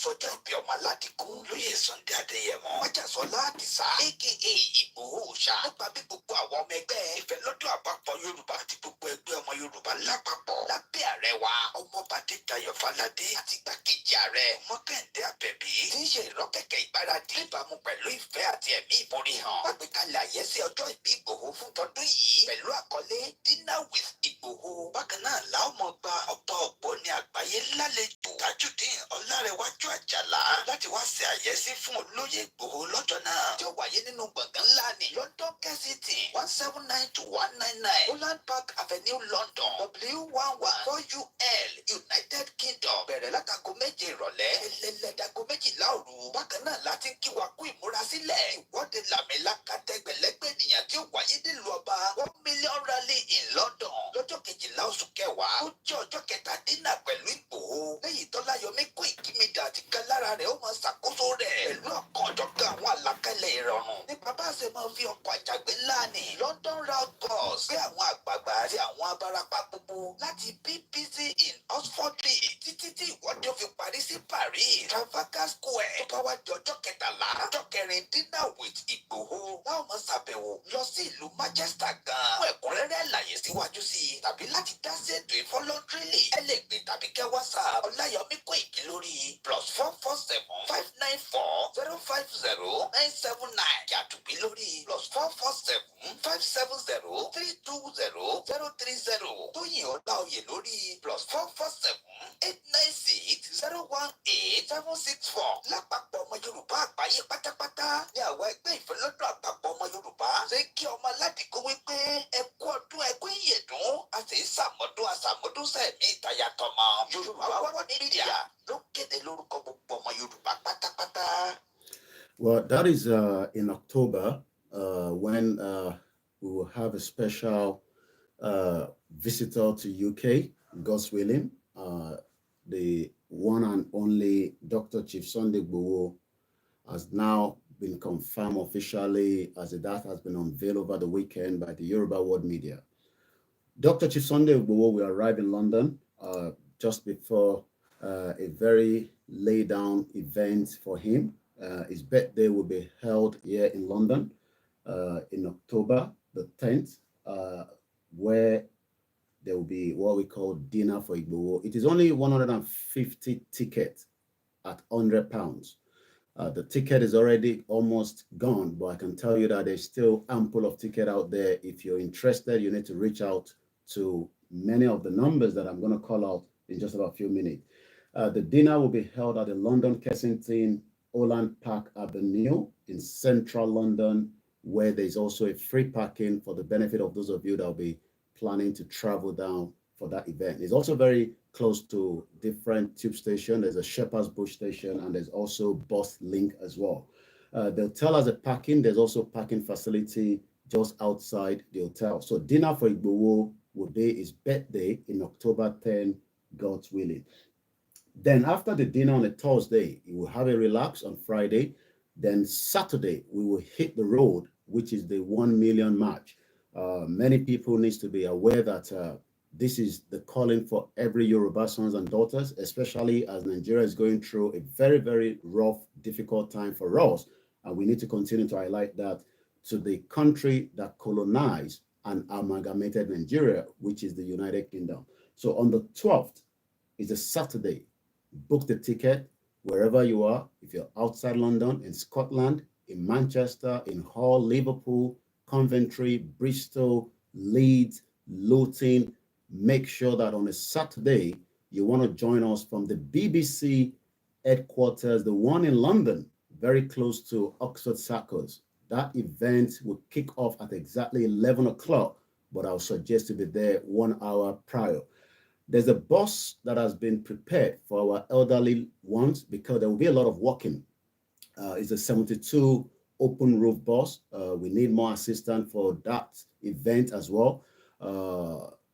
sọjọ́ ìbí ọmọ aládìkún lóye Sunday Adéyẹmọ Májàsọ́lá Àdìsá aka Ìgbòho Òòṣà nípa bí gbogbo àwọn ọmọ ẹgbẹ́ ìfẹ́lọ́dún àpapọ̀ Yorùbá àti gbogbo ẹgbẹ́ ọmọ Yorùbá lápapọ̀ lábẹ́ ààrẹ wa ọmọọba Adédayọ̀ Fáládé àti igbákejì ààrẹ Mọ́kàndé Àbẹ̀bí tí ń ṣe ìrọ́kẹ̀kẹ̀ ìgbáradì níbàámu pẹ̀lú ìfẹ́ àti ẹ̀mí ìborí hàn lágbèkalẹ̀ àyẹ́sí ọjọ́ ìbí Ìgbòho fún tọdún yìí pẹ̀lú àkọlé Dinner with Ìgbòho. Bákan náà làwọn ọmọ gba ọ̀pọ̀ ògbóni àgbáyé lálejò Tajudeen Ọlárẹ̀wájú Àjàlá láti wá ṣe àyẹ́sí fún olóyè Ìgbòho lọ́jọ́ náà tí ó wáyé nínú gbọ̀ngàn ńlá ní London Kensington 179-199 Holland Park Avenue London W114UL United Kingdom bẹ̀rẹ̀ látago 7 ìrọ̀lẹ́ ẹlẹ́lẹ́dago 12 òru. Bákan náà láti ń kí wa kú ìmúrasílẹ̀ ìwọ́de làmìlaka tẹgbẹ̀lẹ́gbẹ̀ ènìyàn tí ó wáyé nílùú ọba 1 million rally in London lọ́jọ́ 12 oṣù kẹwàá ó jẹ́ ọjọ́ kẹtàdínà pẹ̀lú Ìgbòho lẹ́yìn tọ́láyọmí Koikimedia àti kan lára rẹ̀ ó máa ṣàkóso rẹ̀ pẹ̀lú ọ̀kan ọ̀jọ̀kan àwọn àlàkalẹ̀ ìrọ̀rùn nípa bá a ṣe máa fi ọkọ̀ àjàgbé ńlá ní London round bus gbé àwọn àgbààgbà àti àwọn abarapá gbogbo láti BBC in Oxford títí tí ìwọ́de ó fi parí sí Paris Trafalgar Square tó bá wá di ọjọ́ kẹtàlá ọjọ́ kẹrin Dinner with Ìgbòho láwọn máa ṣàbẹ̀wò lọ sí ìlú Manchester gan fún ẹ̀kúnrẹ́rẹ́ àlàyé síwájú sí i tàbí láti dá sí ètò ìfọlọ́ntìrìlì ẹ lè gbé tàbí kẹ́ WhatsApp Ọláyọmí Kóìkì lórí +447-594-050-979 yàtùbí lórí +447-570-320-030 Tóyìn Ọláoyè lórí +447-896-018-764 lápapọ̀ ọmọ Yorùbá àgbáyé pátápátá ní àwọn ẹgbẹ́ ìfẹ́lọ́dún àpapọ̀ ọmọ Yorùbá ṣe kí ọmọ aládìkún wípé ẹ kú ọdún ẹ kú ìyèdún a sì ń ṣàmọ́dún sẹ́mi ìtayàtọ̀mọ Yorùbá World Media ló kéde lórúkọ gbogbo ọmọ Yorùbá pátápátá. Well, that is in October when we will have a special visitor to UK, God's willing. The one and only Dr. Chief Sunday Igboho has now been confirmed officially as the date has been unveiled over the weekend by the Yoruba World Media. Dr. Chief Sunday Igboho will arrive in London just before a very laid down event for him. His birthday will be held here in London in October the 10th, where there will be what we call dinner for Igboho. It is only 150 tickets at £100. The ticket is already almost gone, but I can tell you that there's still ample of ticket out there. If you're interested, you need to reach out to many of the numbers that I'm going to call out in just about a few minutes. The dinner will be held at the London Kensington Holland Park Avenue in central London, where there's also a free parking for the benefit of those of you that will be planning to travel down for that event. It's also very close to different tube stations. There's a Shepherd's Bush station and there's also Bus Link as well. They'll tell us the parking. There's also parking facility just outside the hotel. So dinner for Igboho will be his birthday in October 10, God's willing. Then after the dinner on a Thursday, he will have a relax on Friday. Then Saturday, we will hit the road, which is the 1 million march. Many people need to be aware that this is the calling for every Yoruba sons and daughters, especially as Nigeria is going through a very, very rough, difficult time for us. And we need to continue to highlight that to the country that colonized and amalgamated Nigeria, which is the United Kingdom. So on the 12th is a Saturday. Book the ticket wherever you are. If you're outside London, in Scotland, in Manchester, in Hull, Liverpool, Coventry, Bristol, Leeds, Luton, make sure that on a Saturday, you want to join us from the BBC headquarters, the one in London, very close to Oxford Circus. That event will kick off at exactly 11 o'clock, but I'll suggest to be there 1 hour prior. There's a bus that has been prepared for our elderly ones because there will be a lot of walking. It's a 72 open roof bus. We need more assistance for that event as well.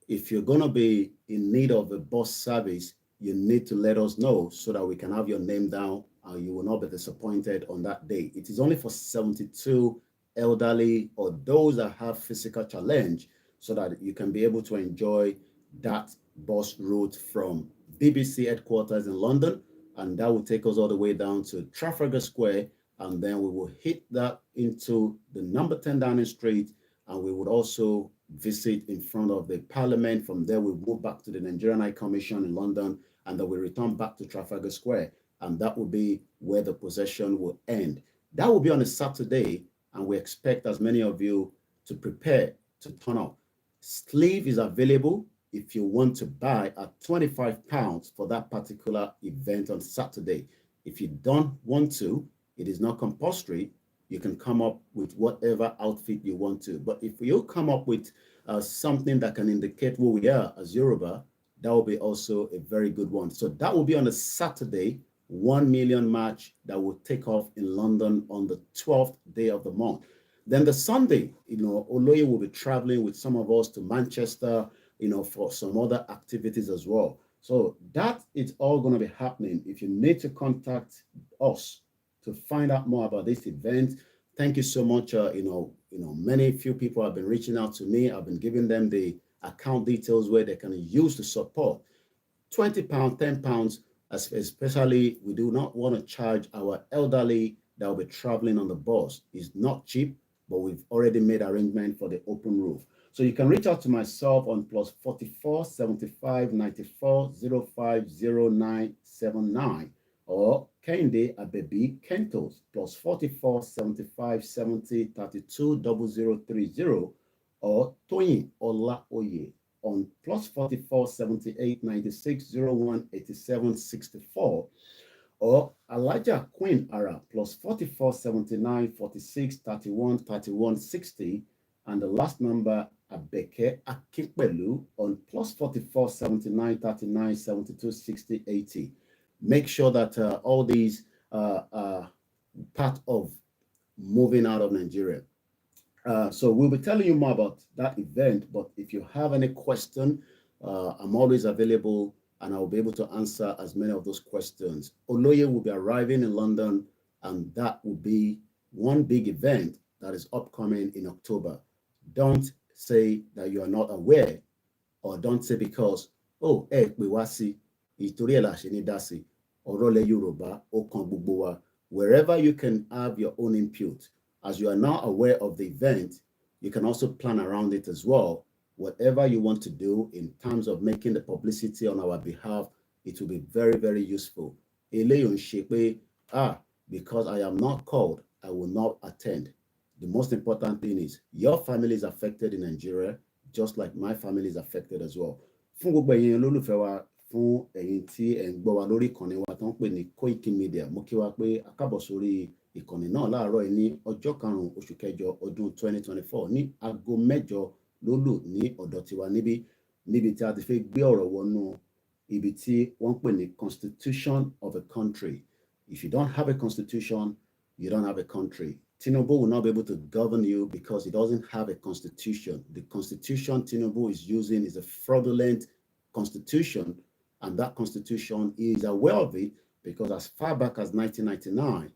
If you're going to be in need of a bus service, you need to let us know so that we can have your name down and you will not be disappointed on that day. It is only for 72 elderly or those that have physical challenge so that you can be able to enjoy that bus route from BBC headquarters in London and that will take us all the way down to Trafalgar Square, and then we will hit that into the number 10 Downing Street, and we would also visit in front of the Parliament. From there, we move back to the Nigerian High Commission in London, and then we return back to Trafalgar Square, and that will be where the procession will end. That will be on a Saturday, and we expect as many of you to prepare to turn up. Sleeve is available if you want to buy at £25 for that particular event on Saturday. If you don't want to, it is not compulsory. You can come up with whatever outfit you want to. But if you come up with something that can indicate who we are as Yoruba, that will be also a very good one. So that will be on a Saturday, 1 million march that will take off in London on the 12th day of the month. Then the Sunday, Oloye will be traveling with some of us to Manchester, for some other activities as well. So that is all going to be happening. If you need to contact us to find out more about this event, thank you so much. Many few people have been reaching out to me. I've been giving them the account details where they can use to support. £20, £10, especially we do not want to charge our elderly that will be traveling on the bus. It's not cheap, but we've already made arrangement for the open roof. So you can reach out to myself on +44 75 94 05 09 79 or Kende Abebi Kentos +44 75 70 32 0030 or Toyin Olaoye on +44 78 96 01 87 64 or Elijah Queen Ara +44 79 46 31 31 60 and the last number Abeke Akipelu on +44 79 39 72 60 80. Make sure that all these are part of moving out of Nigeria. So we'll be telling you more about that event, but if you have any question, I'm always available and I'll be able to answer as many of those questions. Oloye will be arriving in London, and that will be one big event that is upcoming in October. Don't say that you are not aware, or don't say because, we wasi, ìtorí ẹ̀ la ṣe ní dá sí, ọ̀rọ̀ ilẹ̀ Yorùbá, ó kan gbogbo wa. Wherever you can have your own input, as you are now aware of the event, you can also plan around it as well. Whatever you want to do in terms of making the publicity on our behalf, it will be very, very useful. Eléyìí ò ń ṣe pé, because I am not called, I will not attend. The most important thing is your family is affected in Nigeria, just like my family is affected as well. Fún gbogbo ẹ̀yin olólùfẹ́ wa, fún ẹ̀yin tí ẹ̀ ń gbọ́ wa lórí ìkànnì wa tó ń pè ní Koikimedia, mo kí wa pé a kábọ̀ sórí ìkànnì náà láàárọ̀ yìí ní ọjọ́ 5 oṣù kẹjọ ọdún 2024 ní aago 8 lólù ní ọ̀dọ̀ tiwa níbi tí a ti fẹ́ gbé ọ̀rọ̀ wọnú ibi tí wọ́n pè ní constitution of a country. If you don't have a constitution, you don't have a country. Tinubu will not be able to govern you because he doesn't have a constitution. The constitution Tinubu is using is a fraudulent constitution, and that constitution is aware of it because as far back as 1999,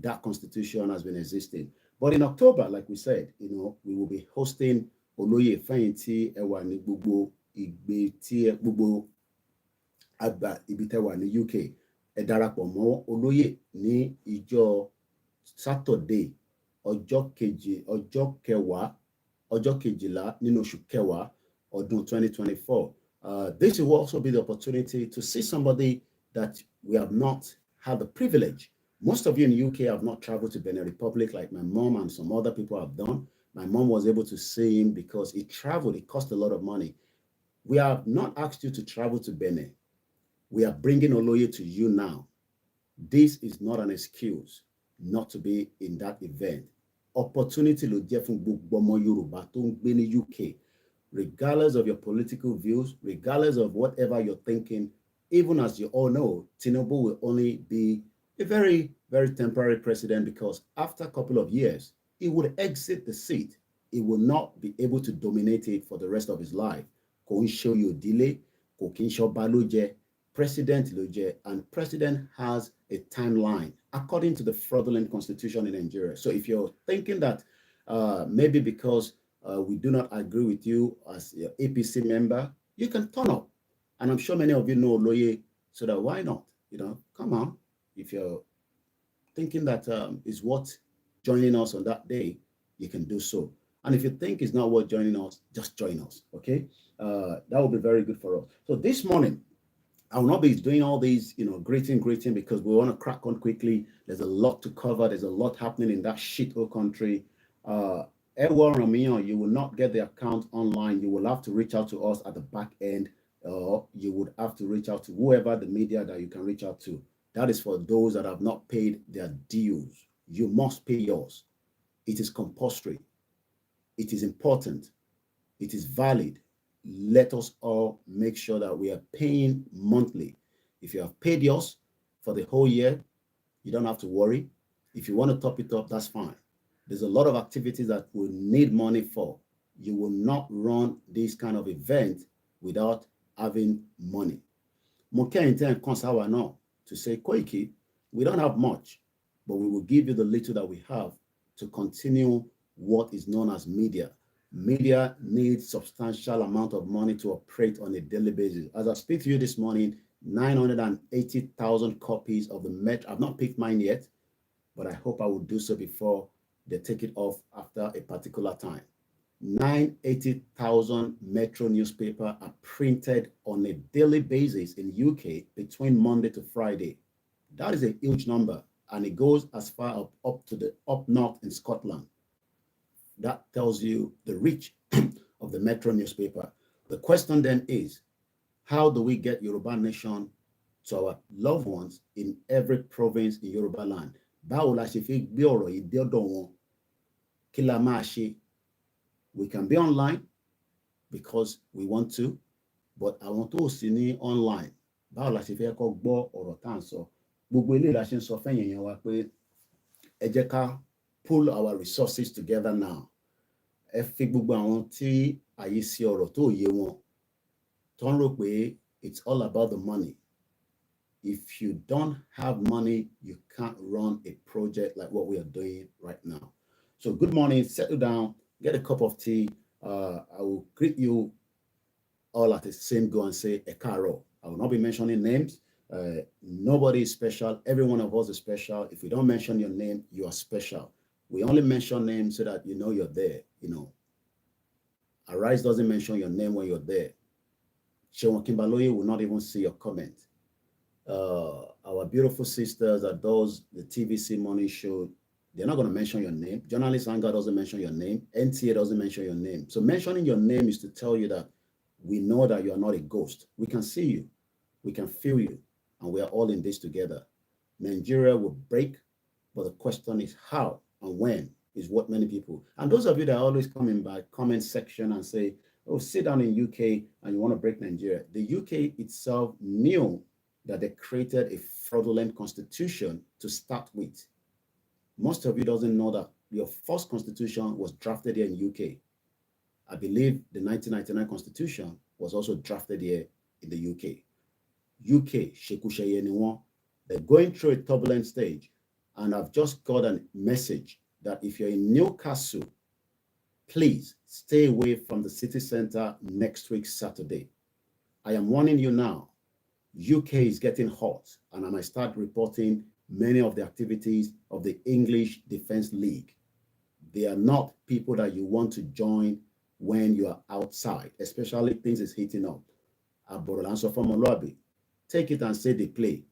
that constitution has been existing. But in October, like we said, we will be hosting Olóyè Fẹ́yìntì Ẹwà ní gbogbo ìgbé tí gbogbo àgbà ibi tẹ́wà ní UK. Ẹ darapọ̀ mọ́ Olóyè ní ìjọ Saturday ọjọ́ kejìlá nínú oṣù kẹwàá ọdún 2024. This will also be the opportunity to see somebody that we have not had the privilege. Most of you in the UK have not traveled to Benin Republic like my mom and some other people have done. My mom was able to see him because he traveled. It cost a lot of money. We have not asked you to travel to Benin. We are bringing Oloye to you now. This is not an excuse not to be in that event. Opportunity ló jẹ́ fún gbogbo ọmọ Yorùbá tó ń gbé ní UK. Regardless of your political views, regardless of whatever you're thinking, even as you all know, Tinubu will only be a very, very temporary president because after a couple of years, he would exit the seat. He will not be able to dominate it for the rest of his life. Kò ń ṣe oyè òdílé, kò kí ń ṣọba ló jẹ́, president ló jẹ́, and president has a timeline according to the fraudulent constitution in Nigeria. So if you're thinking that maybe because we do not agree with you as an APC member, you can turn up. And I'm sure many of you know Oloye, so that why not? come on. If you're thinking that is worth joining us on that day, you can do so. And if you think it's not worth joining us, just join us. Okay, that will be very good for us. So this morning, I will not be doing all these, greeting, because we want to crack on quickly. There's a lot to cover. There's a lot happening in that shithole country. You will not get the account online. You will have to reach out to us at the back end, or you would have to reach out to whoever the media that you can reach out to. That is for those that have not paid their dues. You must pay yours. It is compulsory. It is important. It is valid. Let us all make sure that we are paying monthly. If you have paid yours for the whole year, you don't have to worry. If you want to top it up, that's fine. There's a lot of activities that we need money for. You will not run this kind of event without having money. To say, Koiki, we don't have much, but we will give you the little that we have to continue what is known as media. Media needs substantial amount of money to operate on a daily basis. As I speak to you this morning, 980,000 copies of the Metro. I've not picked mine yet, but I hope I will do so before they take it off after a particular time. 980,000 Metro newspaper are printed on a daily basis in UK between Monday to Friday. That is a huge number, and it goes as far up to the up north in Scotland. That tells you the reach of the Metro newspaper. The question then is, how do we get Yoruba Nation to our loved ones in every province in Yoruba land? Báwo la ṣe fi gbé ọ̀rọ̀ yìí dé ọ̀dọ̀ wọn? Kí la máa ṣe? We can be online because we want to, but I want to see ní online. Báwo la ṣe fẹ́ kọ́ gbọ́ ọ̀rọ̀ tá à ń sọ? Gbogbo eléyìí la ṣe ń sọ fẹ́yìn yẹn wa pé ẹ jẹ́ ká pull our resources together now. Ẹ fi gbogbo àwọn tí àyè sí ọ̀rọ̀ tó yé wọn tó ń rò pé it's all about the money. If you don't have money, you can't run a project like what we are doing right now. So good morning, settle down, get a cup of tea. I will greet you all at the same go and say Ekaro. I will not be mentioning names. Nobody is special. Every one of us is special. If we don't mention your name, you are special. We only mention names so that you know you're there. Arise doesn't mention your name when you're there. Shewon Kimbaloye will not even see your comment. Our beautiful sisters that does the TVC morning show, they're not going to mention your name. Journalist Anger doesn't mention your name. NTA doesn't mention your name. So mentioning your name is to tell you that we know that you are not a ghost. We can see you. We can feel you. And we are all in this together. Nigeria will break, but the question is how and when is what many people. And those of you that are always coming by comment section and say, oh, sit down in UK and you want to break Nigeria. The UK itself knew that they created a fraudulent constitution to start with. Most of you doesn't know that your first constitution was drafted here in UK. I believe the 1999 constitution was also drafted here in the UK. UK, they're going through a turbulent stage, and I've just got a message that if you're in Newcastle, please stay away from the city center next week, Saturday. I am warning you now. UK is getting hot, and I might start reporting many of the activities of the English Defense League. They are not people that you want to join when you are outside, especially things is heating up. Take it and say they play.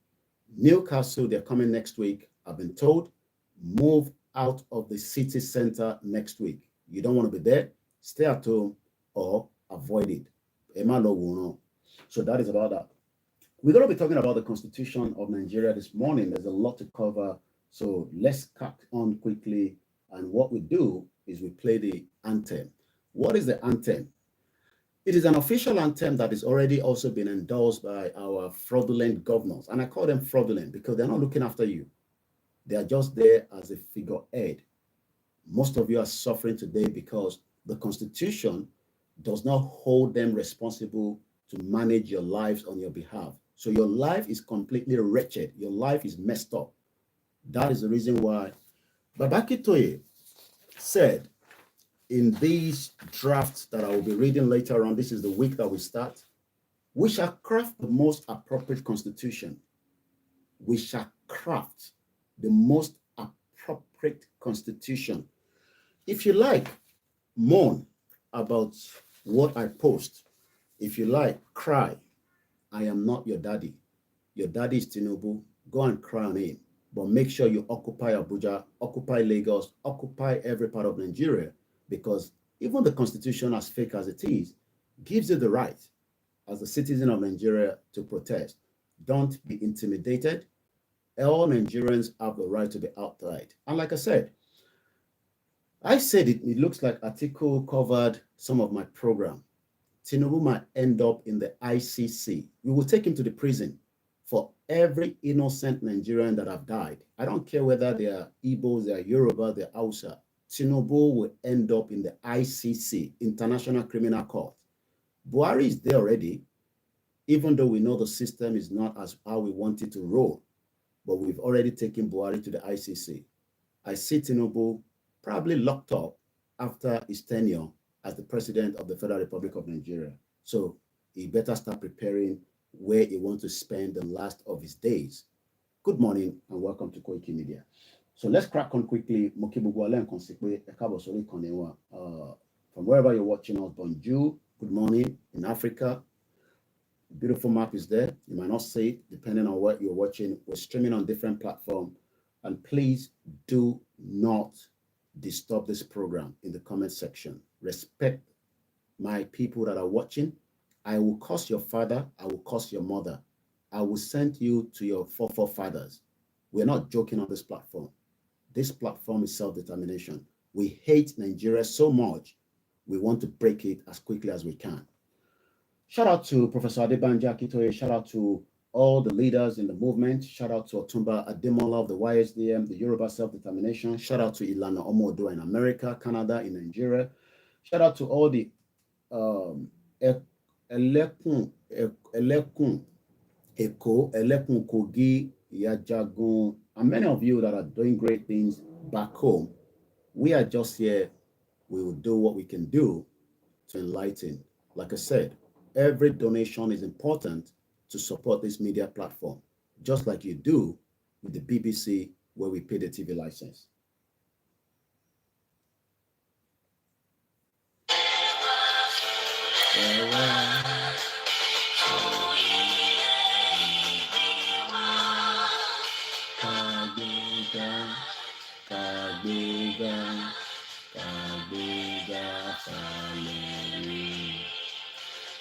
Newcastle, they're coming next week. I've been told, move out of the city center next week. You don't want to be there, stay at home or avoid it. So that is about that. We're going to be talking about the Constitution of Nigeria this morning. There's a lot to cover, so let's cut on quickly. And what we do is we play the anthem. What is the anthem? It is an official anthem that is already also been endorsed by our fraudulent governors. And I call them fraudulent because they're not looking after you. They are just there as a figurehead. Most of you are suffering today because the Constitution does not hold them responsible to manage your lives on your behalf. So your life is completely wretched. Your life is messed up. That is the reason why Babaki Toye said in these drafts that I will be reading later on, this is the week that we start, we shall craft the most appropriate constitution we shall craft the most appropriate constitution. If you like, mourn about what I post. If you like, cry. I am not your daddy. Your daddy is Tinubu. Go and cry on him. But make sure you occupy Abuja, occupy Lagos, occupy every part of Nigeria, because even the constitution, as fake as it is, gives you the right as a citizen of Nigeria to protest. Don't be intimidated. All Nigerians have the right to be outside. And like I said it looks like article covered some of my program. Tinubu might end up in the ICC. We will take him to the prison for every innocent Nigerian that have died. I don't care whether they are Igbos, they are Yoruba, they are Hausa. Tinubu will end up in the ICC, International Criminal Court. Buhari is there already, even though we know the system is not as how we want it to roll. But we've already taken Buhari to the ICC. I see Tinubu probably locked up after his tenure as the president of the Federal Republic of Nigeria. So he better start preparing where he wants to spend the last of his days. Good morning and welcome to Koikimedia. So let's crack on quickly. From wherever you're watching us, bonjour, good morning in Africa. Beautiful map is there. You might not see it depending on what you're watching. We're streaming on different platforms. And please do not disturb this program in the comment section. Respect my people that are watching. I will curse your father. I will curse your mother. I will send you to your forefathers. We're not joking on this platform. This platform is self-determination. We hate Nigeria so much. We want to break it as quickly as we can. Shout out to Professor Adebanja Akintoye. Shout out to all the leaders in the movement. Shout out to Otumba Ademola of the YSDM, the Yoruba Self-Determination. Shout out to Ilana Omodo in America, Canada, in Nigeria. Shout out to all the Elekun Eko, Elekun Kogi, Yajagun, and many of you that are doing great things back home. We are just here. We will do what we can do to enlighten. Like I said, every donation is important to support this media platform, just like you do with the BBC, where we pay the TV license.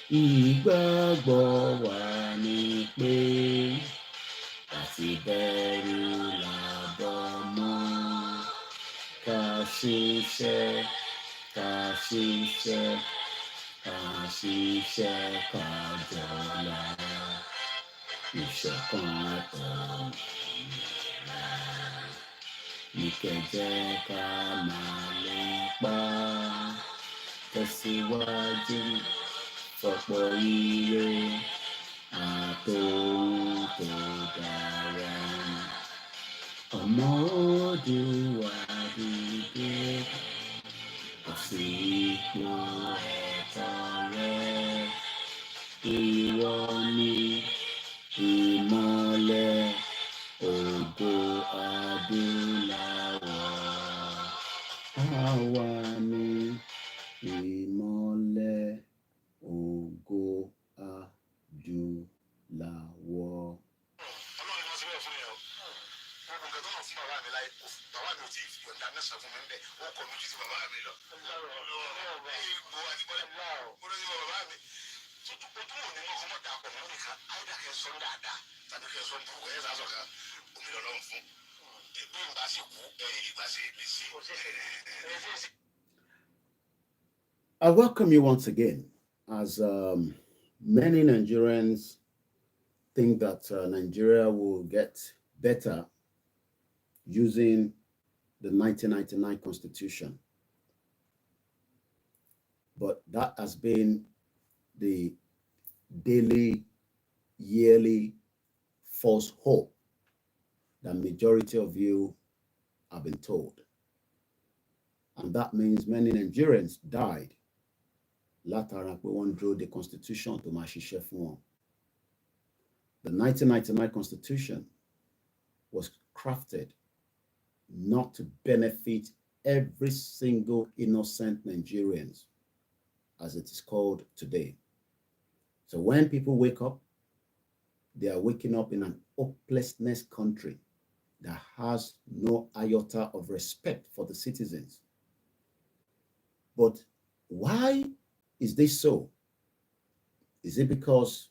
Ìgbàgbọ́ wa ni pé àti bẹ̀rù làbọ̀ mọ́, ká ṣiṣẹ́, ká ṣiṣẹ́, ká ṣiṣẹ́, ká jọlá, ìṣọ̀kan àtọ̀mìnira, ìkẹjẹ́ ká máa lépa, tẹ̀síwájú. Fọ̀pọ̀ ire àtòhun tó dára. Ọmọ Oòduà dìde, kò sí ipò ẹ̀tọ́ rẹ. Ìwọ ni ìmọ́lẹ̀ ògo adúláwọ̀. Àwa ni ìmọ́lẹ̀ ògo adúláwọ̀. I welcome you once again, as many Nigerians think that Nigeria will get better using the 1999 Constitution. But that has been the daily, yearly false hope that majority of you have been told. And that means many Nigerians died látara pé wọ́n dúró de constitution tó máa ṣiṣẹ́ fún wọn. The 1999 Constitution was crafted not to benefit every single innocent Nigerians, as it is called today. So when people wake up, they are waking up in an hopelessness country that has no iota of respect for the citizens. But why is this so? Is it because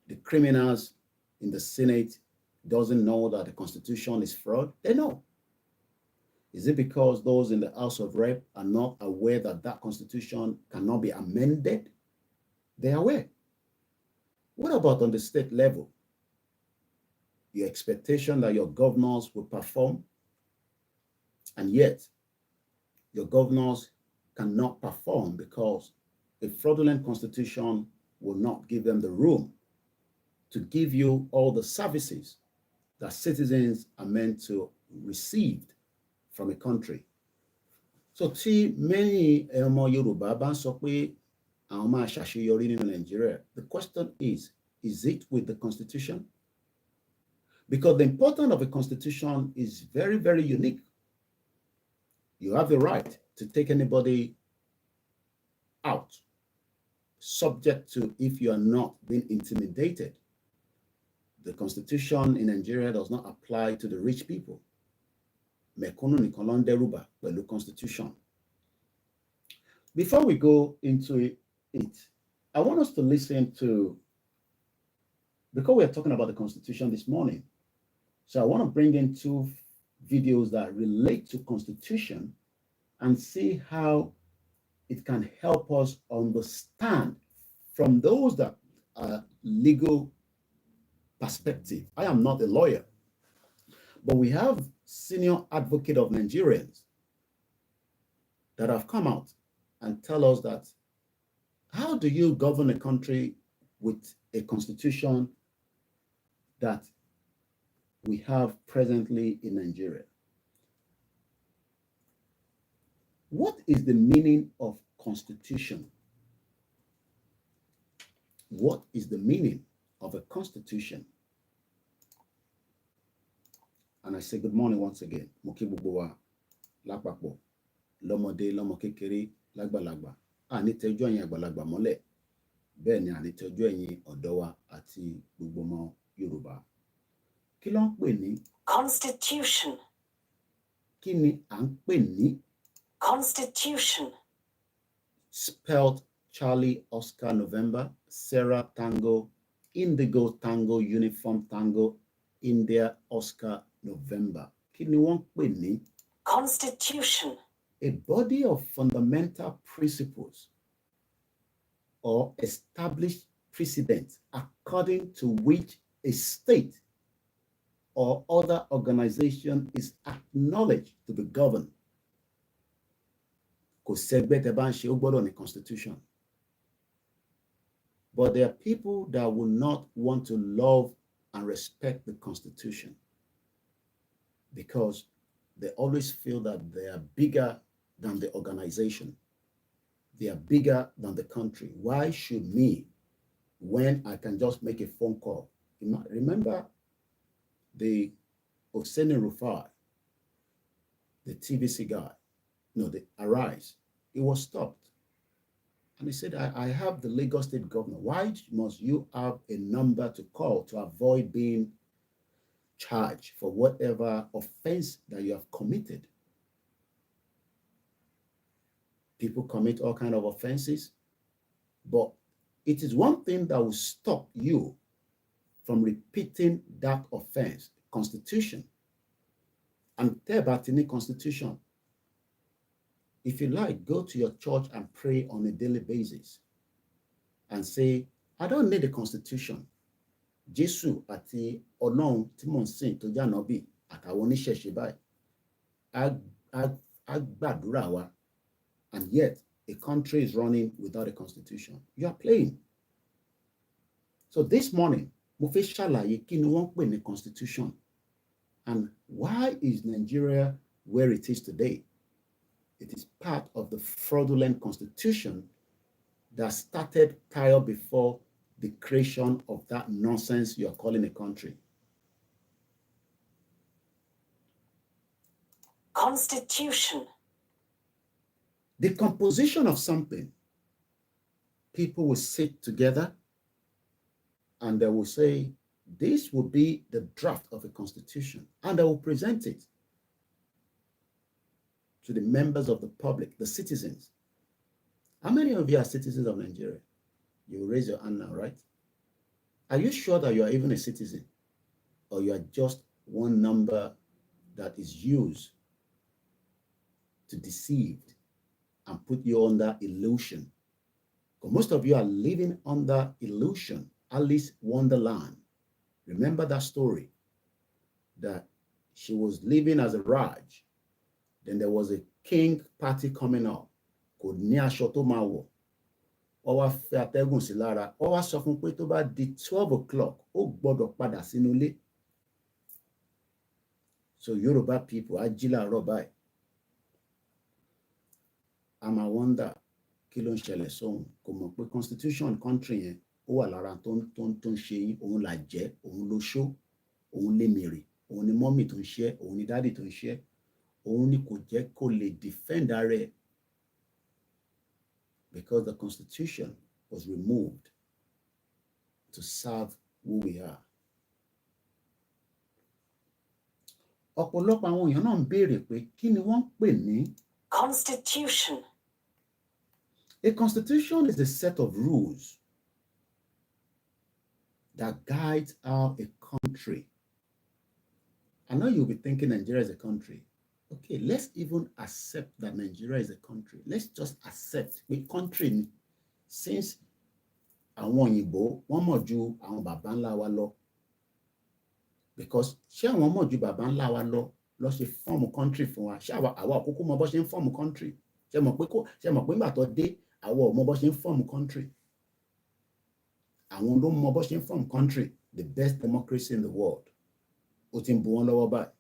the criminals in the Senate doesn't know that the Constitution is fraud? They know. Is it because those in the House of Rep are not aware that that Constitution cannot be amended? They are aware. What about on the state level? Your expectation that your governors will perform, and yet your governors cannot perform because a fraudulent constitution will not give them the room to give you all the services that citizens are meant to receive from a country. So tí many ọmọ Yorùbá bá ń sọ pé àwọn máa ṣàṣeyọrí nínú Nigeria, the question is it with the constitution? Because the importance of a constitution is very, very unique. You have the right to take anybody out, subject to if you are not being intimidated. The constitution in Nigeria does not apply to the rich people. Mẹ̀kúnnù nìkan ló ń dẹ́rùbà pẹ̀lú constitution. Before we go into it, I want us to listen to, because we are talking about the constitution this morning, so I want to bring in two videos that relate to constitution and see how it can help us understand from those that are legal perspective. I am not a lawyer, but we have senior advocate of Nigerians that have come out and tell us that how do you govern a country with a constitution that we have presently in Nigeria? What is the meaning of constitution? What is the meaning of a constitution? And I say good morning once again. Mo kí gbogbo wa lápapọ̀, lọ́mọdé, lọ́mọ kékeré, lágbàlagbà. Àní tẹjọ́ ẹ̀yin àgbàlagbà mọ́lẹ̀. Bẹ́ẹ̀ ni àní tẹjọ́ ẹ̀yin ọ̀dọ́ wa àti gbogbo ọmọ Yorùbá. Kí ló ń pè ní Constitution. Kí ni à ń pè ní Constitution. Spelled Charlie Oscar November, Sarah Tango, Indigo Tango, Uniform Tango, India Oscar November. Kí ni wọ́n pè ní Constitution. a body of fundamental principles or established precedents according to which a state or other organization is acknowledged to be governed. Kò sẹ́gbẹ́ tẹ́ bá ń ṣe, ó gbọ́dọ̀ ní constitution. But there are people that will not want to love and respect the constitution because they always feel that they are bigger than the organization. They are bigger than the country. Why should me, when I can just make a phone call? Remember the Hosseini Rufai, the TVC guy, no, the Arise, it was stopped. And he said, I have the Lagos State governor. Why must you have a number to call to avoid being charged for whatever offense that you have committed? People commit all kinds of offenses, but it is one thing that will stop you from repeating that offense, constitution. And Tebatini constitution. If you like, go to your church and pray on a daily basis and say, I don't need a constitution. Jésù àti Ọlọ́run tí mò ń sìn tó jẹ́ ànábì àtàwọn oníṣẹ̀ṣe báyìí á gbàdúrà wa, and yet a country is running without a constitution. You are playing. So this morning, mo fẹ́ ṣàlàyé kí ni wọ́n pè ní constitution and why is Nigeria where it is today. It is part of the fraudulent constitution that started prior before the creation of that nonsense you are calling a country. Constitution. The composition of something, people will sit together and they will say, this will be the draft of a constitution, and they will present it to the members of the public, the citizens. How many of you are citizens of Nigeria? You will raise your hand now, right? Are you sure that you are even a citizen? Or you are just one number that is used to deceive and put you under illusion? Because most of you are living under illusion, Alice Wonderland. Remember that story? That she was living as a Raj. Then there was a king party coming up. Kò ní aṣọ tó máa wọ̀. Ó wá fẹ́ atẹ́gùn sí lára. Ó wá sọ fún pé tó bá di 12 o'clock, ó gbọ́dọ̀ padà sínú ilé. So Yoruba people, á jí láàárọ̀ báyìí. A máa wonder kí ló ń ṣẹlẹ̀ sóhun. Kò mọ̀ pé constitution country yẹn ó wà lára tó ń ṣe yín. Òun là jẹ́, òun ló ṣó, òun lè mèrè, òun ni mọ́mì tó ń ṣe, òun ni dádì tó ń ṣe. Òun ni kò jẹ́ kó lè defend ara ẹ̀. Because the constitution was removed to serve who we are. Ọ̀pọ̀lọpọ̀ àwọn èèyàn náà ń béèrè pé kí ni wọ́n ń pè ní Constitution. A constitution is a set of rules that guides how a country. I know you'll be thinking Nigeria is a country. Okay, let's even accept that Nigeria is a country. Let's just accept a country ni. Since àwọn òyìnbó wọ́n mọ̀ ju àwọn bàbá ńlá wa lọ. Because ṣé àwọn mọ̀ ju bàbá ńlá wa lọ ṣe fọ́ọ̀mù country fún wa? Ṣé àwa àkókò mọ bó ṣe ń fọ́ọ̀mù country? Ṣé mọ̀ pé nígbà tó dé àwa ò mọ bó ṣe ń fọ́ọ̀mù country? Àwọn ló mọ bó ṣe ń fọ́ọ̀mù country, the best democracy in the world. Ó ti ń bu wọn lọ́wọ́ báyìí.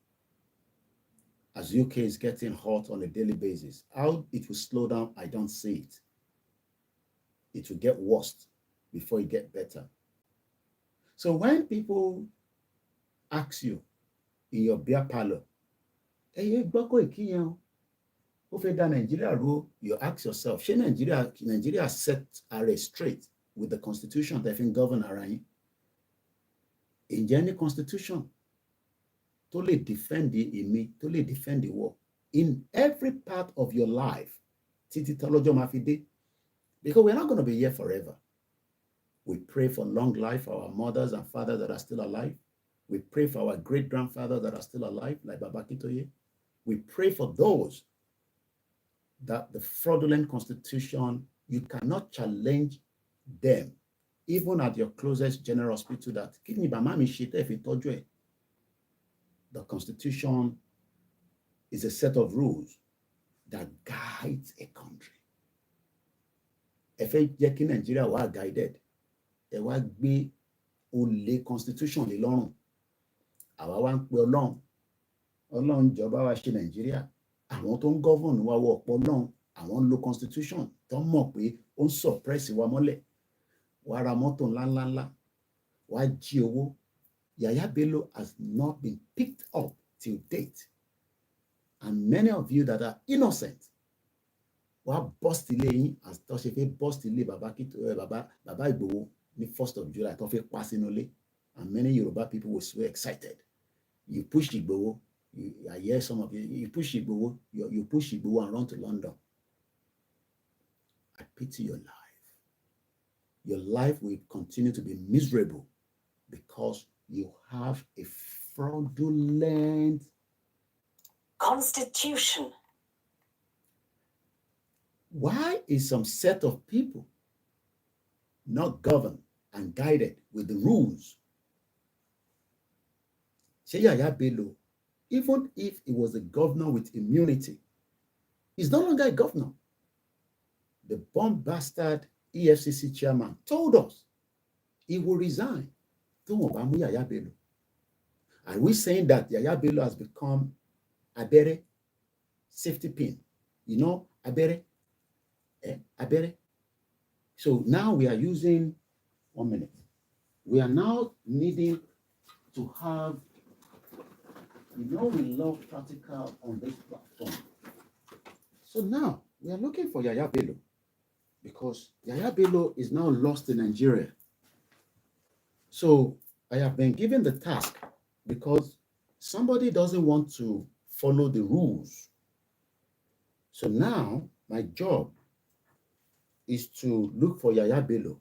As UK is getting hot on a daily basis, how it will slow down, I don't see it. It will get worse before it gets better. So when people ask you in your beer parlor, you ask yourself, should Nigeria set a straight with the constitution that can govern around? In any constitution, to defend to defend the war in every part of your life. Because we're not going to be here forever. We pray for long life for our mothers and fathers that are still alive. We pray for our great-grandfathers that are still alive, like Baba Kitoye. We pray for those that the fraudulent constitution, you cannot challenge them, even at your closest general hospital, that kidney bamami shite if it told you. The constitution is a set of rules that guides a country. If Nigeria were guided, it would be only constitution alone. Àwa wá ń pe Ọlọ́run jọba wa ṣe Nàìjíríà. Àwọn tó ń govern wa wọ ọ̀pọ̀ Ọlọ́run, àwọn ń lo constitution tó mọ̀ pé ó ń suppress wa mọ́lẹ̀. Wàá ra mọ́tò ńláńláńlá, wàá jí owó. Yaya Bello has not been picked up till date. And many of you that are innocent, wàá bust ilé yín as tó ṣe fẹ́ bust ilé Baba Igboho ní 1st of July tó fẹ́ pa sínú ilé. And many Yoruba people were so excited. You push Igboho, I hear some of you, you push Igboho and run to London. I pity your life. Your life will continue to be miserable because you have a fraudulent Constitution. Why is some set of people not governed and guided with the rules? Yaya Bello, even if he was a governor with immunity, he's no longer a governor. The bomb bastard EFCC chairman told us he will resign. Are we saying that Yaya Bello has become abere, safety pin? You know, abere? Abere? So now we are using, 1 minute. We are now needing to have You know we love practical on this platform. So now we are looking for Yaya Bello because Yaya Bello is now lost in Nigeria. So I have been given the task because somebody doesn't want to follow the rules. So now my job is to look for Yaya Bello,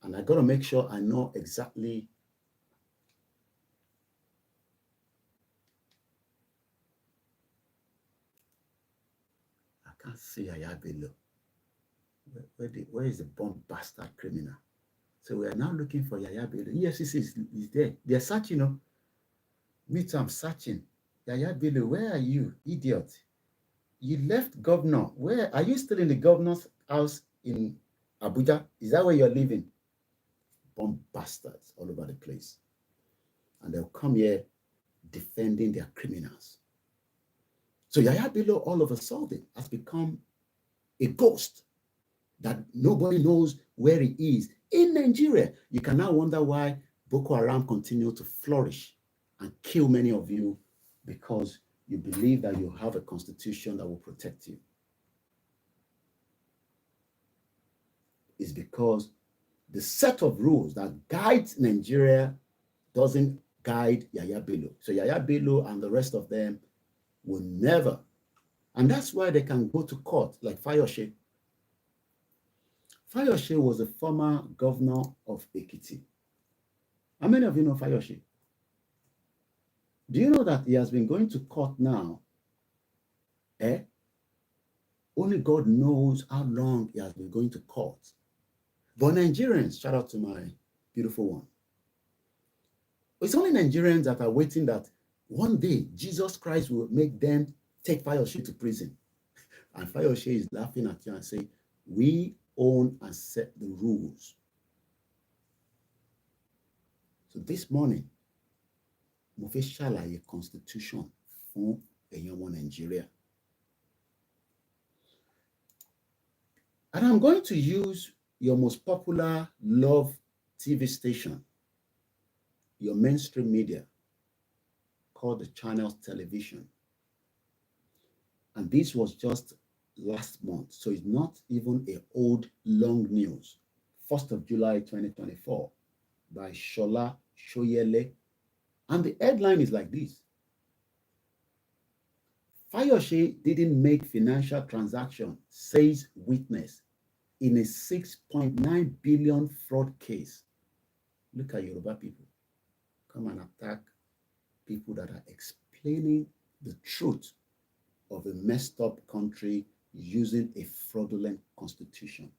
and I got to make sure I know exactly I can't see Yaya Bello. Where is the bomb bastard criminal? So we are now looking for Yaya Bello. EFCC is there. They are searching. Me too, I'm searching. Yaya Bello, where are you, idiot? You left governor. Where are you still in the governor's house in Abuja? Is that where you're living? Bomb bastards all over the place. And they'll come here defending their criminals. So Yaya Bello all of a sudden has become a ghost that nobody knows where he is. In Nigeria, you can now wonder why Boko Haram continue to flourish and kill many of you because you believe that you have a constitution that will protect you. It's because the set of rules that guides Nigeria doesn't guide Yaya Bello. So Yaya Bello and the rest of them will never. And that's why they can go to court like Fayose. Fayose was a former governor of Ekiti. How many of you know Fayose? Do you know that he has been going to court now? Only God knows how long he has been going to court. But Nigerians, shout out to my beautiful one. It's only Nigerians that are waiting that one day Jesus Christ will make them take Fayose to prison. And Fayose is laughing at you and saying, we own and set the rules. So this morning, mo fẹ́ ṣàlàyé constitution fún ẹ̀yin ọmọ Nigeria. And I'm going to use your most popular love TV station, your mainstream media, called the Channels Television. And this was just last month, so it's not even an old long news. 1st of July 2024 by Shola Shoyele. And the headline is like this. Fayose didn't make financial transaction, says witness, in a 6.9 billion fraud case. Look at Yoruba people. Come and attack people that are explaining the truth of a messed up country using a fraudulent constitution.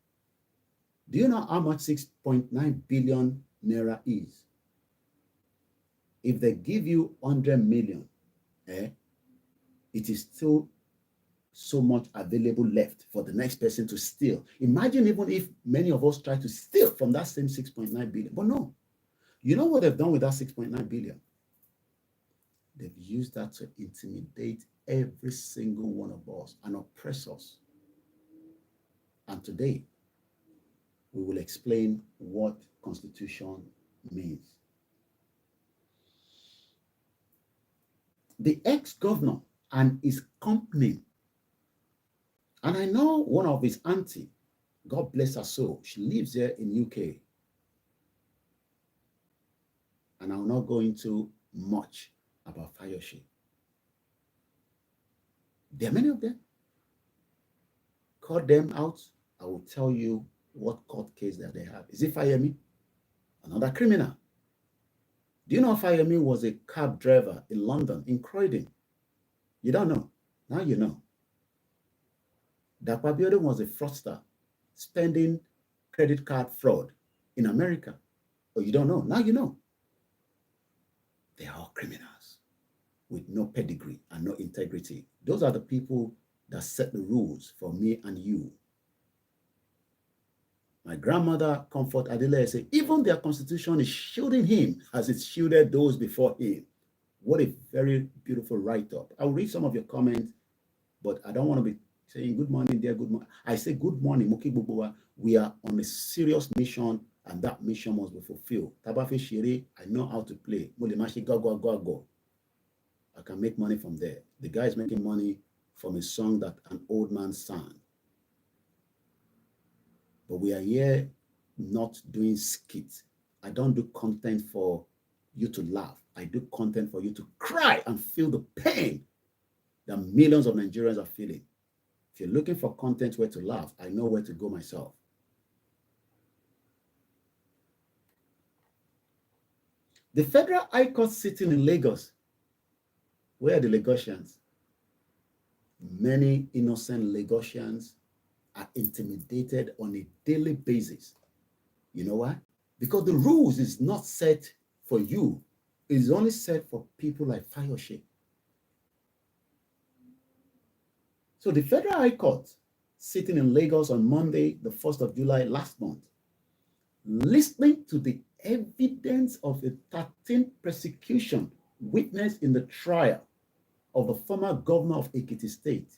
Do you know how much 6.9 billion naira is? If they give you 100 million, it is still so much available left for the next person to steal. Imagine even if many of us try to steal from that same 6.9 billion. But no, you know what they've done with that 6.9 billion? They've used that to intimidate every single one of us and oppress us. And today, we will explain what constitution means. The ex-governor and his company, and I know one of his auntie, God bless her soul, she lives here in UK. And I will not go into much about Fayose. There are many of them. Call them out. I will tell you what court case that they have. Is it Fayemi? Another criminal. Do you know Fayemi was a cab driver in London, in Croydon? You don't know. Now you know. Dapo Abiodun was a fraudster, spending credit card fraud in America. Oh, you don't know. Now you know. They are all criminals with no pedigree and no integrity. Those are the people that set the rules for me and you. My grandmother, Comfort Adelaide, said, even their constitution is shielding him as it shielded those before him. What a very beautiful write-up. I'll read some of your comments, but I don't want to be saying good morning, dear, good morning. I say good morning, Moki Bubuwa. We are on a serious mission, and that mission must be fulfilled. Tabafe Shiri, I know how to play. Mulemashi go. I can make money from there. The guy is making money from a song that an old man sang. But we are here not doing skits. I don't do content for you to laugh. I do content for you to cry and feel the pain that millions of Nigerians are feeling. If you're looking for content where to laugh, I know where to go myself. The Federal High Court sitting in Lagos. Where are the Lagosians? Many innocent Lagosians are intimidated on a daily basis. You know why? Because the rules is not set for you. It's only set for people like Fayose. So the Federal High Court, sitting in Lagos on Monday, the 1st of July last month, listening to the evidence of a 13th persecution witnessed in the trial of the former governor of Ekiti State.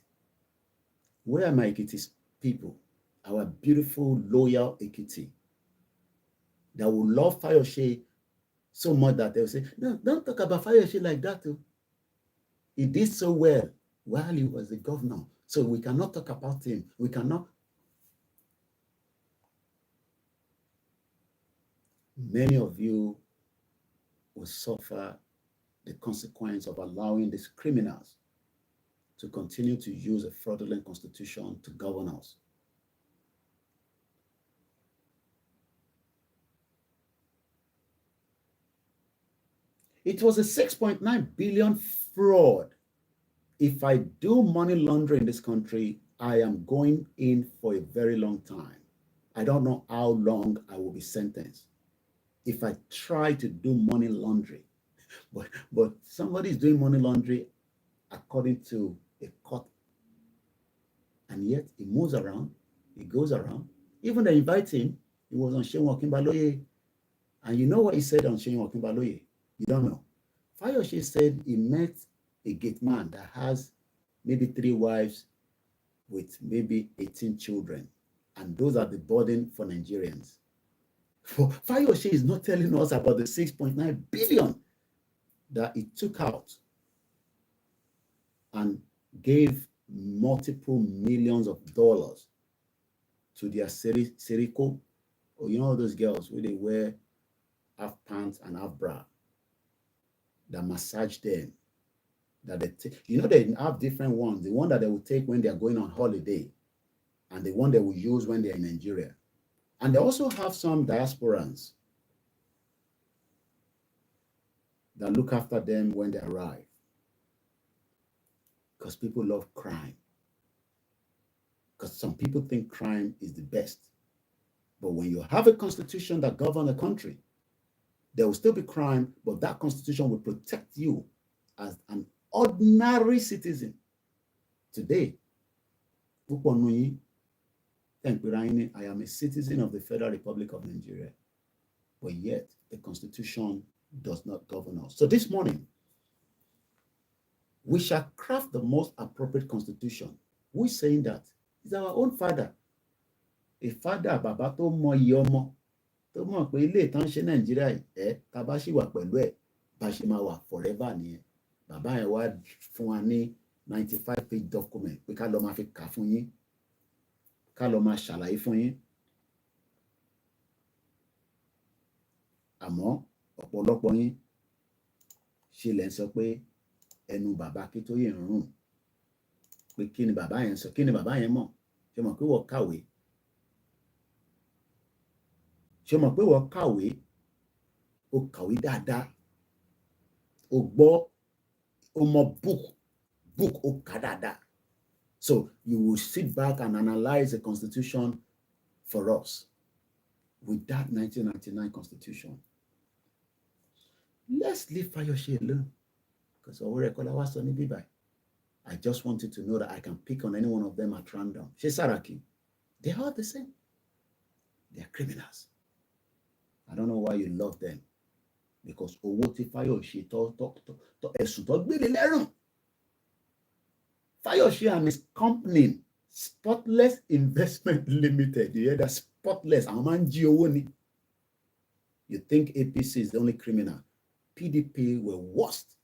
Where are my Ekiti people? Our beautiful, loyal Ekiti that will love Fayose so much that they'll say, no, don't talk about Fayose like that. Too. He did so well while he was the governor. So we cannot talk about him. We cannot. Many of you will suffer the consequence of allowing these criminals to continue to use a fraudulent constitution to govern us. It was a 6.9 billion fraud. If I do money laundering in this country, I am going in for a very long time. I don't know how long I will be sentenced if I try to do money laundering. But somebody is doing money laundering according to a court. And yet he moves around, he goes around. Even they invite him, he was on Seun Okinbaloye. And you know what he said on Seun Okinbaloye? You don't know. Fayose said he met a gate man that has maybe 3 wives with maybe 18 children. And those are the burden for Nigerians. Fayose is not telling us about the 6.9 billion that he took out and gave multiple millions of dollars to their Seriko, or you know those girls where they wear half pants and half bra, that massage them, that they take. You know, they have different ones. The one that they will take when they are going on holiday, and the one they will use when they are in Nigeria. And they also have some diasporans that look after them when they arrive. Because people love crime. Because some people think crime is the best. But when you have a constitution that governs a country, there will still be crime, but that constitution will protect you as an ordinary citizen. Today, I am a citizen of the Federal Republic of Nigeria, but yet the constitution does not govern us. So this morning, we shall craft the most appropriate constitution. Who is saying that? It's our own father. A father, Baba to mo yomo. To mo pe ile tan se Nigeria ta ba si wa pẹ̀lú ẹ̀ ba se ma wà forever nìyẹn. Bàbá yẹn wá fún wa ní 95-page document pé ká lọ máa fi kà fún yín. Ká lọ máa ṣàlàyé fún yín. Àmọ́ ọ̀pọ̀lọpọ̀ yín ṣe lẹ́ ń sọ pé ẹnu bàbá Akíntóyè ń rùn pé kí ni bàbá yẹn sọ, kí ni bàbá yẹn mọ̀, ṣé mọ̀ pé wọ́n kàwé, ṣé mọ̀ pé wọ́n kàwé, ó kàwé dáadáa, ó gbọ́, ó mọ book ó kà dáadáa. So you will sit back and analyze the constitution for us with that 1999 constitution. Let's leave Fayose alone. Because I just want you to know that I can pick on any one of them at random. Saraki, they're all the same. They're criminals. I don't know why you love them. Because Fayose Fayose and his company, Spotless Investment Limited. You hear that? Spotless. You think APC is the only criminal. PDP were worst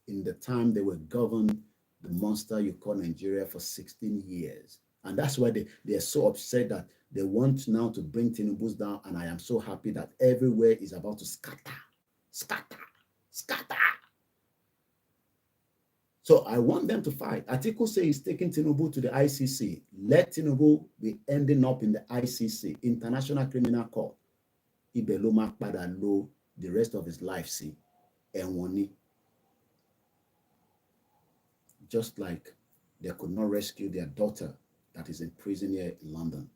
in the time they were governed the monster you call Nigeria for 16 years. And that's why they are so upset that they want now to bring Tinubu's down. And I am so happy that everywhere is about to scatter, scatter, scatter. So I want them to fight. Atiku says he's taking Tinubu to the ICC. Let Tinubu be ending up in the ICC, International Criminal Court. Ibeloma Padalo, the rest of his life, see, and just like they could not rescue their daughter that is in prison here in London.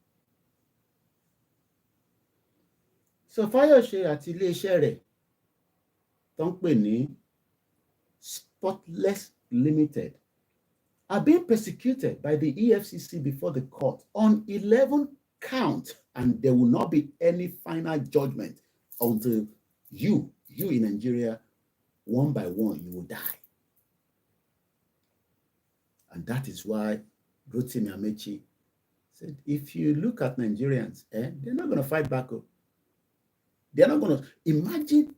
So Fayose àti iléeṣẹ́ rẹ̀ tó ń pè ní Spotless Limited are being persecuted by the EFCC before the court on 11 counts, and there will not be any final judgment until you in Nigeria, one by one, you will die. And that is why Rotimi Amechi said, if you look at Nigerians, they're not going to fight back. They're not going to. Imagine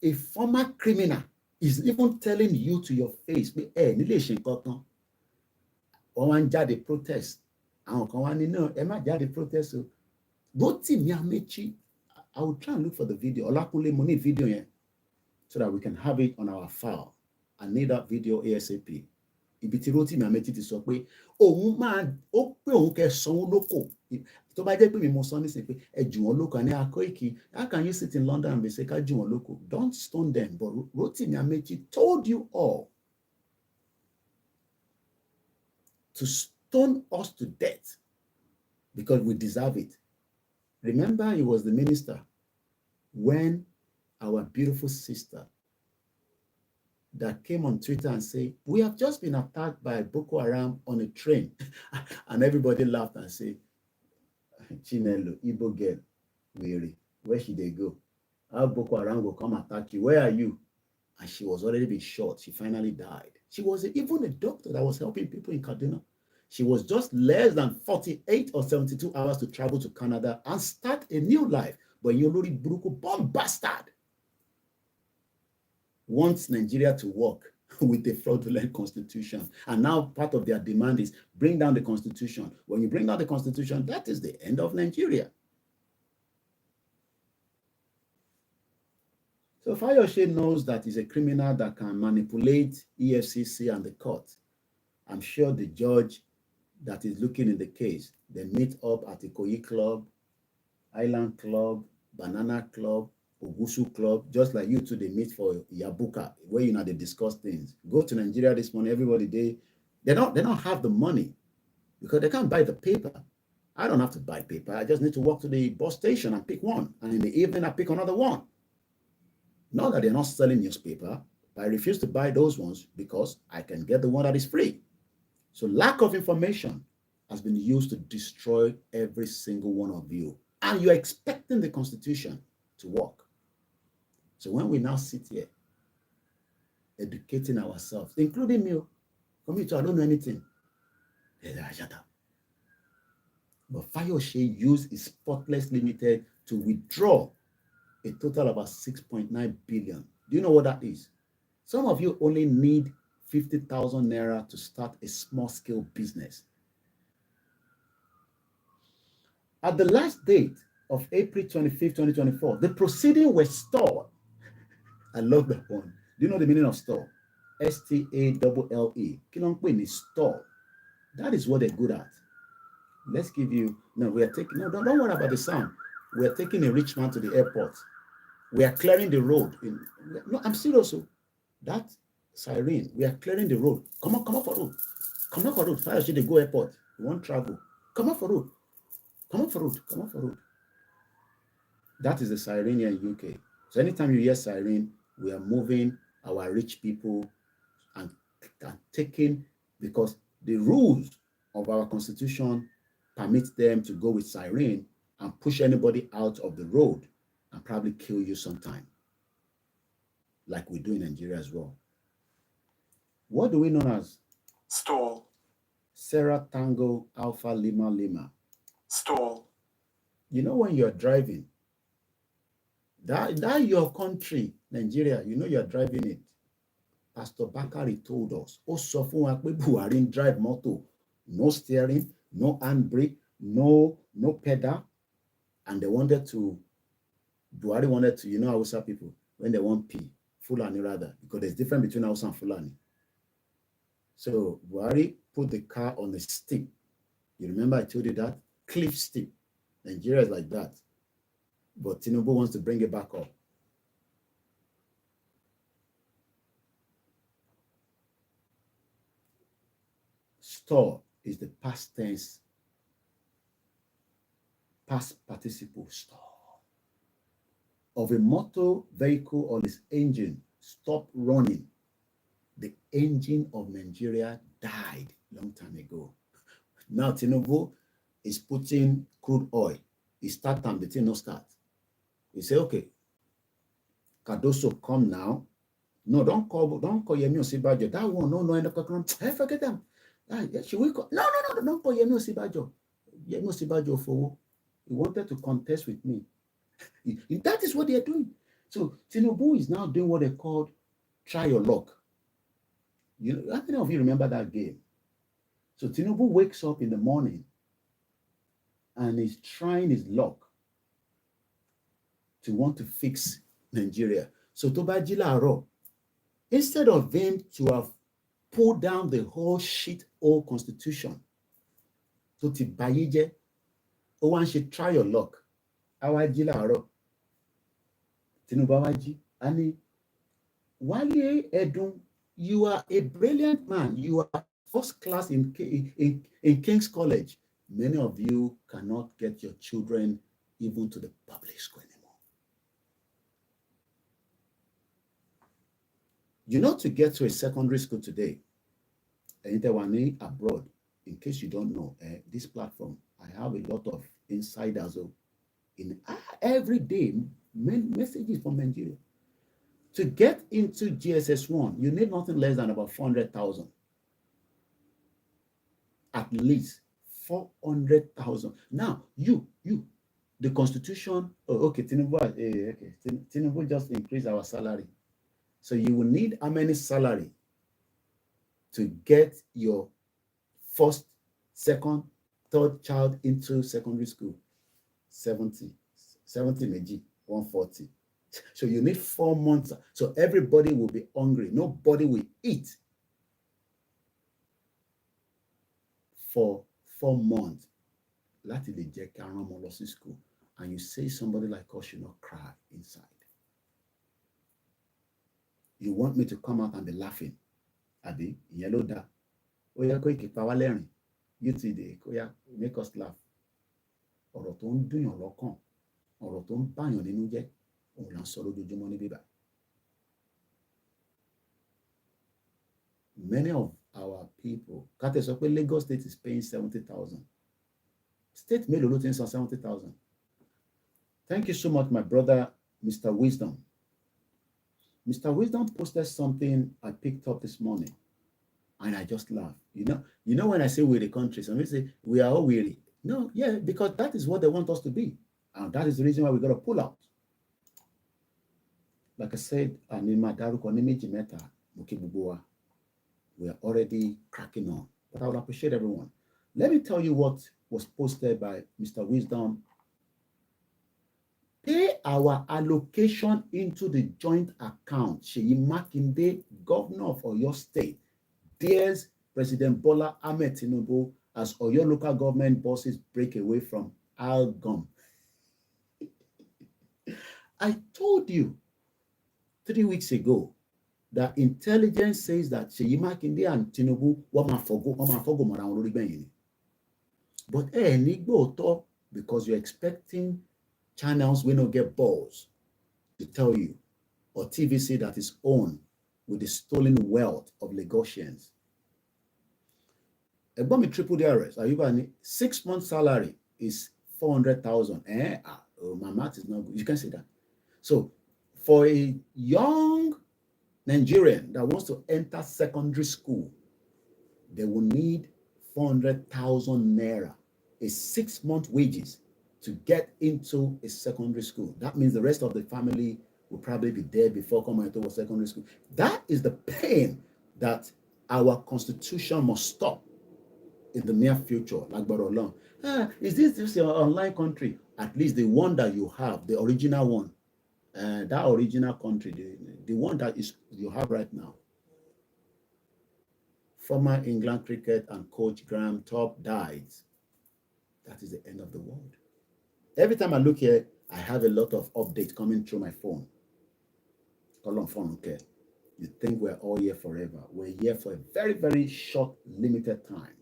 a former criminal is even telling you to your face, nílé ṣe nǹkan kan. Wọ́n wá ń jáde protest. Àwọn kan wá ní náà, ẹ má jáde protest o. Rotimi Amechi, I will try and look for the video. Olakunle, mo need video yẹn so that we can have it on our file. I need that video ASAP. Ibi tí Rotimi Amechi ti sọ pé òun máa ó pé òun kẹ́ sanwó lóko. Tó bá jẹ́ pé mi mo sọ nísìnyí pé ẹ jù wọ́n lóko ní Koiki. How can you sit in London and be say ká jù wọ́n lóko? Don't stone them. But Rotimi Amechi told you all to stone us to death because we deserve it. Remember, he was the minister when our beautiful sister that came on Twitter and said, we have just been attacked by Boko Haram on a train. And everybody laughed and said, Chinelo, Igbo girl, weary, where should they go? How Boko Haram will come attack you? Where are you? And she was already been shot. She finally died. She was even a doctor that was helping people in Kaduna. She was just less than 48 or 72 hours to travel to Canada and start a new life. But Yolori Buruku, bomb bastard, wants Nigeria to work with the fraudulent constitution. And now part of their demand is bring down the constitution. When you bring down the constitution, that is the end of Nigeria. So Fayose knows that he's a criminal that can manipulate EFCC and the court. I'm sure the judge that is looking in the case, they meet up at the Koyi Club, Island Club, Banana Club, Ogusu Club, just like you two, they meet for Yabuka, where they discuss things. Go to Nigeria this morning, everybody, they don't have the money because they can't buy the paper. I don't have to buy paper. I just need to walk to the bus station and pick one. And in the evening, I pick another one. Not that they're not selling newspaper, but I refuse to buy those ones because I can get the one that is free. So lack of information has been used to destroy every single one of you. And you're expecting the Constitution to work. So when we now sit here, educating ourselves, including me, I don't know anything. Shut up. But Fayose used his Spotless Limited to withdraw a total of about 6.9 billion. Do you know what that is? Some of you only need 50,000 naira to start a small-scale business. At the last date of April 25th, 2024, the proceedings were stalled. I love that one. Do you know the meaning of stall? S-T-A-L-L-E. Stall. That is what they're good at. Let's give you, don't worry about the sound. We are taking a rich man to the airport. We are clearing the road. No, I'm serious. That siren, we are clearing the road. Come on for road. Come on for road. Fire should they go airport. You won't travel. Come on for road. Come on for road. Come on for road. That is the siren here in UK. So anytime you hear siren, we are moving our rich people and taking, because the rules of our constitution permit them to go with siren and push anybody out of the road and probably kill you sometime, like we do in Nigeria as well. What do we know as? Stall. Sarah Tango Alpha Lima Lima. Stall. You know when you're driving, that your country, Nigeria, you know you're driving it. Pastor Bakari told us, ó sọ fún wa pé Buhari ń drive motor, no steering, no handbrake, no pedal, and Buhari wanted to, Hausa people, when they want pee, Fulani rather, because there's difference between Hausa and Fulani. So Buhari put the car on a steep. You remember I told you that? Cliff steep. Nigeria is like that. But Tinubu wants to bring it back up. Store is the past tense, past participle store of a motor vehicle or its engine stopped running. The engine of Nigeria died long time ago. Now Tinubu is putting crude oil. He start and the thing no start. He say, okay, Cardoso, come now. No, don't call Yemi Osibajo. That one, no, hey, forget them. Should we call? No, don't call Yemi Osibajo. Yemi Osibajo for he wanted to contest with me. That is what they are doing. So Tinubu is now doing what they call try your luck. How many of you remember that game? So Tinubu wakes up in the morning and is trying his luck to want to fix Nigeria. So Tobaji Laro, instead of him to have pulled down the whole shit old constitution, to Tibayije, one should try your luck. Awaji Laro, Tinubu and Wale Edun, you are a brilliant man. You are first class in King's College. Many of you cannot get your children even to the public school anymore. To get to a secondary school today, abroad, in case you don't know, this platform, I have a lot of insiders in every day, messages from Nigeria. To get into GSS1, you need nothing less than about 400,000. At least 400,000. Now, the Constitution, Tinubu just increased our salary. So you will need how many salary to get your first, second, third child into secondary school? 70 meji, 140. So you need 4 months. So everybody will be hungry. Nobody will eat for 4 months. Láti lè jẹ́ kí àwọn ọmọ lọ sí school. And you say somebody like us should not cry inside. You want me to come out and be laughing? Abi, yellow da. Oya Koiki pa wá lẹ́rìn. You today, oya, make us laugh. Ọ̀rọ̀ tó ń dùn yàn lọ́kàn, ọ̀rọ̀ tó ń báyàn nínú jẹ́, òun là ń sọ lójoojúmọ́ ní bíbá. Many of our people, Kate sọ pé Lagos State is paying 70,000. State mélòó ló ti ń san 70,000? Thank you so much, my brother, Mr. Wisdom. Mr. Wisdom posted something I picked up this morning, and I just laughed. You know when I say we're the country, some people say we are all weary. No, yeah, because that is what they want us to be. And that is the reason why we got to pull out. Like I said, we are already cracking on. But I would appreciate everyone. Let me tell you what was posted by Mr. Wisdom. Pay our allocation into the joint account. Seyi Makinde, Governor of Oyo State, dares President Bola Ahmed Tinubu as Oyo local government bosses break away from Algom. I told you 3 weeks ago that intelligence says that Seyi Makinde and Tinubu wọ́n mọ̀ra wọn lórí gbẹ̀yìn ni. But ní gbóòótọ́, because you're expecting channels will not get balls to tell you, or TVC that is owned with the stolen wealth of Lagosians. Ẹ̀gbọ́n mi triple DRS, Ayuba, 6 months salary is 400,000. My math is not good. You can see that. So for a young Nigerian that wants to enter secondary school, they will need 400,000 naira, a 6-month wages to get into a secondary school. That means the rest of the family will probably be dead before coming into secondary school. That is the pain that our constitution must stop in the near future. Like Barolong, is this your online country? At least the one that you have, the original one, that original country, the one that is you have right now. Former England cricket and coach Graham Thorpe died. That is the end of the world. Every time I look here, I have a lot of updates coming through my phone. Call on phone, okay? You think we're all here forever. We're here for a very, very short, limited time.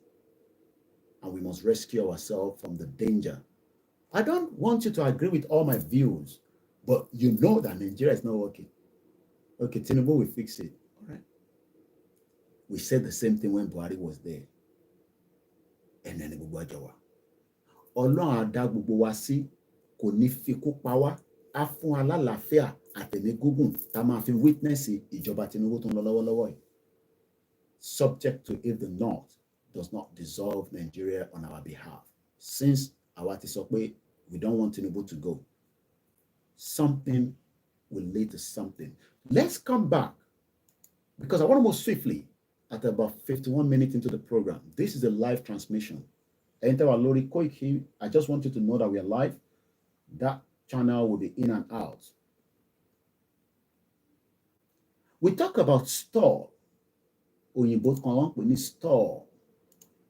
And we must rescue ourselves from the danger. I don't want you to agree with all my views, but you know that Nigeria is not working. Okay, Tinubu will fix it. All right. We said the same thing when Buhari was there. And then Ọlọ́run á dá gbogbo wa sí, kò ní fi kú pa wá, á fún alálàáfíà àtẹ̀mí gígùn tá máa fi witness ìjọba Tinubu tó ń lọ lọ́wọ́lọ́wọ́ yìí. Subject to if the North does not dissolve Nigeria on our behalf. Since àwa ti sọ pé we don't want Tinubu to go, something will lead to something. Let's come back, because I want to move swiftly at about 51 minutes into the program. This is a live transmission. Enter our Olori Koiki. I just want you to know that we are live. That channel will be in and out. We talk about stall. Òyìnbó kan wọ́n pè ní stall.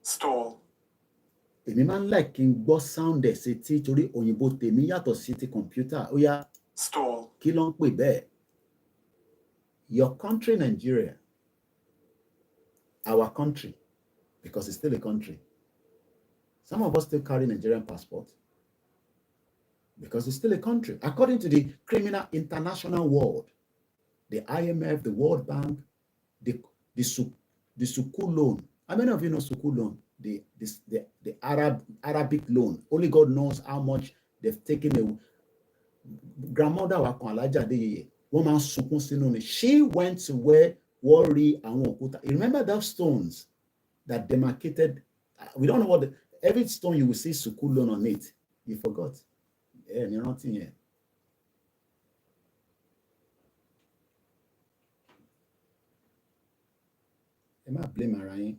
Stall. Èmi máa ń like kí n gbọ́ sound ẹ̀ sétí torí òyìnbó tèmi yàtọ̀ sí ti kọ̀mpútà. Ó yá. Stall. Kí ló ń pè bẹ́ẹ̀? Your country, Nigeria. Our country, because it's still a country. Some of us still carry Nigerian passport because it's still a country. According to the criminal international world, the IMF, the World Bank, the Sukuk loan. How many of you know Sukuk loan? The Arabic loan. Only God knows how much they've taken away. Grandmother wa kan Alaja Adeyeye, woman sukun sínú ni. She went to where Warri and Okuta. You remember those stones that demarcated? We don't know what every stone you will see Sukuk loan on it. You forgot. Yeah, you're not in here. Am I blaming Arayin?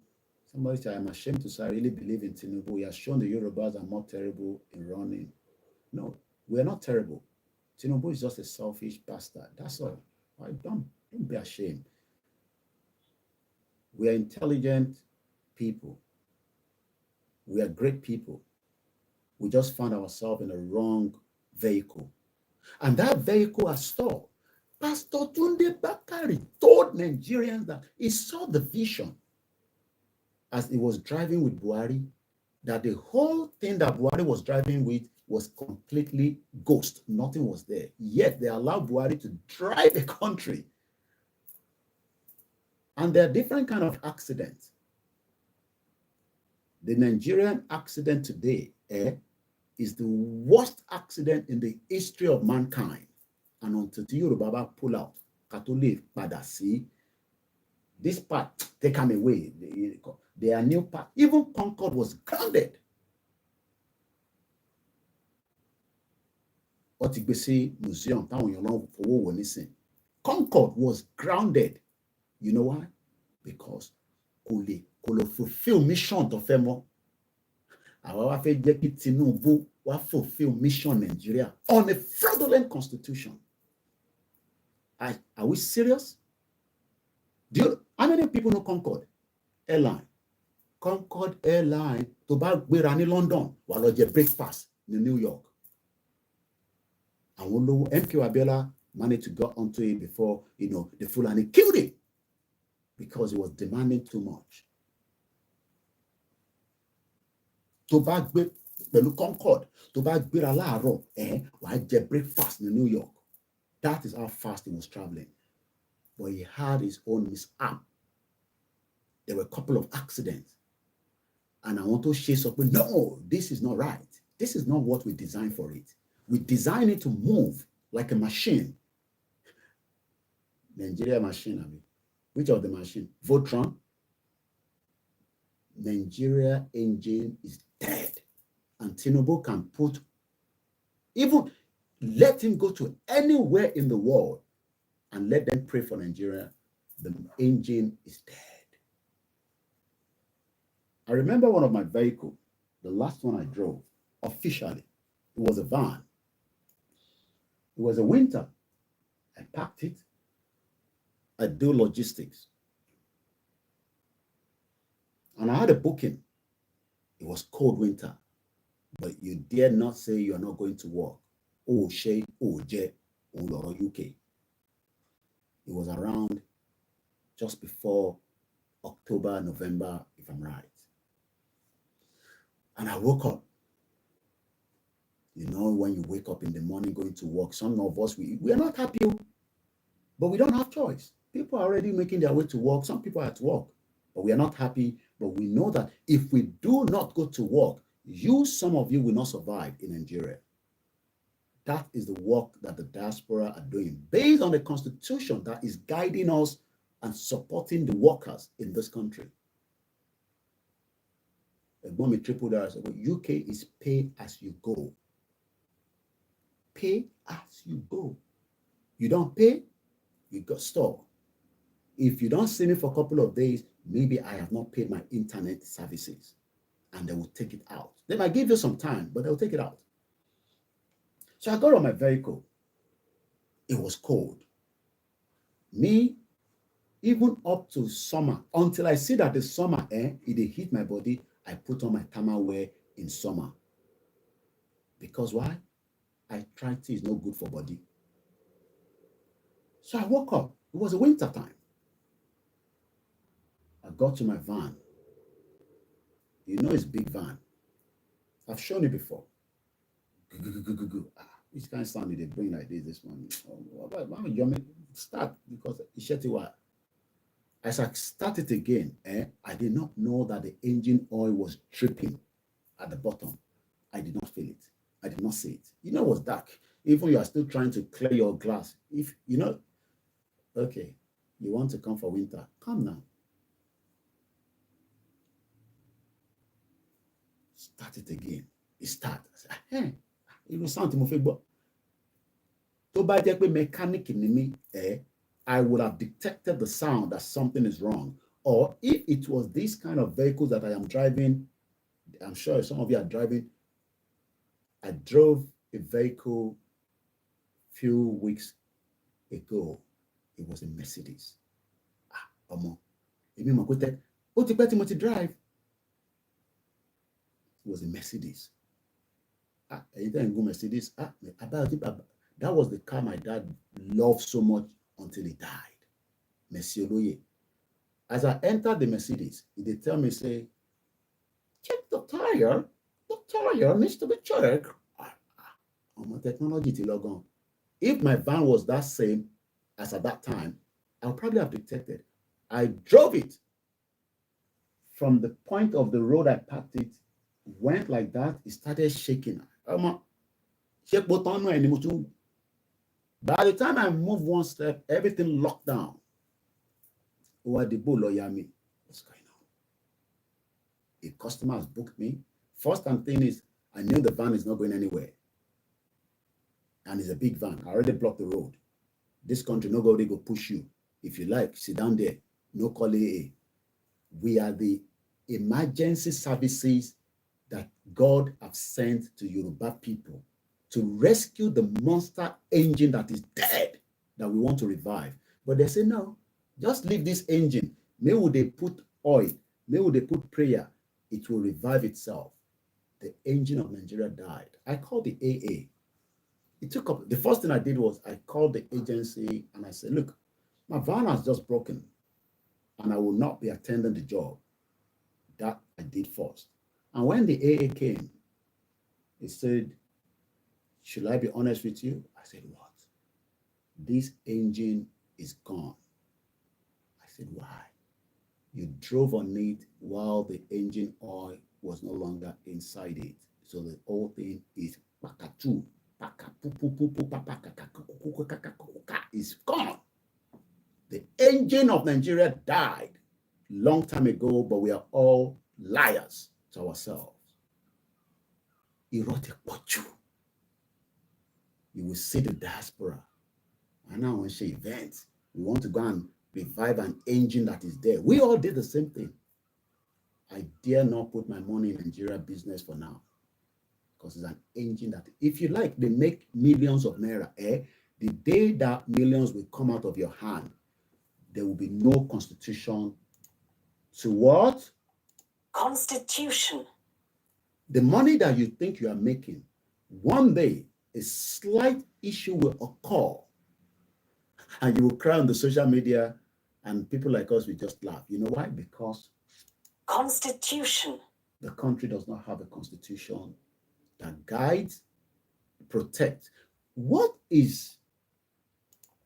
Somebody said, I'm ashamed to say I really believe in Tinubu. He has shown the Yorubas are more terrible in running. No, we're not terrible. Tinubu is just a selfish bastard. That's all. Don't be ashamed. We are intelligent people. We are great people. We just found ourselves in a wrong vehicle. And that vehicle has stalled. Pastor Tunde Bakari told Nigerians that he saw the vision as he was driving with Buhari, that the whole thing that Buhari was driving with was completely ghost. Nothing was there. Yet they allowed Buhari to drive the country. And there are different kinds of accidents. The Nigerian accident today is the worst accident in the history of mankind. And until Yoruba pull out, Catholic, Padasi, this part, they come away. They are new part. Even Concord was grounded. Otigbesi Museum, Concord was grounded. You know why? Because Kole fulfill mission to Femo. Our Tinubu will fulfill mission Nigeria on a fraudulent constitution. Are we serious? How many people know Concord Airline? Concord Airline to buy in London while on breakfast in New York. And MK Abiola managed to get onto it before the Fulani killed him because he was demanding too much. To buy Concord, to buy láàárọ̀, while get breakfast in New York. That is how fast he was traveling. But he had his own mishap. There were a couple of accidents. And I want to share something. No, this is not right. This is not what we designed for it. We designed it to move like a machine. Nigeria machine, I mean. Which of the machine? Votron. Nigeria engine is dead. And Tinubu can put even Let him go to anywhere in the world and let them pray for Nigeria. The engine is dead. I remember one of my vehicles, the last one I drove, officially. It was a van. It was a winter. I packed it. I do logistics. And I had a booking. It was cold winter. But you dare not say you are not going to work. Oh, Shay, oh, J, oh, Loro, UK. It was around just before October, November, if I'm right. And I woke up. You know, when you wake up in the morning going to work, some of us, we are not happy, but we don't have choice. People are already making their way to work. Some people are at work, but we are not happy. But we know that if we do not go to work, some of you will not survive in Nigeria. That is the work that the diaspora are doing based on the constitution that is guiding us and supporting the workers in this country. UK is pay as you go. Pay as you go. You don't pay, you got store. If you don't see me for a couple of days, maybe I have not paid my internet services, and they will take it out. They might give you some time, but they'll take it out. So I got on my vehicle. It was cold. Me, even up to summer, until I see that the summer air, it hit my body, I put on my thermal wear in summer. Because why? Arthritis is no good for body. So I woke up. It was a winter time. I got to my van. You know it's big van. I've shown it before. Which kind of sound did they bring like this morning? Why would you start? Because it's shitty while. As I started again, I did not know that the engine oil was dripping at the bottom. I did not feel it. I did not see it. You know it was dark. Even you are still trying to clear your glass. If you know, okay, you want to come for winter, come now. Start it again. It starts. It will sound to me. So by the mechanic in me, I would have detected the sound that something is wrong. Or if it was this kind of vehicles that I am driving, I'm sure some of you are driving. I drove a vehicle few weeks ago. It was a Mercedes. Drive. It was a Mercedes. Mercedes. That was the car my dad loved so much until he died. Monsieur Loye. As I entered the Mercedes, they tell me, say, check the tire. The tire needs to be checked. My technology to log on. If my van was that same as at that time, I'll probably have detected. I drove it from the point of the road I parked it, went like that, it started shaking. By the time I moved one step, everything locked down. What's going on? A customer has booked me. First thing is, I knew the van is not going anywhere. And it's a big van. I already blocked the road. This country, nobody go push you. If you like, sit down there. No call AA. We are the emergency services that God has sent to Yoruba people to rescue the monster engine that is dead, that we want to revive. But they say, no, just leave this engine. Maybe they put oil, maybe they put prayer, it will revive itself. The engine of Nigeria died. I called the AA. It took up, the first thing I did was I called the agency and I said, look, my van has just broken and I will not be attending the job. That I did first. And when the AA came, he said, should I be honest with you? I said, what? This engine is gone. I said, why? You drove on it while the engine oil was no longer inside it. So the whole thing is is gone. The engine of Nigeria died long time ago, but we are all liars to ourselves. He wrote a pochu. you will see the diaspora. And now when she events, we want to go and revive an engine that is there. We all did the same thing. I dare not put my money in Nigeria business for now, because it's an engine that, if you like, they make millions of naira. The day that millions will come out of your hand, there will be no constitution to what? Constitution. The money that you think you are making, one day a slight issue will occur and you will cry on the social media and people like us will just laugh. You know why? Because Constitution. the country does not have a constitution that guides, protects. What is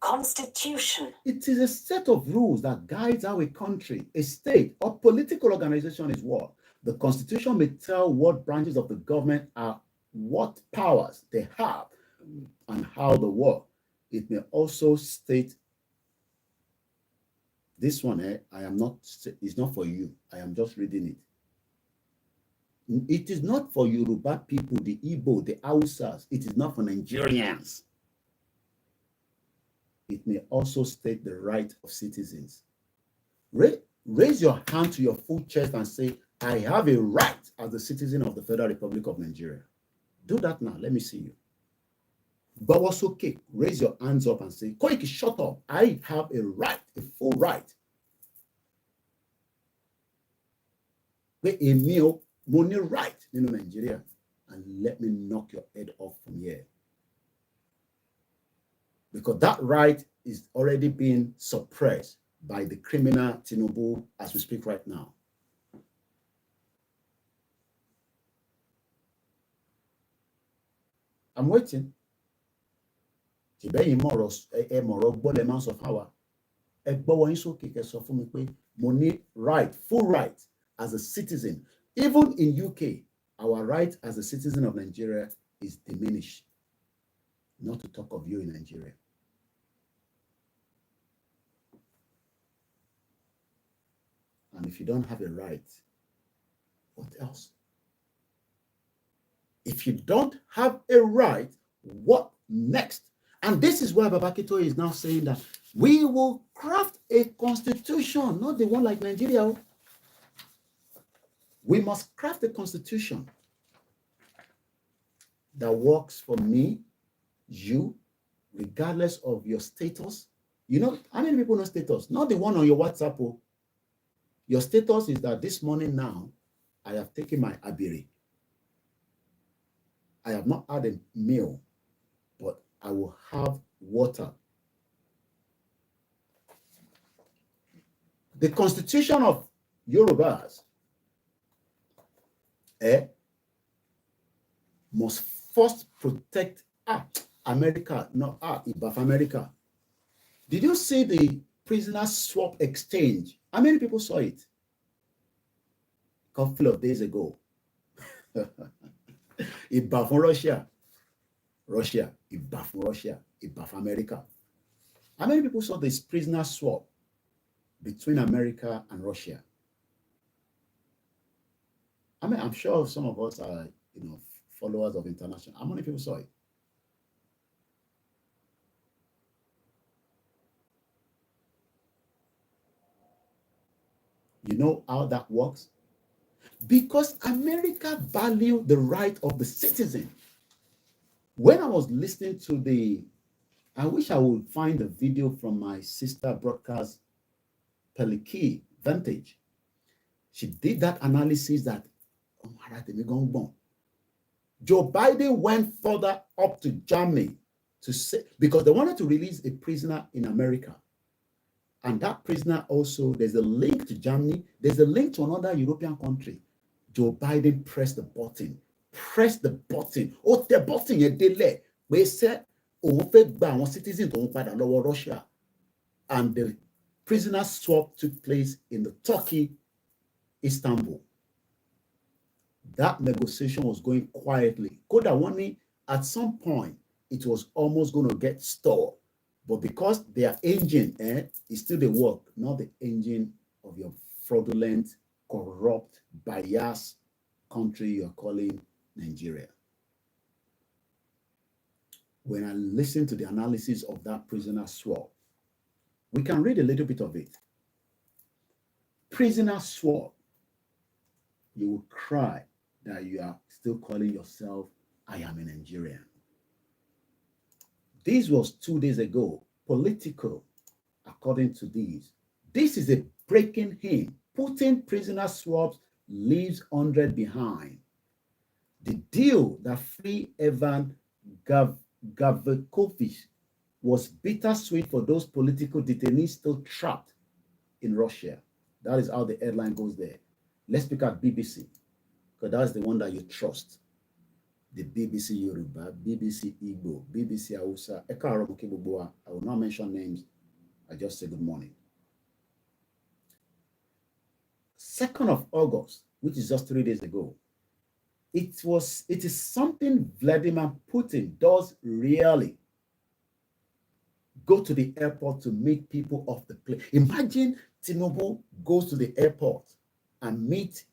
Constitution? It is a set of rules that guides how a country, a state, or political organization is what? The constitution may tell what branches of the government are, what powers they have, and how they work. It may also state, this one, it's not for you. I am just reading it. It is not for Yoruba people, the Igbo, the Hausas. It is not for Nigerians. It may also state the right of citizens. Raise your hand to your full chest and say, I have a right as a citizen of the Federal Republic of Nigeria. Do that now. Let me see you. But what's okay? Raise your hands up and say, Koiki, shut up. I have a right, a full right. A meal, money right in Nigeria. And let me knock your head off from here. Because that right is already being suppressed by the criminal Tinubu as we speak right now. I'm waiting. Money right, full right as a citizen. Even in UK, our right as a citizen of Nigeria is diminished. Not to talk of you in Nigeria. And if you don't have a right, what else? If you don't have a right, what next? And this is why Babakito is now saying that we will craft a constitution, not the one like Nigeria. We must craft a constitution that works for me, you, regardless of your status. You know, how many people know status? Not the one on your WhatsApp. Oh. Your status is that this morning now, I have taken my abiri. I have not had a meal, but I will have water. The constitution of Yorubas must first protect America, not Ibaf America. Did you see the prisoner swap exchange? How many people saw it? A couple of days ago. Ibaf from Russia, Ibaf from Russia, Ibaf America. How many people saw this prisoner swap between America and Russia? I mean, I'm sure some of us are, followers of international. How many people saw it? You know how that works? Because America values the right of the citizen. When I was listening to I wish I would find the video from my sister broadcast, Peliki Vantage. She did that analysis that Joe Biden went further up to Germany to say, because they wanted to release a prisoner in America. And that prisoner also, there's a link to Germany, there's a link to another European country. Joe Biden pressed the button. Oh, the button you delay. We said, citizens to Russia. And the prisoner swap took place in the Turkey, Istanbul. That negotiation was going quietly. Koda Wani, at some point, it was almost going to get stalled. But because their engine is still the work, not the engine of your fraudulent, corrupt, biased country you're calling Nigeria. when I listen to the analysis of that prisoner swap, we can read a little bit of it. Prisoner swap, you will cry that you are still calling yourself, I am a Nigerian. This was 2 days ago. Political, according to these. This is a breaking hymn. Putting prisoner swaps leaves 100 behind. The deal that free Evan Gavrikovich was bittersweet for those political detainees still trapped in Russia. That is how the headline goes there. Let's pick at BBC, because that's the one that you trust. The BBC Yoruba, BBC Igbo, BBC Hausa. I will not mention names. I just say good morning. 2nd of August, which is just 3 days ago, it is something Vladimir Putin does really. Go to the airport to meet people off the plane. Imagine Tinubu goes to the airport and meet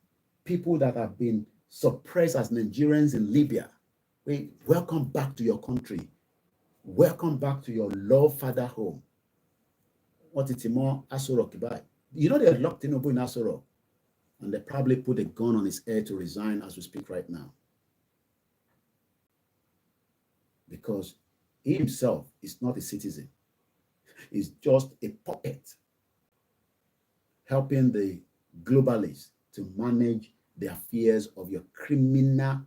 people that have been suppressed as Nigerians in Libya. Wait, welcome back to your country. Welcome back to your love father home. What is more Asorok by? You know they locked Tinubu in Asorok, and they probably put a gun on his head to resign as we speak right now. Because he himself is not a citizen. He's just a puppet helping the globalists to manage the affairs of your criminal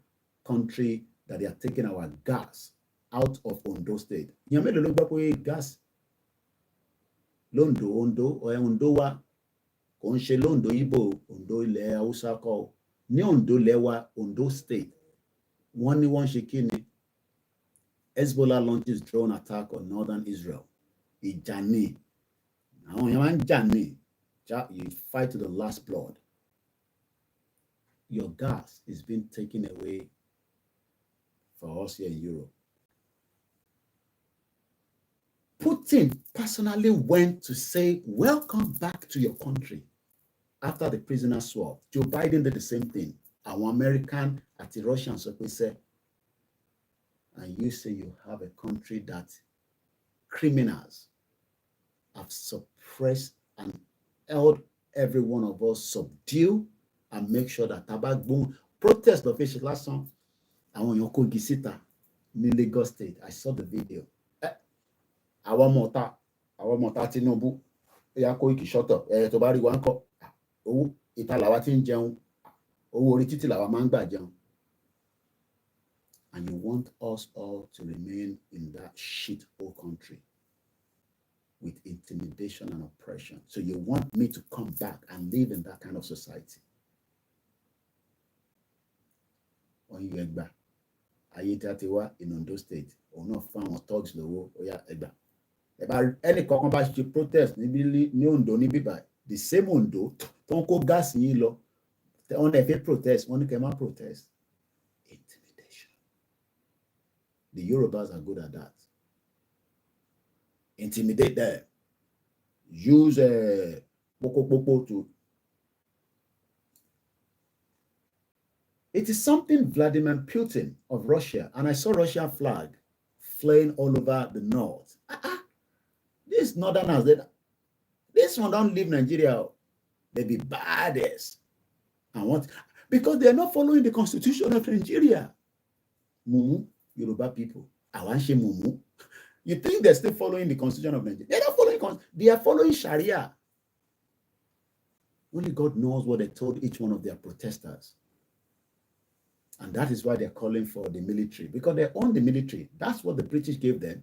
country that they are taking our gas out of Ondo State. You made a look back gas. Ondo wa konse Londo Ibo, Ondo ilẹ̀ Hausa kọ́. Ní Ondo lẹ́wà, Ondo State. Wọ́n ní wọ́n ṣe kíni. Hezbollah launches drone attack on northern Israel. Ìjà ni. Àwọn èèyàn máa ń jà ni. You fight to the last blood. Your gas is being taken away for us here in Europe. Putin personally went to say, welcome back to your country after the prisoner swap. Joe Biden did the same thing. Our American at the Russians, so we say, and you say you have a country that criminals have suppressed and held every one of us subdue and make sure that tabak boom protest of fish last song. I want your Koikimedia in Lagos State. I saw the video. Our mota Tinubu. Ya Koiki shut up. To bá rí wa ńkọ́. Owó ìta làwa tí ń jẹun. Owó orí títì làwa máa ń gbà jẹun. And you want us all to remain in that shithole country with intimidation and oppression. So you want me to come back and live in that kind of society. On you egba. Ayé tí a ti wá in Ondo State. Òun náà fún àwọn thugs lówó. Ó yá egba. Ẹni kankan bá ṣe protest ní Ondo ní bíbá. The same Ondo tó ń kó gáàsì yín lọ. Wọ́n dẹ̀ fẹ́ protest. Wọ́n ní kẹ́ máa protest. Intimidation. The Yorubas are good at that. Intimidate them. Use poko to. It is something Vladimir Putin of Russia, and I saw Russian flag flying all over the north. These northerners, this one don't leave Nigeria. They be baddest. And what? Because they are not following the constitution of Nigeria. Mumu, Yoruba people. Awanshe Mumu. You think they're still following the constitution of Nigeria? They're not following, they are following Sharia. Only God knows what they told each one of their protesters. And that is why they're calling for the military, because they own the military. That's what the British gave them.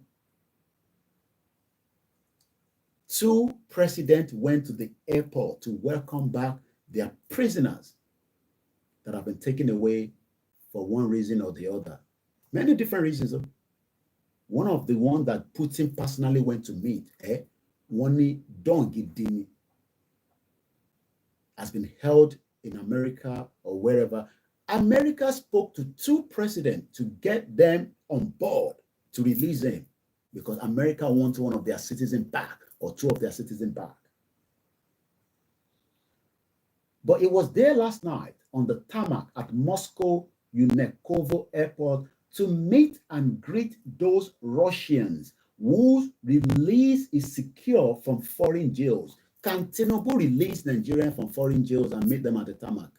2 presidents went to the airport to welcome back their prisoners that have been taken away for one reason or the other. Many different reasons. One of the ones that Putin personally went to meet, Wani Dongidini, has been held in America or wherever. America spoke to 2 presidents to get them on board to release them because America wants one of their citizens back or 2 of their citizens back. But it was there last night on the tarmac at Moscow Yunekovo Airport to meet and greet those Russians whose release is secure from foreign jails. Can Tinubu release Nigerians from foreign jails and meet them at the tarmac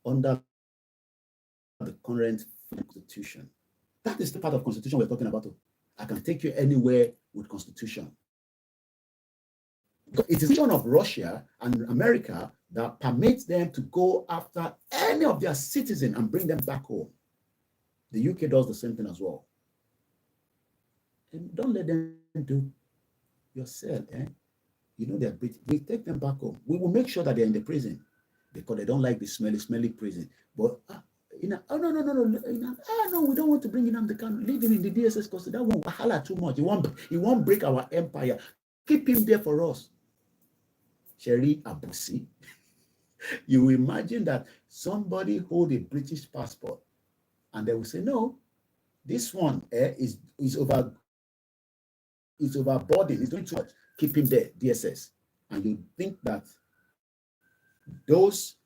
under the current constitution? That is the part of constitution we're talking about. I can take you anywhere with constitution. It is the constitution of Russia and America that permits them to go after any of their citizens and bring them back home. The UK does the same thing as well. And don't let them do yourself. You know they're British. We take them back home. We will make sure that they're in the prison because they don't like the smelly prison. But oh no, we don't want to bring him on the country. Leave him in the DSS because that won't holler too much. He won't break our empire. Keep him there for us. Sherry Abusi. You imagine that somebody hold a British passport and they will say, no, this one is overboarding. It's doing too much. Keep him there, DSS. And you think that those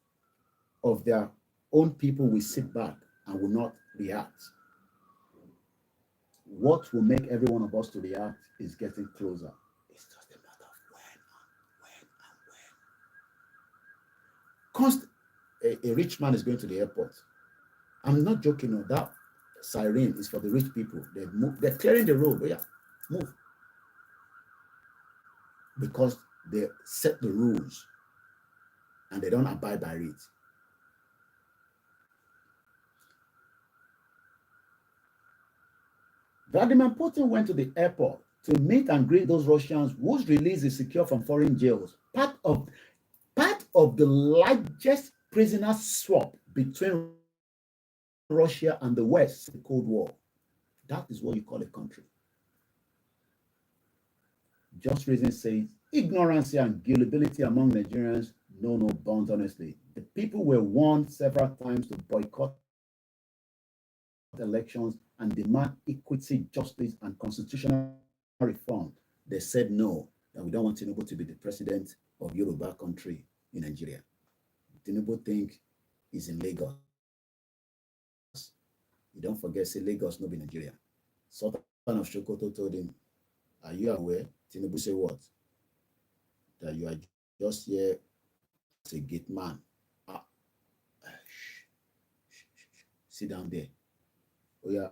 of their own people will sit back and will not react. What will make every one of us to react is getting closer. It's just a matter of when. A rich man is going to the airport. I'm not joking. No, that siren is for the rich people. They're clearing the road. Oh, yeah, move. Because they set the rules and they don't abide by it. Vladimir Putin went to the airport to meet and greet those Russians whose release is secure from foreign jails. Part of the largest prisoner swap between Russia and the West, the Cold War. That is what you call a country. Just Reason says, ignorance and gullibility among Nigerians know no bounds, honestly. The people were warned several times to boycott elections and demand equity, justice, and constitutional reform. They said no, that we don't want Tinubu to be the president of Yoruba country in Nigeria. Tinubu think he's in Lagos. You don't forget, say Lagos, no be Nigeria. Sultan of Sokoto told him, are you aware? Tinubu say what? That you are just here as a gate man. Sit down there. Oh yeah.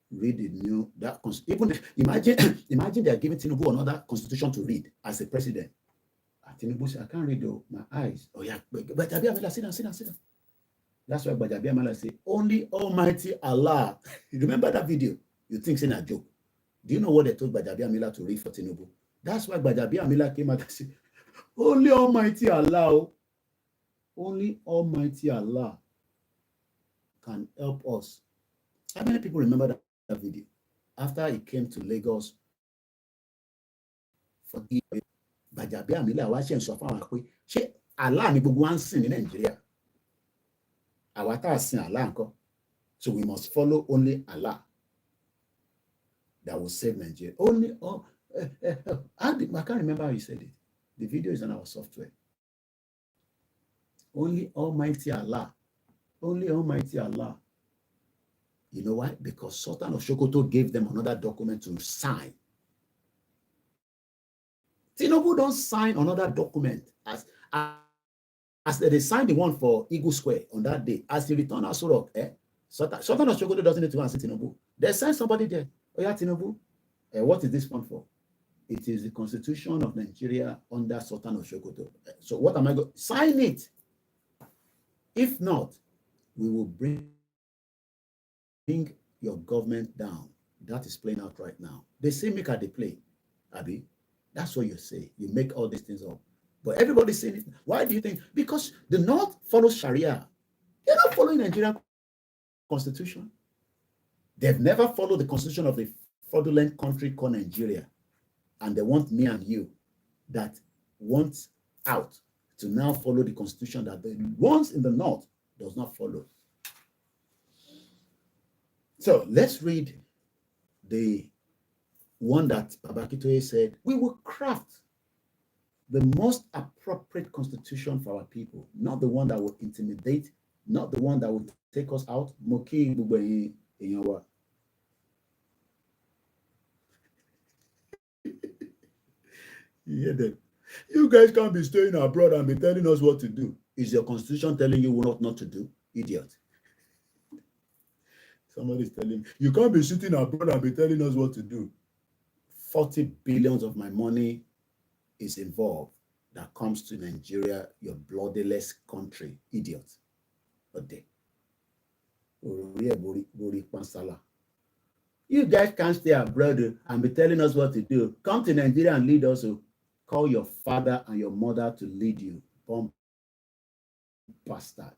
Read the new even imagine they are giving Tinubu another constitution to read as a president. Tinubu said, I can't read though, my eyes. Oh yeah, but sit down. That's why Bajabi Amala say, only Almighty Allah. You remember that video? You think it's a joke. Do you know what they told Bajabi Amila to read for Tinubu? That's why Bajabi Amila came out and said, only Almighty Allah. Only Almighty Allah can help us. How many people remember that video? After he came to Lagos, for Bajabi Amila was saying so far, she Allah ni gbogbo an sin in Nigeria. Awata sin Allah nko. So we must follow only Allah that will save Nigeria. I can't remember how he said it. The video is on our software. Only Almighty Allah. Only Almighty Allah. You know why? Because Sultan of Sokoto gave them another document to sign. Tinubu don't sign another document as they signed the one for Eagle Square on that day. As he returned out Sorok, Sultan of Sokoto doesn't need to answer Tinubu. They send somebody there. Oh yeah, Tinubu, what is this one for? It is the Constitution of Nigeria under Sultan of Sokoto. So what am I going to sign it? If not, we will bring your government down. That is playing out right now. They say make her they play, Abi. That's what you say. You make all these things up. But everybody's saying it. Why do you think? Because the North follows Sharia. They're not following Nigerian constitution. They've never followed the constitution of the fraudulent country called Nigeria. And they want me and you that wants out to now follow the constitution that the ones in the North does not follow. So let's read the one that Babakitoye said, we will craft the most appropriate constitution for our people, not the one that will intimidate not the one that will take us out. Moki in your you hear them? You guys can't be staying abroad and be telling us what to do. Is your constitution telling you what not to do? Idiot. Somebody's telling me, you can't be sitting abroad and be telling us what to do. 40 billions of my money is involved that comes to Nigeria, your bloodless country. Idiot. You guys can't stay abroad and be telling us what to do. Come to Nigeria and lead us. Call your father and your mother to lead you. Bomb bastard.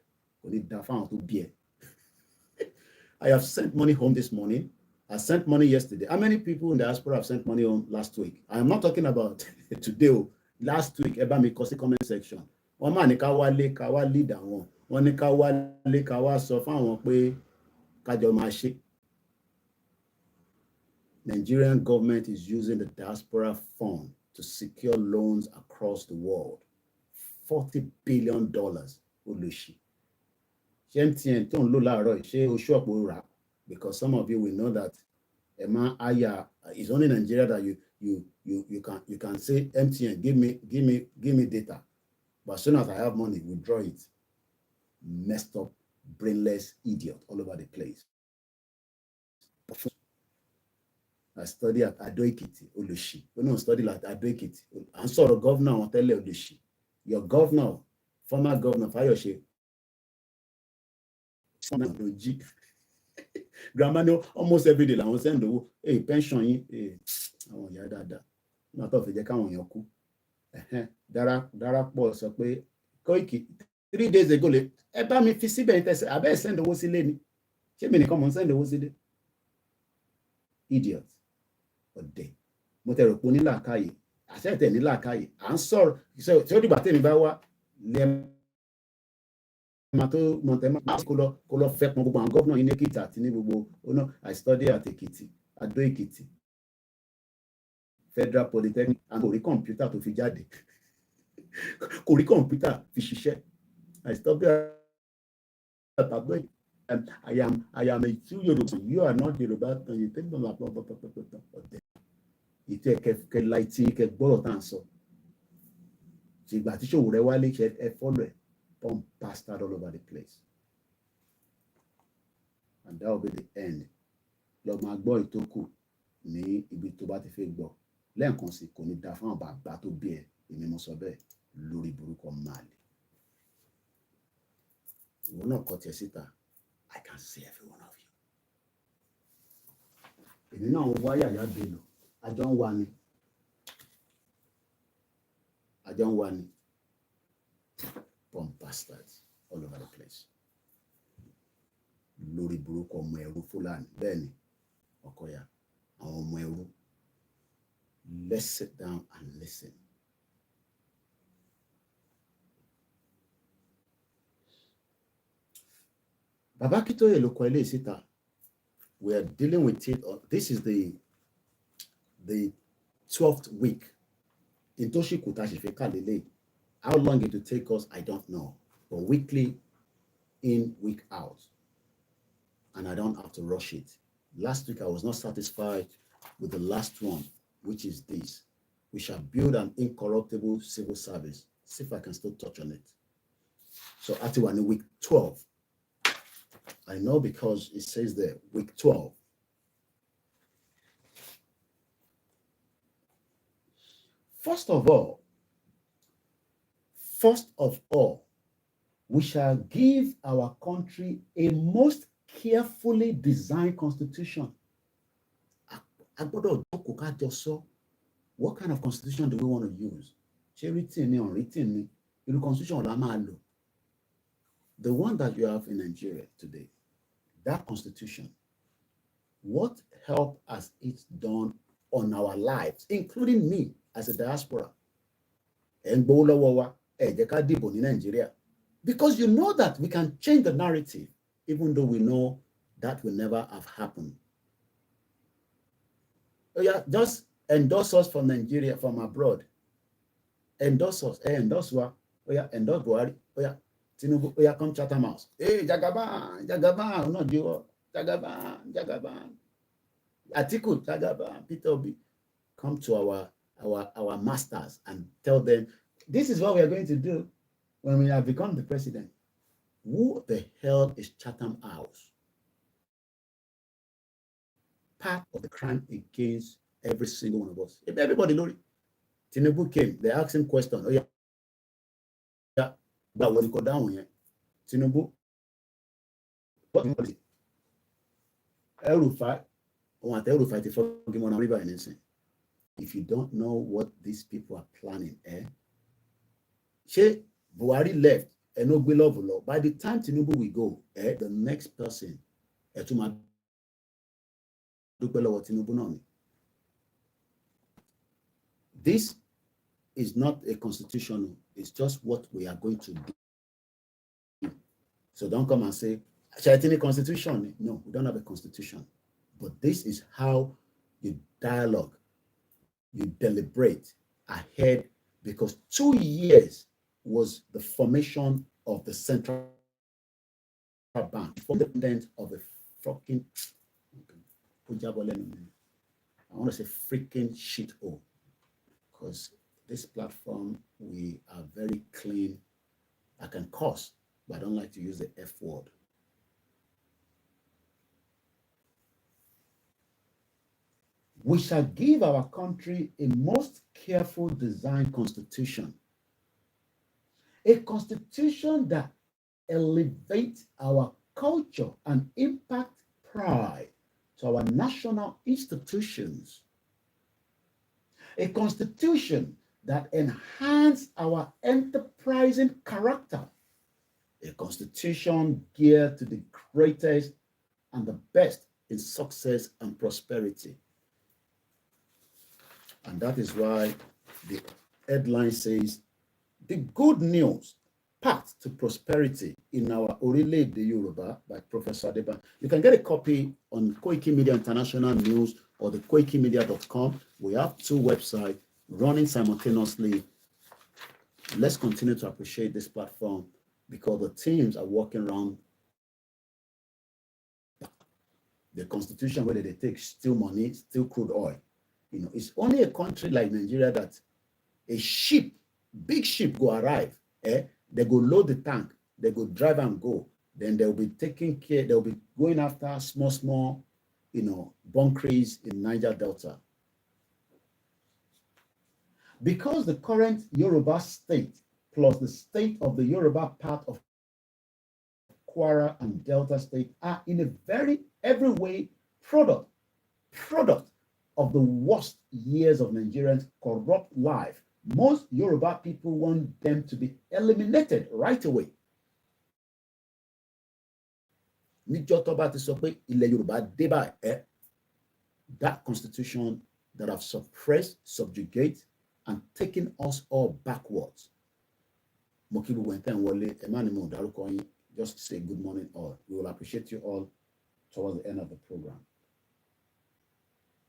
I have sent money home this morning. I sent money yesterday. How many people in the diaspora have sent money home last week? I am not talking about today. Last week, eba mi kọ sí comment section. Wọ́n máa ní ká wá lead àwọn. Wọ́n ní ká wá sọ fún àwọn pé kájọ máa ṣe. Nigerian government is using the diaspora fund to secure loans across the world. $40 billion. Olushi. MTN tó ń lò láàárọ̀ ṣé oṣù ọ̀pọ̀ rà? Because some of you will know that Emma Aya is only in Nigeria that you can say MTN, give me data. But as soon as I have money, withdraw it. Messed up, brainless idiot all over the place. I study at Ado-Ekiti, Olushi. We don't study like Ado-Ekiti. I'm sort of governor on tell Olushi. Your governor, former governor Fayose. Grandma no almost every day. I was send the hey pension hey àwọn ìyá dáadáa. Má tó fi jẹ́ káwọn èèyàn kú. Darapọ̀ sọ pé Koiki 3 days ago le ẹ bá mi fi síbẹ̀ ìtẹ̀sẹ̀ abẹ́ send owó sílé ni. Ṣé mi nìkan mò ń send owó sílé? Idiot. Ọ̀dẹ̀. Mo tẹ̀ rò pé onílàákàyè. Àṣẹ tẹ̀ nílàákàyè. À ń sọ̀rọ̀ ṣé ó dìgbà tèmi bá wá lẹ́ẹ̀ Mato Montema kó lọ fẹ́ pọn gbogbo àwọn gómìnà yìí ní Èkìtì àti ní gbogbo I study at Èkìtì Ado-Ekiti Federal Polytechnic and kò rí kọ̀mpútà tó fi jáde kò rí kọ̀mpútà fi ṣiṣẹ́ I study at Ado-Ekiti I am a true Yoruba. You are not Yoruba. You take them like ìtẹ́ kẹ láìtì kẹ gbọ́rọ̀ tá à ń sọ ṣègbà tí ṣòwò rẹ wálé ṣe ẹ fọ́lọ̀ ẹ̀. Bomb bastard all over the place. And that will be the end. Lọ máa gbọ́ ìtókù ní ibi tó bá ti fẹ́ gbọ́. Lẹ́ẹ̀kan sí kò ní da fún àwọn bàbá tó bí ẹ. Èmi mo sọ bẹ́ẹ̀ lórí burúkú máàlì. Ìwọ náà kọ tiẹ̀ síta. I can see every one of you. Èmi náà ń wáyà yá bèlò. Àjọ ń wá ni. Bomb bastards all over the place. Lórí burúkú ọmọ ẹrú Fúlàní bẹ́ẹ̀ ni Ọ̀kọ̀yà àwọn ọmọ ẹrú. Let's sit down and listen. Baba Akintoye ló kọ ilé síta. We are dealing with it. This is the 12th week. Intoshi Kutashi Fekalele. How long it will take us, I don't know. But weekly in, week out. And I don't have to rush it. Last week, I was not satisfied with the last one, which is this. We shall build an incorruptible civil service. See if I can still touch on it. So, Atiwa in week 12. I know because it says there, week 12. First of all, we shall give our country a most carefully designed constitution. What kind of constitution do we want to use? Written or unwritten? Constitution the one that you have in Nigeria today, that constitution, what help has it done on our lives, including me as a diaspora? Because you know that we can change the narrative, even though we know that will never have happened. Oh yeah, just endorse us from Nigeria, from abroad. Endorse us. Endorse what? Oh yeah, endorse Buhari. Oh yeah. Tinubu, oya come Chatham House. Hey, Jagaban, Jagaban, not you, Jagaban, Jagaban. Atiku, Jagaban, Peter Obi, come to our masters and tell them, this is what we are going to do when we have become the president. Who the hell is Chatham House? Part of the crime against every single one of us. If everybody know it, Tinubu came, they asked him question. Oh yeah, but when you go down here, Tinubu, what is it? El-Rufai, El-Rufai to forgive on river anything. If you don't know what these people are planning, She Buhari left and no below. By the time Tinubu will go, the next person, this is not a constitution, it's just what we are going to do. So don't come and say, Shaitini constitution. No, we don't have a constitution. But this is how you dialogue, you deliberate ahead, because 2 years was the formation of the central bank, independent of a fucking, I want to say freaking shithole, because this platform, we are very clean. I can curse, but I don't like to use the F word. We shall give our country a most careful design constitution, a constitution that elevates our culture and impact pride to our national institutions, a constitution that enhances our enterprising character, a constitution geared to the greatest and the best in success and prosperity. And that is why the headline says, the good news, path to prosperity in our Orile de Yoruba by Professor Adeba. You can get a copy on Koikimedia International News or the koikimedia.com. We have 2 websites running simultaneously. Let's continue to appreciate this platform, because the teams are working around the constitution, whether they take still money, still crude oil. You know, it's only a country like Nigeria that a ship, big ship go arrive, they go load the tank, they go drive and go. Then they'll be taking care, they'll be going after small, bunkeries in Niger Delta. Because the current Yoruba state plus the state of the Yoruba part of Kwara and Delta state are in a every way product of the worst years of Nigerians' corrupt life. Most Yoruba people want them to be eliminated right away. That constitution that have suppressed, subjugate, and taken us all backwards. Just say good morning all. We will appreciate you all towards the end of the program.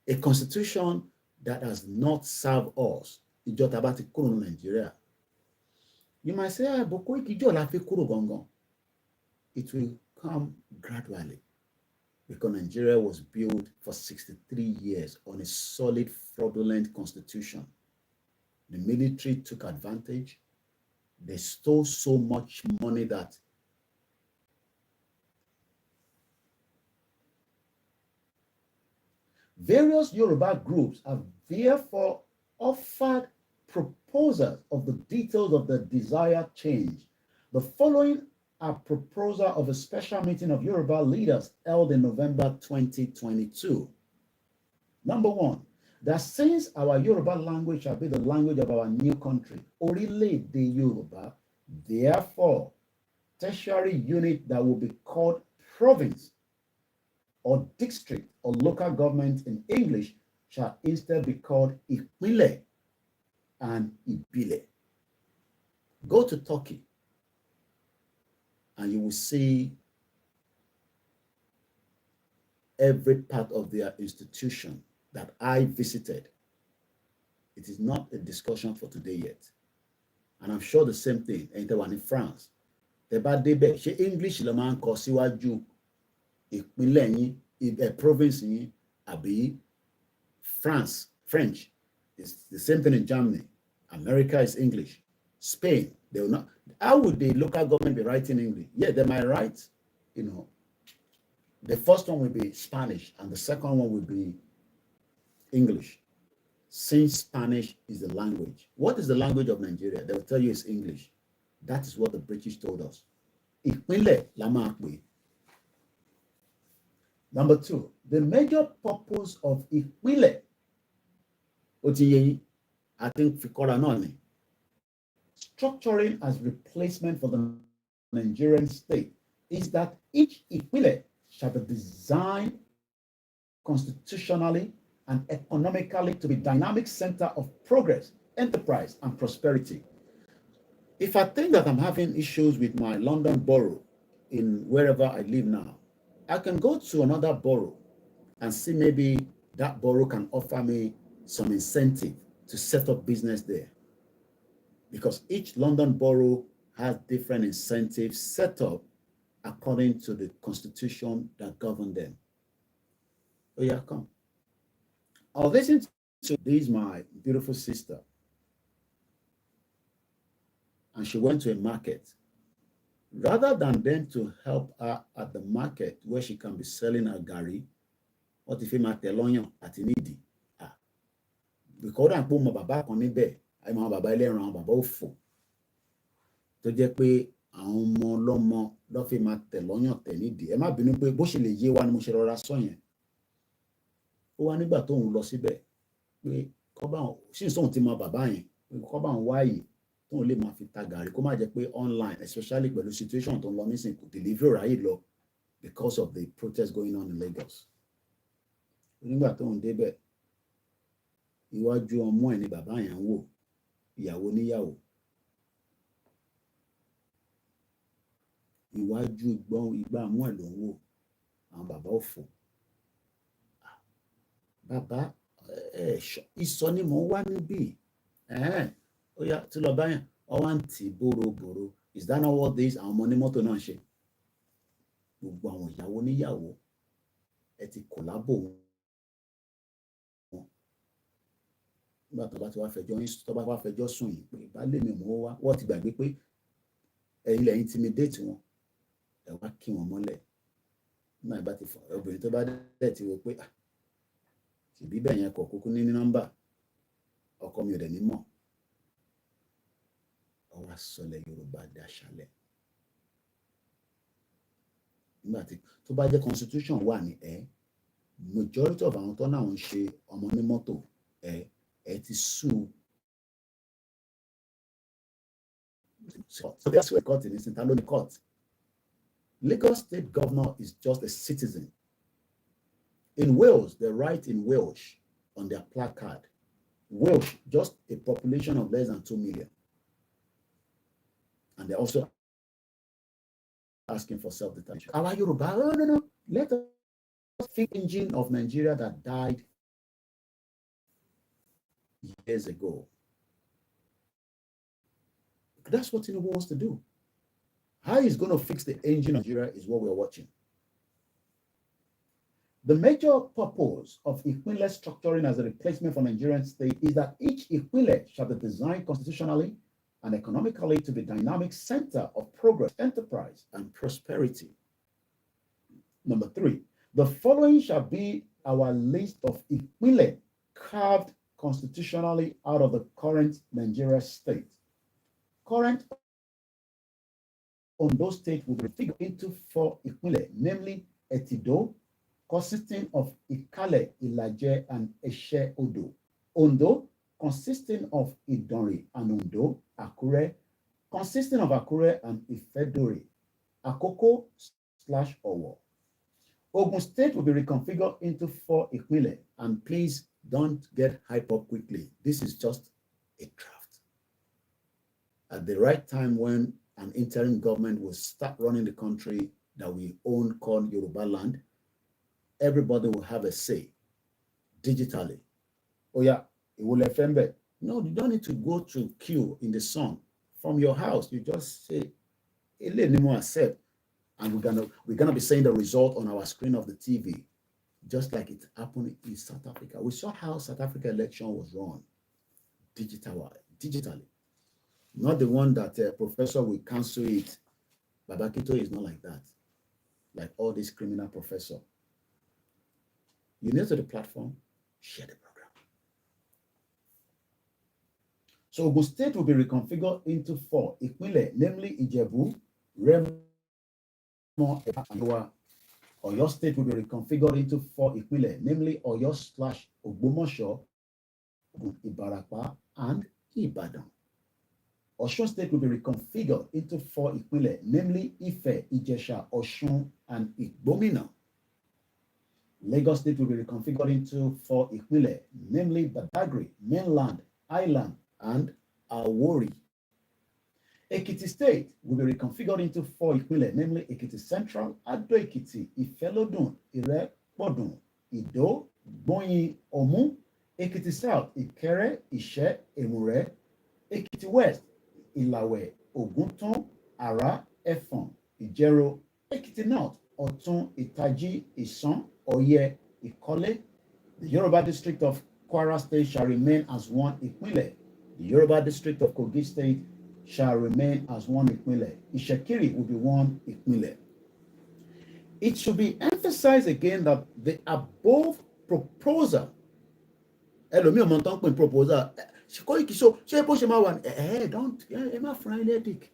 A constitution that has not served us. Nigeria. You might say, it will come gradually, because Nigeria was built for 63 years on a solid, fraudulent constitution. The military took advantage. They stole so much money that various Yoruba groups have therefore offered proposals of the details of the desired change. The following are proposals of a special meeting of Yoruba leaders held in November 2022. Number 1, that since our Yoruba language shall be the language of our new country, Orile de Yoruba, therefore, tertiary unit that will be called province or district or local government in English shall instead be called Ipinle and Ibile. Go to Turkey and you will see every part of their institution that I visited. It is not a discussion for today yet. And I'm sure the same thing, anyone in France. tẹ́ bá débẹ̀ ṣé English ló máa ń kọ síwájú ìpínlẹ̀ yín, province yín, àbí French. It's the same thing in Germany. America is English. Spain, they will not. How would the local government be writing English? Yeah, they might write, the first one will be Spanish and the second one will be English. Since Spanish is the language. What is the language of Nigeria? They will tell you it's English. That is what the British told us. Ìpínlẹ̀ la máa pè. Number 2, the major purpose of ìpínlẹ̀, ó ti yé yín, I think fikọ́ra náà ni, structuring as replacement for the Nigerian state, is that each ìpínlẹ̀ shall be designed constitutionally and economically to be dynamic center of progress, enterprise, and prosperity. If I think that I'm having issues with my London borough in wherever I live now, I can go to another borough and see maybe that borough can offer me some incentive to set up business there. Because each London borough has different incentives set up according to the constitution that govern them. Oh yeah, come. I was listening to this, my beautiful sister, and she went to a market. Rather than them to help her at the market where she can be selling her gari, what if he might tell on at needy? Because I put my baba on níbẹ̀, I my baba ẹlẹ́ran àwọn baba òfò. Tó jẹ́ pé àwọn ọmọ ọlọ́mọ ló fi máa tẹ̀ lọ́yàn tẹ̀ nídìí. Ẹ má bínú pé bó ṣe lè yé wa ni mo ṣe rọra sọ yẹn. Ó wá nígbà tóun lọ síbẹ̀ pé kọ́ bá wọn sí ìsọ̀hún ti mọ bàbá yẹn kọ́ bá wọn wáyé tóun lè máa fi ta gàrí kó má jẹ́ pé online, especially pẹ̀lú situation tó ń lọ nísìnyí kò delivery ráyè lọ because of the protest going on in Lagos. Nígbà tóun débẹ̀ iwájú ọmọ ẹ̀ ni bàbá yẹn ń wò, ìyàwó níyàwó. Iwájú igbá ọmọ ẹ̀ ló ń wò, àwọn bàbá òfò. Bàbá ìsọ ni mò ń wá níbí. Ó yá tí lọ báyẹn, ọwọ́ ń tì bòròbòrò. Is that not what this àwọn ọmọ onímọ́tò náà ṣe? Gbogbo àwọn ìyàwó níyàwó ẹ ti kòlábò wọn. Nígbà tó bá ti wá fẹjọ́ sùn yìí pé ìbálẹ̀ mi mò ń wá, wọ́n ti gbàgbé pé ẹ̀yin lẹ́yìn intimidate wọn, ẹ wá kí wọn mọ́lẹ̀. Nígbà ìbá ti fọ obìnrin tó bá dẹ̀ ti wò pé ṣèbí bẹ́ẹ̀ yẹn kọ̀ kúkú ní nọ́mbà ọkọ mi ò dẹ̀ ní mọ̀. Ọwọ́ sọlẹ̀ Yorùbá daṣálẹ̀. Nígbà tí tó bá jẹ́ constitution wà ní majority of àwọn tó náà ń ṣe ọmọ ní mọ́tò ti sue. So that's where court in this interlone court. Lagos State Governor is just a citizen. In Wales, they write in Welsh on their placard. Welsh, just a population of less than 2 million. And they're also asking for self-determination. Our Yoruba, no. Let us think engine of Nigeria that died years ago. That's what Tinubu wants to do. How he's going to fix the engine of Nigeria is what we're watching. The major purpose of Ìpínlẹ̀ structuring as a replacement for Nigerian state is that each Ìpínlẹ̀ shall be designed constitutionally and economically to be dynamic center of progress, enterprise, and prosperity. Number 3, the following shall be our list of Ìpínlẹ̀ carved constitutionally out of the current Nigeria state. Current Ondo state will be figured into 4 Ìpínlẹ̀, namely Etido, consisting of Ikale, Ilaje, and Eshe Odo. Ondo, consisting of Idonri and Ondo. Akure, consisting of Akure and Ifedore. Akoko / Owo. Ogun State will be reconfigured into 4 Ìpínlẹ̀, and please don't get hyped up quickly. This is just a draft. At the right time when an interim government will start running the country that we own called Yoruba land, everybody will have a say digitally. Oh yeah, it will FMB. No, you don't need to go to queue in the sun. From your house, you just say, accept, and we're gonna be seeing the result on our screen of the TV, just like it happened in South Africa. We saw how South Africa election was run digitally, not the one that professor will cancel it. Babakito is not like that, like all these criminal professor. You're new to the platform, share the program. So Ogun State will be reconfigured into 4 ìpínlẹ̀, namely Ijebu, Remo, Eba, and Yowa. Oyo State will be reconfigured into 4 ìpínlẹ̀, namely Oyo/Ogbomoso, Ibarapa, and Ibadan. Osun State will be reconfigured into 4 ìpínlẹ̀, namely Ife, Ijesha, Osun, and Igbomina. Lagos State will be reconfigured into 4 ìpínlẹ̀, namely Badagry, Mainland, Island, and Awori. Ekiti State will be reconfigured into 4 ìpínlẹ̀, namely Ekiti Central, Ado Ekiti, Ifelodun, Irepodun, Ido, Gbonyin, Omu, Ekiti South, Ikere, Ishe, Emure, Ekiti West, Ilawe, Ogunton, Ara, Efon, Ijero, Ekiti North, Otun, Itaji, Isan, Oye, Ikole. The Yoruba district of Kwara State shall remain as 1 ìpínlẹ̀. The Yoruba district of Kogi State shall remain as 1 ìpínlẹ̀. Ishekiri will be 1 ìpínlẹ̀. It should be emphasized again that the above proposal, ẹlòmíì ọmọ tó ń pè proposal, Koiki so ṣé bó ṣe máa wà ní don't ẹ má fún ayé lẹ́dìk.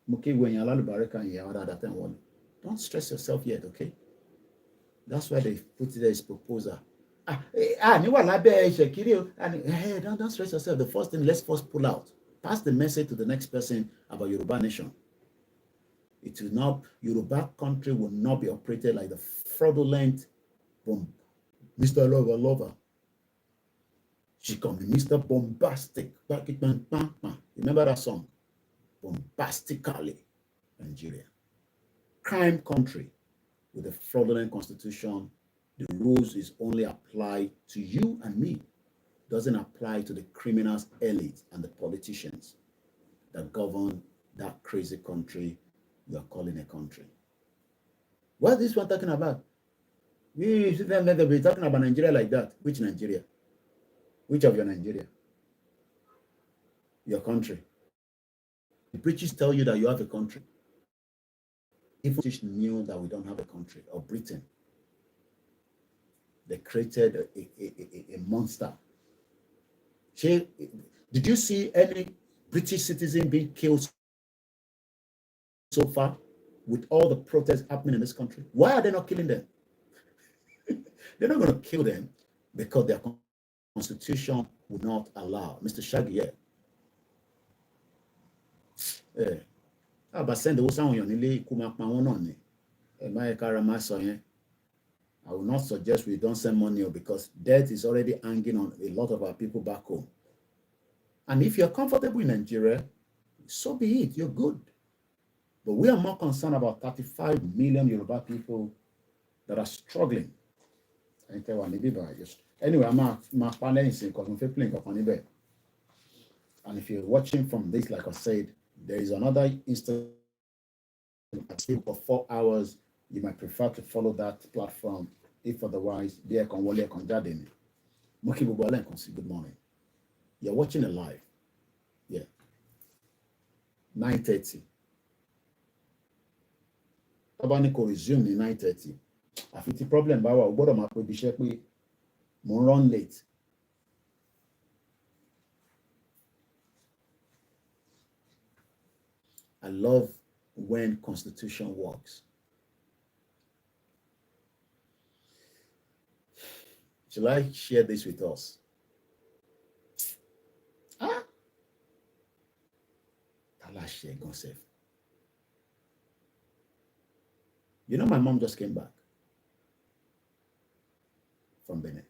Mo kí ìwé yẹn alálùbáríkà yẹn àwọn dáadáa tẹ̀ wọ́n. Don't stress yourself yet, okay? That's why they put there as proposal. Don't stress yourself. The first thing, let's first pull out. Pass the message to the next person about Yoruba nation. It will not, Yoruba country will not be operated like the fraudulent Mr. Lover. She can be Mr. Bombastic. Remember that song? Bombastically, Nigeria. Crime country with a fraudulent constitution. The rules is only applied to you and me. Doesn't apply to the criminals, elite, and the politicians that govern that crazy country you are calling a country. What is this one talking about? We should never be talking about Nigeria like that. Which Nigeria? Which of your Nigeria? Your country. The British tell you that you have a country. Even British knew that we don't have a country, or Britain. They created a monster. Did you see any British citizen being killed so far with all the protests happening in this country? Why are they not killing them? They're not going to kill them because their constitution would not allow. Mr. Shaggy, but send the sound on the I will not suggest we don't send money because debt is already hanging on a lot of our people back home. And if you're comfortable in Nigeria, so be it, you're good. But we are more concerned about 35 million Yoruba people that are struggling. Anyway, I'm not planning because I'm playing. And if you're watching from this, like I said, there is another instance for 4 hours. You might prefer to follow that platform. If otherwise, good morning. You're watching it live. Yeah. 9:30. Tabaniko resume in 9:30. I think the problem by what we run late. I love when constitution works. Shall I share this with us? You know, my mom just came back from Benin.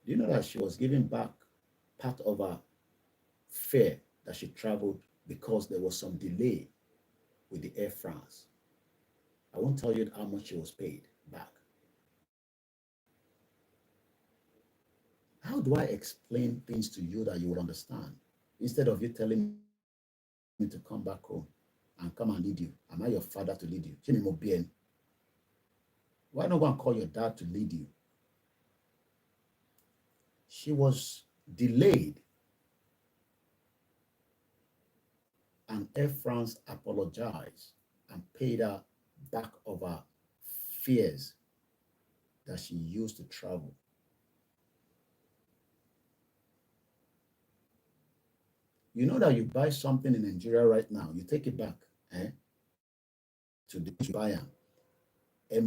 Do you know that she was giving back part of her fare that she traveled because there was some delay with the Air France? I won't tell you how much she was paid back. How do I explain things to you that you will understand instead of you telling me to come back home and come and lead you? Am I your father to lead you? Why not go and call your dad to lead you? She was delayed, and Air France apologized and paid her back of her fears that she used to travel. You know that you buy something in Nigeria right now, you take it back to the buyer. You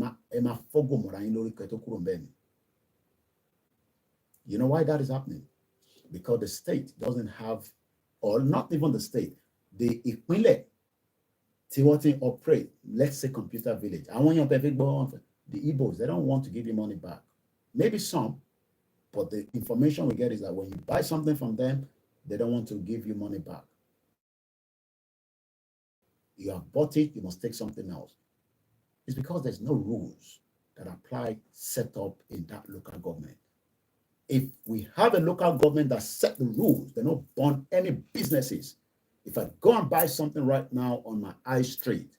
know why that is happening? Because the state doesn't have, or not even the state, the ìpínlẹ̀ tí wọ́n ti operate, let's say Computer Village. The Igbos, they don't want to give you money back. Maybe some, but the information we get is that when you buy something from them, they don't want to give you money back. You have bought it, you must take something else. It's because there's no rules that apply set up in that local government. If we have a local government that set the rules, they don't burn any businesses. If I go and buy something right now on my high street,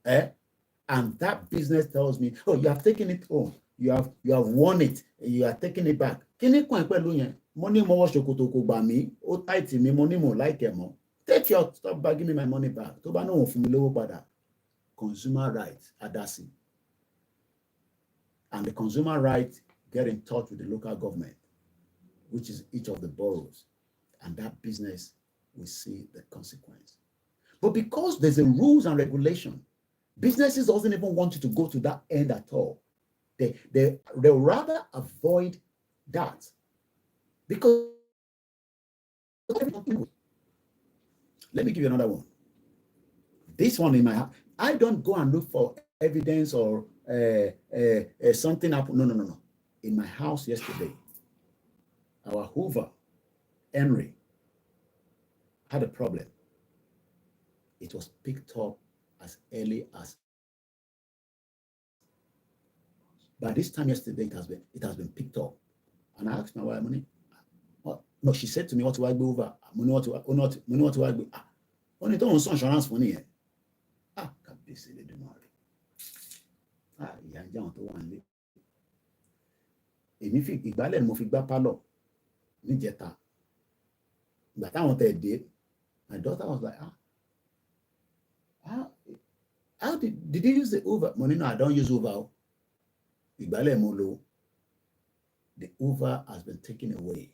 and that business tells me, oh, you have taken it home, you have won it, you are taking it back. Money more ṣòkòtò kò gbà mí, ó tight mi, money more like mo. Take your stop by, give me my money back. Tó bá náà fún mi lówó padà. Consumer rights, adasi. And the consumer rights get in touch with the local government, which is each of the boroughs. And that business will see the consequence. But because there's a rules and regulation, businesses doesn't even want you to go to that end at all. They'll rather avoid that. Because let me give you another one. This one in my house, I don't go and look for evidence or something happened. No. In my house yesterday, our Hoover, Henry, had a problem. It was picked up as early as by this time yesterday. It has been picked up, and I asked my wife, money. No, she said to me, what do I go over? Money, what do I go? Only don't want insurance money. Can't be silly, the money. Yeah, young to one. If you ìgbálẹ̀ mo fi gbá pálọ̀ níjẹta. But I wanted it. My daughter was like, how did you use the Uber? Money, no, I don't use Uber. Ìgbálẹ̀ mo lò. The Uber has been taken away.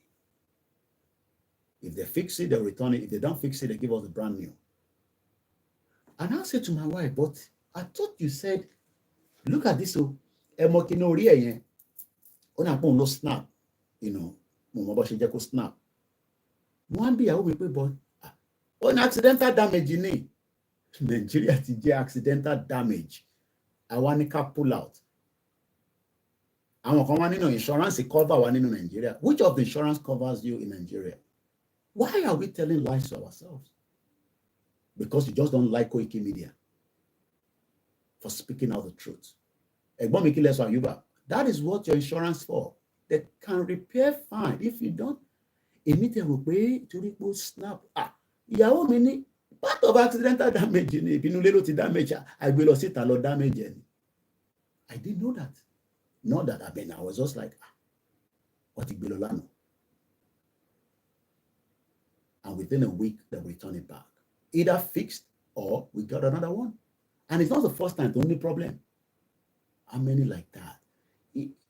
If they fix it, they'll return it. If they don't fix it, they give us a brand new. And I said to my wife, but I thought you said, look at this. So, snap, snap. One be but on accidental damage in it. Nigeria TJ accidental damage. I want to pull out. I'm coming insurance cover one in Nigeria. Which of the insurance covers you in Nigeria? Why are we telling lies to ourselves? Because you just don't like Koikimedia for speaking out the truth. That is what your insurance for. They can repair fine. If you don't, immediately to snap. Part of accidental damage. Damage. I will sit a lot damage. I didn't know that. Not that I was just like, what it below. And within a week, they will return it back. Either fixed or we got another one. And it's not the first time, the only problem. How many like that?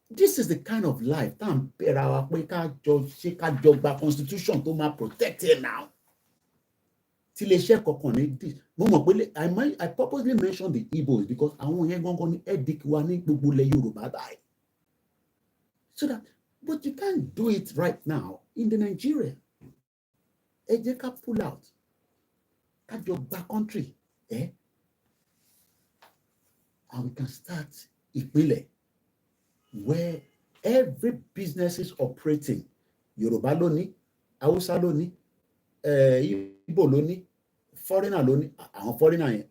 This is the kind of life that constitution to protect it now. I purposely mentioned the Igbos because I want to so that, but you can't do it right now in the Nigeria. Ejeka pull out. At your back country, and we can start Ipile, where every business is operating. Yoruba loni, Hausa loni, Igbo loni, foreigner loni, foreigner.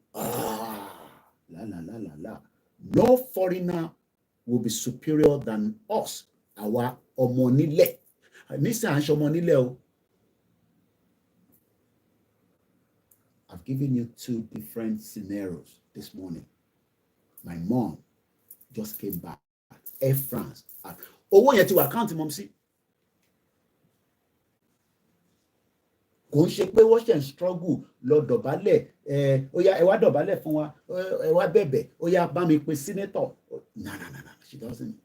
No foreigner will be superior than us. Our omonile. I've I've given you two different scenarios this morning. My mom just came back. Air France. Owó yẹn ti wà account mom sí. Kò ń ṣe pé wọ́n ṣe ń struggle lọ dọ̀bálẹ̀ ó yá ẹ wá dọ̀bálẹ̀ fún wa ẹ wá bẹ̀bẹ̀ ó yá bá mi pe senator. No, she doesn't.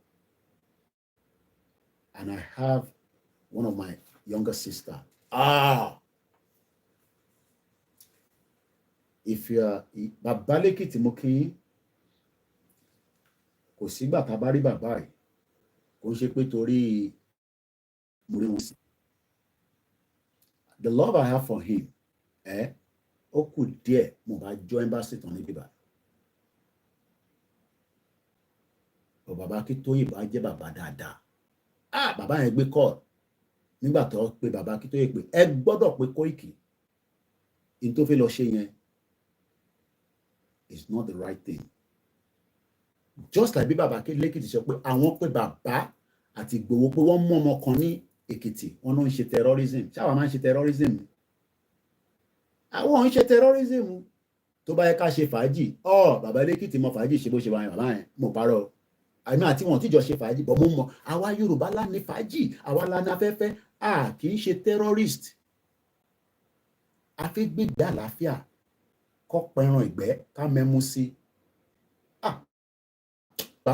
And I have one of my younger sister. If you are bàbá lẹ́kìtì mo kí yín, kò sígbà tá a bá rí bàbá yìí kò ń ṣe pé torí mo rí wọn sí. The love I have for him, ó kù díẹ̀ mo bá jọ embassy tán níbí bá. Bàbá Akíntóyè bá jẹ́ bàbá dáadáa. Bàbá yẹn gbé call nígbà tó pé bàbá Akíntóyè pé ẹ gbọ́dọ̀ pé Koiki. In tó fẹ́ lọ ṣe yẹn is not the right thing. Just like bí bàbá lẹ́kìtì sọ pé àwọn pé bàbá àti Ìgbòho pé wọ́n mú ọmọ kan ní Èkìtì wọn náà ń ṣe terrorism. Ṣáwa máa ń ṣe terrorism. Àwọn ń ṣe terrorism. Tó bá yẹ ká ṣe fàájì bàbá lẹ́kìtì mọ fàájì ṣe bó ṣe wà yẹn bàbá yẹn mo parọ́. Àmì àti wọn tíjọ ṣe fàájì bọ̀ mo mọ̀ àwa Yorùbá lá ní fàájì àwa lá ní afẹ́fẹ́ kì í ṣe terrorist. A fẹ́ gbégbé àlàáfíà kọ́ pẹran ìgbẹ́ ká mẹ́mú sí.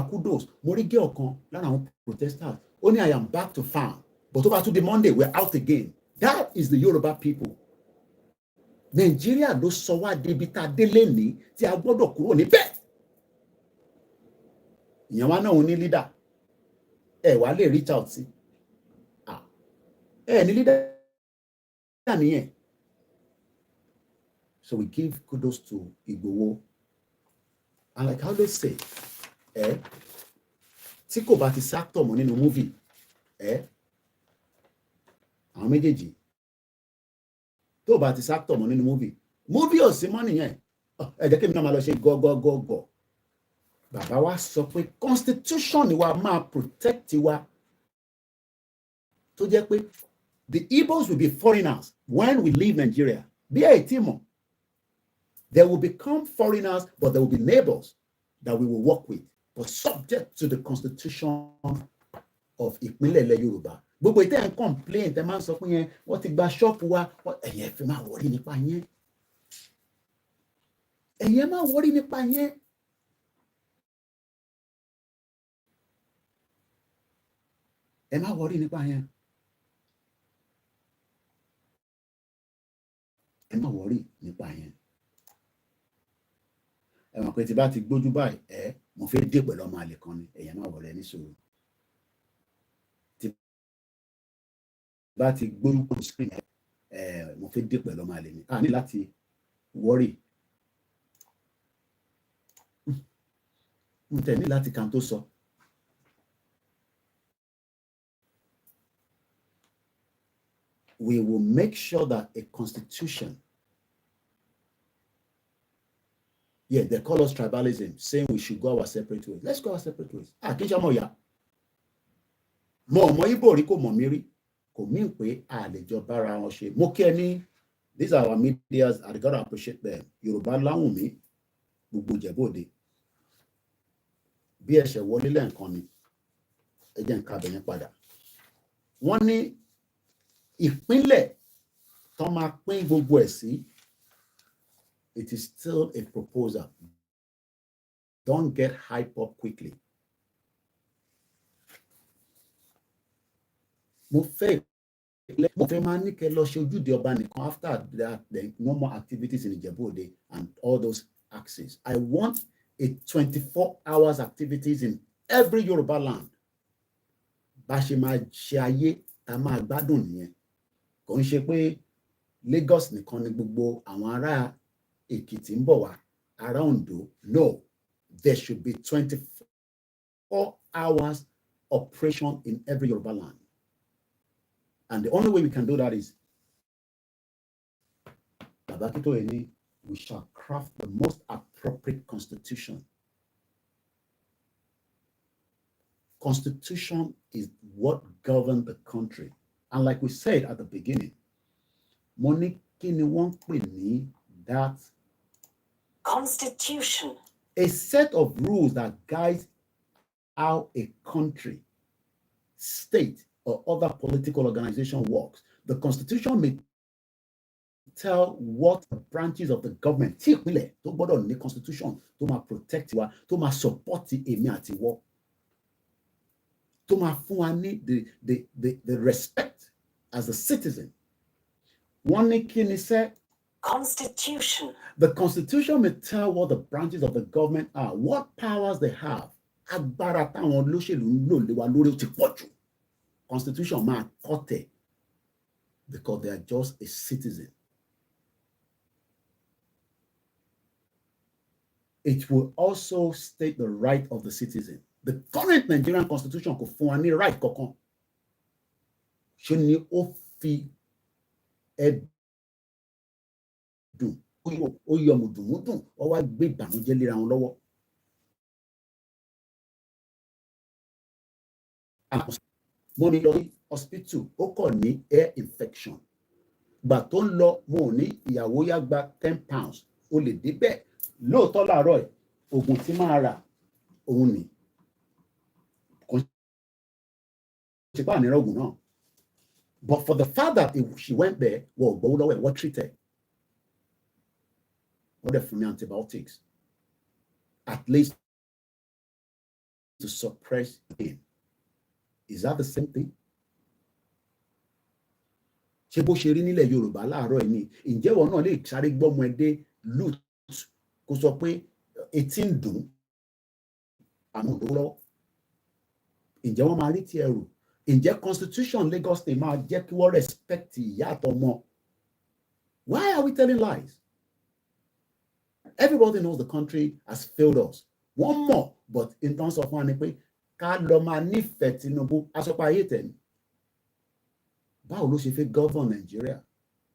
Kudos mo rí gẹ́ ọ̀kan lára àwọn protesters ó ní I am back to farm but over to the Monday we're out again. That is the Yoruba people. Nàìjíríà ló sọ wá débi tá a délé ní tí a gbọ́dọ̀ kúrò níbẹ̀. Ìyẹn wá náà ní leader wá lè reach out sí ní leader nìyẹn. So we give kudos to Igboho, and like I always say tí kò bá ti sáktọ̀ mọ́ nínú movie àwọn méjèèjì tó bá ti sáktọ̀ mọ́ nínú movie ò sí mọ́ nìyẹn. Ẹ jẹ́ kí èmi náà máa lọ ṣe gọ́gọ́gọ́gọ́. Bàbá wa sọ pé constitution wa máa protect wa tó jẹ́ pé the Igbos will be foreigners when we leave Nigeria. Bí ẹ̀ tí mọ̀, they will become foreigners but they will be neighbors that we will work with, but subject to the constitution of ìpínlẹ̀ ilẹ̀ Yorùbá. Gbogbo ìtẹ́ ń complain tẹ́ máa ń sọ pé yẹn wọ́n ti gba ṣọ́ọ̀pù wa ẹ̀yẹ́ fi máa wọrí nípa yẹn. Ẹ̀yẹ́ máa wọrí nípa yẹn. Ẹ má wọrí nípa yẹn. Ẹ má wọrí nípa yẹn. Ẹ mọ̀ pé tí bá ti gbójú báyìí mo fẹ́ dé pẹ̀lú ọmọ àlè kan ni ẹ̀yẹ́ má wọrí ẹni sọ̀rọ̀. Tí bá ti gbójú kó screen mo fẹ́ dé pẹ̀lú ọmọ àlè ni. A ní láti wọrí. Mo tẹ̀ ní láti kan tó sọ. We will make sure that a constitution, they call us tribalism, saying we should go our separate ways. Let's go our separate ways. Kí n ṣe ọmọ ìyá. Mo ọmọ Ìgbò rí kò mọ̀ mí rí. Kò mí pé a lè jọ bára wọn ṣe. Mo kí ẹ ní, these are our medias, I gotta appreciate them. Yorùbá láwùn mí, gbogbo Ìjẹ̀bú-Òde. Bí ẹ ṣe wọlé lẹ́ẹ̀kan ni, ẹ jẹ́ n ká bẹ̀yẹn padà. Wọ́n ní ìpínlẹ̀ tó máa pín gbogbo ẹ̀ sí, it is still a proposal. Don't get hyped up quickly. Mo fẹ́ máa ní kẹ́ lọ ṣe ojúde ọba nìkan. After that, then no more activities in Ìjẹ̀bú-Òde and all those axes. I want a 24 hours activities in every Yoruba land. Bá ṣe máa ṣe ayé tá máa gbádùn nìyẹn. Kò ń ṣe pé Lagos nìkan ni gbogbo àwọn ará Èkìtì ń bọ̀ wá, ará Ondo. No, there should be 24 hours operation in every Yoruba land. And the only way we can do that is Baba Akíntóyè, we shall craft the most appropriate constitution. Constitution is what governs the country. And like we said at the beginning, mo ní kí ni wọ́n pè ní that Constitution. a set of rules that guides how a country, state, or other political organization works. The Constitution may tell what the branches of the government tí ìpínlẹ̀ tó gbọ́dọ̀ ní constitution tó máa protect wa, tó máa support èmi àti ìwọ, tó máa fún wa ní the respect as a citizen. Wọ́n ní kí ni sẹ́? Constitution. The Constitution may tell what the branches of the government are, what powers they have. Agbára táwọn olóṣèlú ń lò lé wa lórí ó ti pọ̀ jù. Constitution máa kọ́ tẹ̀ because they are just a citizen. It will also state the right of the citizen. The current Nigerian constitution kò fún wa ní right kankan. Ṣé ni ó fi ẹ̀dùn ó yọ mùdùmùdùn ó wá gbé ìbànújẹ́ léra wọn lọ́wọ́. Mo ní lọ sí hospital ó kàn ní air infection. Gbà tó ń lọ mo ò ní ìyàwó yá gba £10 ó lè débẹ̀. Lóòótọ́ láàárọ̀ ẹ̀ oògùn tí máa rà òun ni kò ṣe bá àníràn oògùn náà, but for the fact that she went there wọ́n ò gbowó lọ́wọ́ ẹ̀ wọ́n treat ẹ̀ wọ́n dẹ̀ fún ní antibiotics at least to suppress pain. Is that the same thing? Ṣé bó ṣe rí nílẹ̀ Yorùbá láàárọ̀ ẹ̀ ni ǹjẹ́ wọn náà lè sáré gbọ́mọ ẹ dé loot kó sọ pé etí ń dùn àmọ́ òdòwó lọ́wọ́? Ǹjẹ́ wọ́n máa rí ti ẹrù? Ǹjẹ́ constitution Lagos State máa jẹ́ kí wọ́n respect ìyá àtọmọ? Why are we telling lies? Everybody knows the country has failed us. One more, but in terms of one, ká lọ máa nífẹ̀ẹ́ Tinubu asọ́pá ayé tẹ̀ ní. Báwo ló ṣe fẹ́ govern Nigeria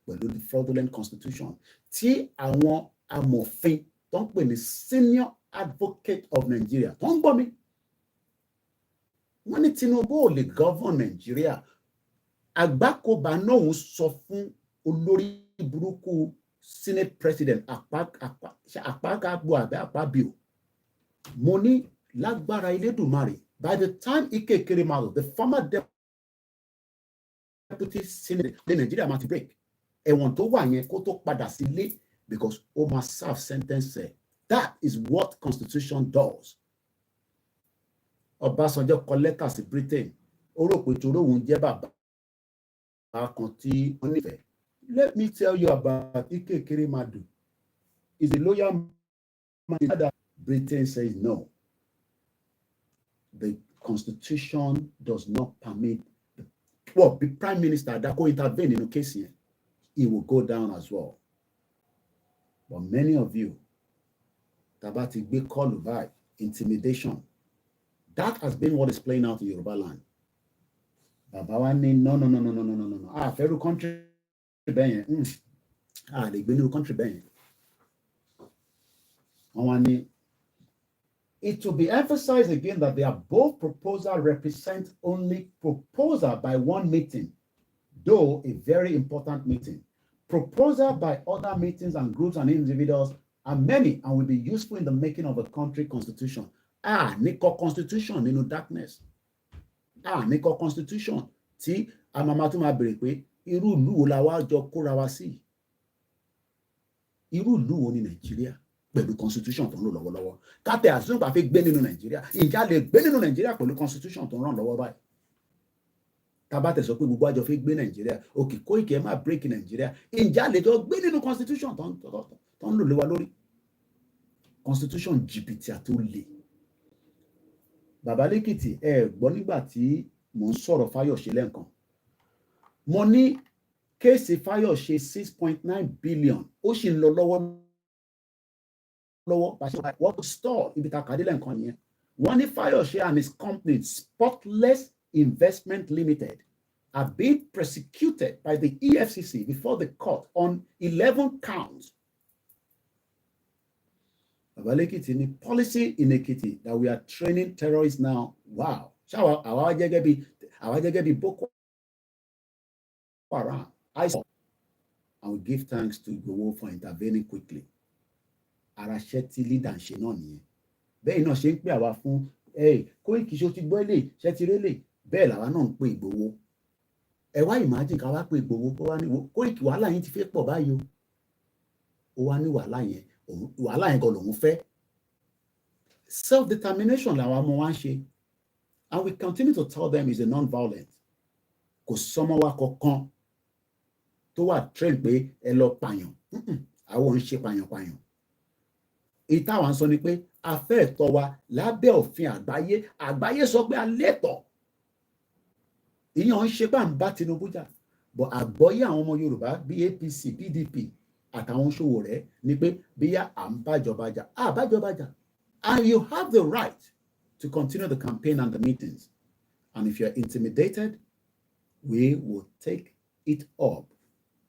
pẹ̀lú the fraudulent constitution tí àwọn amòfin tó ń pè ní senior advocate of Nigeria tó ń gbọ́ mi? Wọ́n ní Tinubu ò lè govern Nigeria. Àgbákòbá náà ń sọ fún olórí burúkú Senate President Akpakabo àbí Akpabio. Mo ní lágbára Elédùmarè, by the time Ike Ekweremadu, the former deputy Senate ní Nigeria máa ti break. Ẹ̀wọ̀n tó wà yẹn kó tó padà sílé because ó máa serve sentence. That is what constitution does. Ọbásanjọ́ kọ lẹ́tà sí Britain. Ó rò pé torí òun jẹ́ bàbá kan tí wọ́n nífẹ̀ẹ́. Let me tell you about Ike Ekweremadu. He's a loyal man that Britain says no. The constitution does not permit the prime minister that go intervene in a case here. He will go down as well. But many of you, Tabati be called by intimidation. That has been what is playing out in Yoruba land. Babawani, no. Federal country, they've been in the country bang. It will be emphasized again that the above proposal represents only proposal by one meeting, though a very important meeting. Proposal by other meetings and groups and individuals are many and will be useful in the making of a country constitution. Niko constitution nínú darkness. Niko constitution tí a máa tún máa bèrè pé irú ìlú wo la wá jọ kóra wa sí? Irú ìlú wo ni Nàìjíríà pẹ̀lú constitution tó ń lò lọ́wọ́lọ́wọ́? Kápẹ́ àsúnpà fi gbé nínú Nàìjíríà. Ìjà lè gbé nínú Nàìjíríà pẹ̀lú constitution tó ń ràn lọ́wọ́ báyìí. Tábà tẹ̀ sọ pé gbogbo àjọ fi gbé Nàìjíríà. Òkè Kóìkì ẹ máa break Nàìjíríà. Ìjà lè jọ gbé nínú constitution tó ń lò lé wa lórí. Constitution jìbìtì àti olè. Bàbá Lẹ́kìtì gbọ́ nígbà tí mò ń sọ̀rọ̀ Fáyọ̀ṣe lẹ́ǹkan. Mo ní kéèsì Fáyọ̀ṣe 6.9 billion ó sì ń lọ lọ́wọ́ wọ́n kò store ibi tá a kàdé lẹ́ǹkan yẹn. Wọ́n ní Fáyọ̀ṣe and his company Spotless Investment Limited are being prosecuted by the EFCC before the court on 11 counts. Abalekiti ni policy in Ekiti that we are training terrorists now. Wow. Ṣáwa àwa jẹ́gẹ́ bí Boko Haram. and we give thanks to Igboho for intervening quickly. Ara ṣẹ́ tí leader ń ṣe náà nìyẹn. Bẹ́ẹ̀ náà ṣe ń pè àwa fún Koiki ṣó ti gbọ́ ilé ṣẹ́ ti rélé bẹ́ẹ̀ làwa náà ń pè Igboho. Ẹ wá imagine ká wá pè Igboho kó wá ní Koiki wàhálà yín ti fẹ́ pọ̀ báyìí o. Ó wá ní wàhálà yẹn gan lòun fẹ́. Self-determination làwa ọmọ wa ń ṣe, and we continue to tell them is a non-violent. Kò sọmọ wa kankan tó wà train pé ẹ lọ pààyàn. Àwọn ń ṣe pààyàn. Ìta wa ń sọ ni pé a fẹ́ ẹ̀tọ́ wa lábẹ́ òfin àgbáyé sọ pé a lẹ́tọ̀ọ́. Ìyẹn ń ṣe bá ń bá Tinubu jà, but àgbọ́yé àwọn ọmọ Yorùbá bí APC, PDP àtàwọn ṣòwò rẹ̀ ni pé bíyá à ń bájọba jà, bájọba jà. And you have the right to continue the campaign and the meetings. And if you're intimidated, we will take it up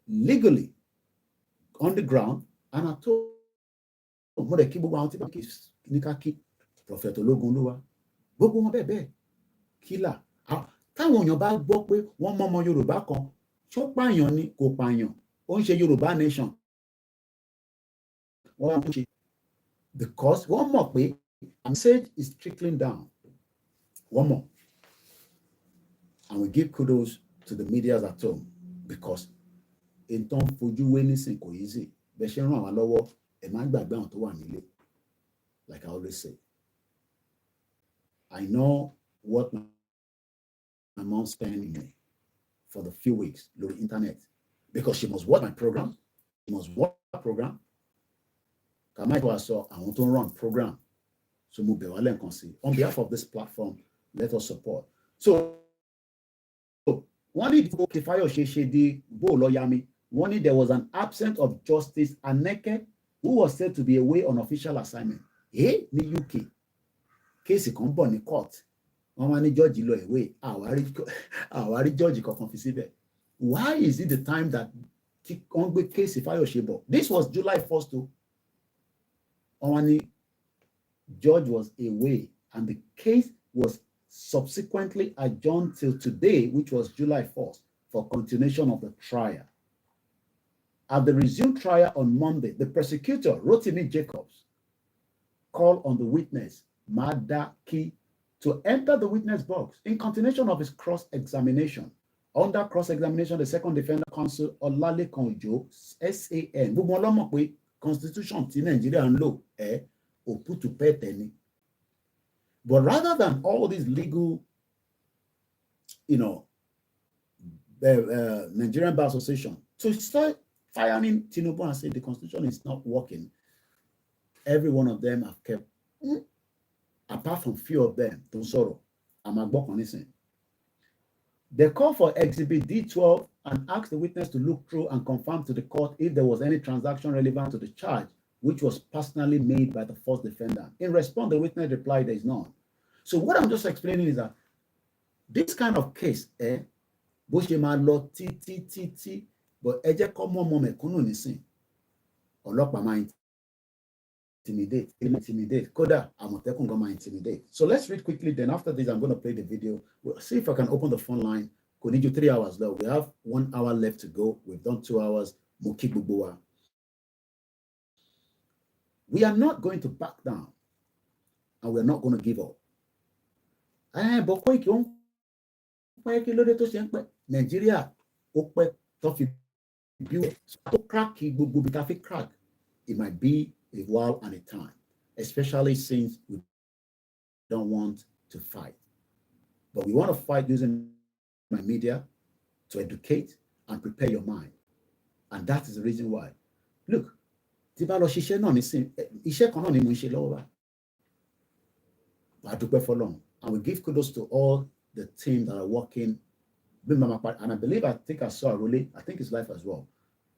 legally on the ground. And I told mo de kí gbogbo àwọn tí bá kí ní ká kí Prophet Ológunlúwa gbogbo wọn bẹ́ẹ̀ kílà táwọn èèyàn bá gbọ́ pé wọ́n mọ ọmọ Yorùbá kan ṣó pààyàn ni kò pààyàn ó ń ṣe Yorùbá nation wọ́n wá ń ṣe because wọ́n mọ̀ pé message is trickling down. One more, and we give kudos to the media at home because in turn fojú wé nísìn kò easy bẹ́ẹ̀ ṣe ń ràn wá lọ́wọ́ ẹ má gbàgbé àwọn tó wà nílé. Like I always say, I know what my mom spent in me for the few weeks on the internet because she must watch my program. She must watch my program. I saw I want to run program. So on behalf of this platform, let us support. So one need there was an absence of justice Aneke, who was said to be away on official assignment. In the UK, case kan bọ̀ ní court. Wọ́n wá ní judge lọ away. Àwárí judge kankan fi síbẹ̀. Why is it the time that wọ́n gbé case Fayose bọ̀? This was July 1st too. Only George was away, and the case was subsequently adjourned till today, which was July 1st, for continuation of the trial. At the resumed trial on Monday, the prosecutor, Rotimi Jacobs, called on the witness, Madaki, to enter the witness box in continuation of his cross-examination. Under cross-examination, the second defendant counsel, Olalekan Ojo, SAN, Constitution ti Nigeria ń lò put to pay any. But rather than all these legal, Nigerian Bar Association to start firing Tinubu and say the Constitution is not working, every one of them have kept, apart from few of them, to sorrow. They call for Exhibit D12 and asked the witness to look through and confirm to the court if there was any transaction relevant to the charge, which was personally made by the first defendant. In response, the witness replied there is none. So what I'm just explaining is that this kind of case, but intimidate. Koda, intimidate. So let's read quickly. Then after this, I'm going to play the video. We'll see if I can open the phone line. Could need you 3 hours though. We have 1 hour left to go. We've done 2 hours. We are not going to back down, and we're not going to give up. But Nigeria, crack. It might be a while and a time, especially since we don't want to fight. But we want to fight using my media to educate and prepare your mind. And that is the reason why. Look, and we give kudos to all the team that are working. And I believe, I think I saw Arole, I think his life as well.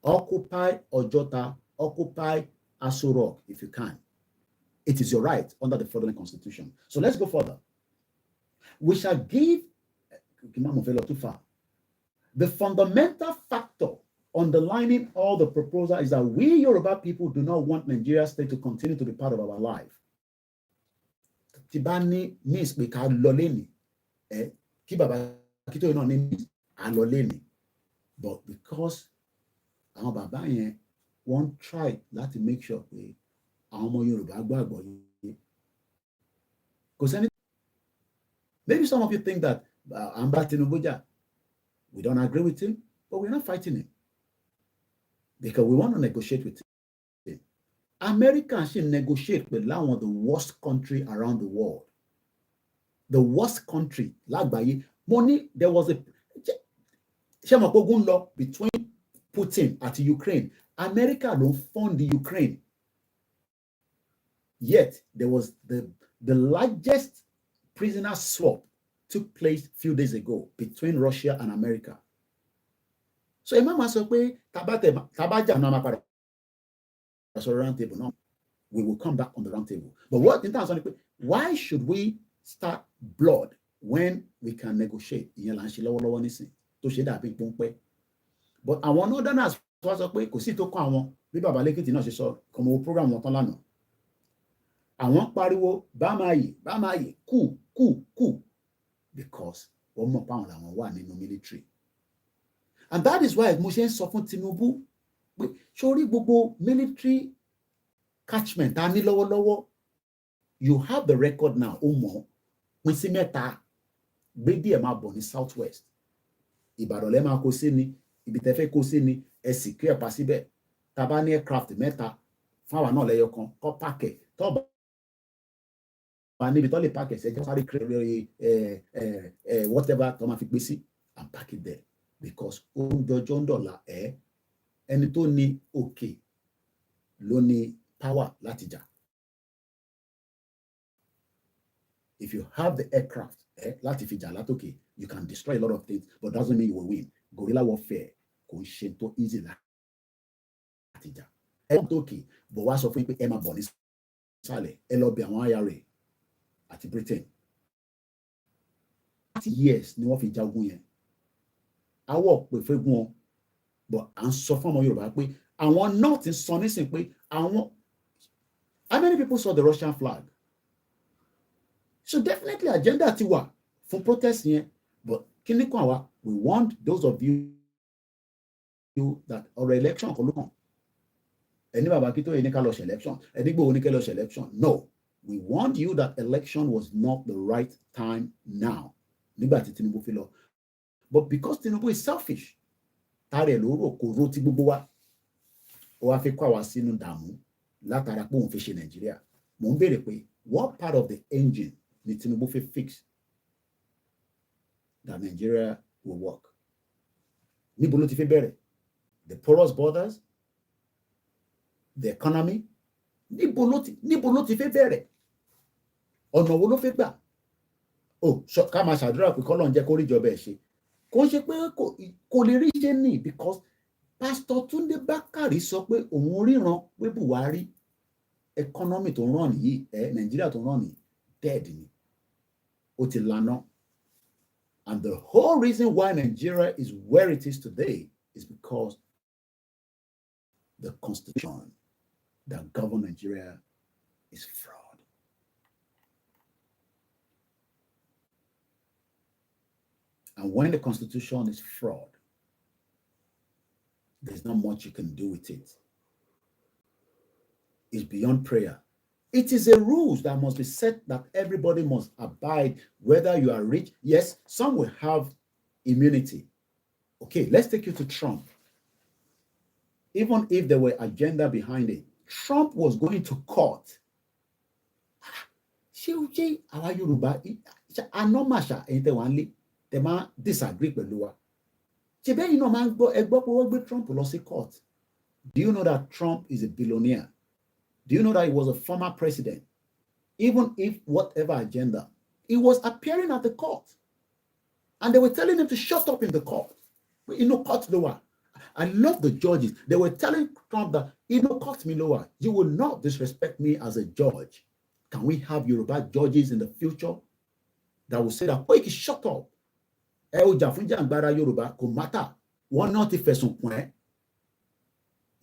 Occupy Ojota, occupy Asurok if you can. It is your right under the federal constitution. So let's go further. We shall give the fundamental factor underlining all the proposal is that we Yoruba people do not want Nigeria state to continue to be part of our life. Tibani means we can loleni. But because àwọn bàbá yẹn wọ́n try láti make sure pé àwọn ọmọ Yorùbá gbàgbọ́ yìí kò sẹ́ni. Maybe some of you think that Amba Tinubu jà, we don't agree with him, but we're not fighting him because we want to negotiate with him. America should negotiate with one of the worst country around the world. The worst country, lágbàáyé. Money, there was a law between Putin and Ukraine. America don't fund the Ukraine. Yet there was the largest prisoner swap took place a few days ago between Russia and America. So Imam sọ pé tabaja na mapada round table. No, we will come back on the round table. But what in terms of why should we start blood when we can negotiate? But àwọn northerners wá sọ pé kò sí tó kàn àwọn bí bàbá lẹ́kìtì náà ṣe sọ kọmọ program wọn tán lánàá. Àwọn pariwo bámáyé kú because wọ́n mọ̀ páwọn làwọn wà nínú military. And that is why mo ṣe ń sọ fún Tinubu pé sórí gbogbo military catchment ta ní lọ́wọ́lọ́wọ́, you have the record now, ó mọ̀ pín sí mẹ́ta, gbé díẹ̀ máa bọ̀ ní south west, Ìbàdàn lẹ́ máa kó sí ni, ibi tẹ́ fẹ́ kó sí ni, ẹ sì kí ẹ̀ pa síbẹ̀, tá bá ní aircraft mẹ́ta fún àwa náà lẹ́yọ kan kọ́ pàkẹ́ tó bá níbi tó lè pàkẹ́ ṣẹ́jọ́ sáré kiri whatever tó máa fi gbé sí and pack it there because ó ń jọjọ́ ń dọ̀la ẹni tó ní òkè ló ní power láti jà. If you have the aircraft láti fi jà látòkè, you can destroy a lot of things, but doesn't mean you will win. Guerrilla warfare kò ń ṣe tó easy láti jà. Ẹ tó kì bọ̀ wá sọ fún pé ẹ máa bọ̀ ní sàlẹ̀, ẹ lọ bí àwọn IRA àti Britain. 30 years ni wọ́n fi ja ogun yẹn. Àwọ̀ pè fẹ́gun wọn, but à ń sọ fún ọmọ Yorùbá pé àwọn náà ti sọ nísìn pé àwọn. How many people saw the Russian flag? So definitely agenda ti wà fún protest yẹn, but kí ni kàn wá? We want those of you that ọ̀rọ̀ election kò ló kàn. Ẹni bàbá kí tó yẹ ní ká lọ ṣe election, ẹni gbòó ní ká lọ ṣe election. No, we want you that election was not the right time now. Nígbà tí Tinubu fi lọ. But because Tinubu is selfish, tààrẹ ló rò kò ro ti gbogbo wa. Ó wá fi kó àwa sínú dààmú látara pé òun fi ṣe Nàìjíríà. Mo ń béèrè pé what part of the engine ni Tinubu fi fix that Nigeria will work? Níbo ló ti fi bẹ̀rẹ̀? The porous borders, the economy. Níbo ló ti fi bẹ̀rẹ̀? Ọ̀nà wo ló fi gbà? Ká máa ṣàdúrà pé k'Ọlọ́run jẹ́ kó rí ìjọba ẹ̀ ṣe. Kò ń ṣe pé kò lè rí ṣe ní because Pastor Túndé Bákàrí sọ pé òun ríran pé Buhari economy tó ń ràn yìí, Nàìjíríà tó ń ràn yìí, dead ni. Ó ti lànà. And the whole reason why Nigeria is where it is today is because the constitution that governs Nigeria is fraud. And when the constitution is fraud, there's not much you can do with it. It's beyond prayer. It is a rule that must be set that everybody must abide, whether you are rich. Yes, some will have immunity. Okay, let's take you to Trump. Even if there were agenda behind it, Trump was going to court. They might disagree with Lua. Trump lost a court. Do you know that Trump is a billionaire? Do you know that he was a former president? Even if whatever agenda, he was appearing at the court. And they were telling him to shut up in the court. Court lower. I love the judges. They were telling Trump that, court me lower. You will not disrespect me as a judge. Can we have Yoruba judges in the future that will say that, Koiki, shut up. Yoruba kò matter. Wọ́n náà ti fẹ̀sùn kàn ẹ́.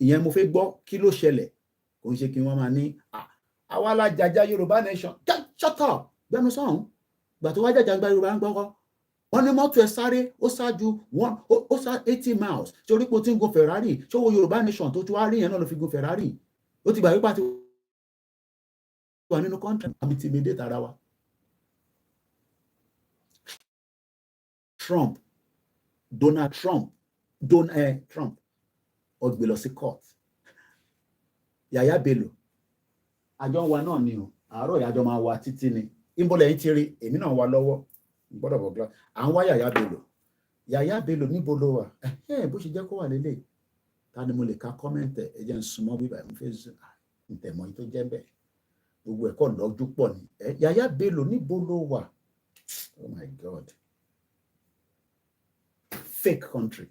Ìyẹn mo fẹ́ gbọ́ kí ló ṣẹlẹ̀. Kò ń ṣe kí wọ́n máa ní àwa la jàjà Yorùbá nation. Shut up. Gbẹ́nu sọ̀hún. Gbà tó wá jàjà gba Yorùbá ń gbọ́kọ́. wọ́n ní mọ́tò ẹ̀ sáré ó ṣáájú ó ṣá 80 miles torí pé ó ti ń gun Ferrari ṣé owó Yorùbá nation tó tún wá rí yẹn náà ló fi gun Ferrari ó ti gbà wípé àti wà nínú country àmì ti mi dé tara wa. Donald Trump ó gbé lọ sí court. Yàyà Bello àjọ wa náà ni o àárọ̀ ìyájọ́ máa wa títí ni ìbọ̀lẹ̀ yín ti rí èmi náà wà lọ́wọ́ gbọ́dọ̀ bọ̀ gbọ́ à ń wá Yàyà Bello níbo ló wà bó ṣe jẹ́ kó wà lélẹ̀ ta ni mo lè ka kọ́mẹ́ǹtẹ̀ ẹ jẹ́ ń súnmọ́ bíbá ẹ̀ ń fẹ́ ntẹ̀mọ́ yín tó jẹ́ bẹ́ẹ̀ gbogbo ẹ̀kọ́ lọ́jú pọ̀ ni Yàyà Bello níbo ló wà. Oh my God. Fake country.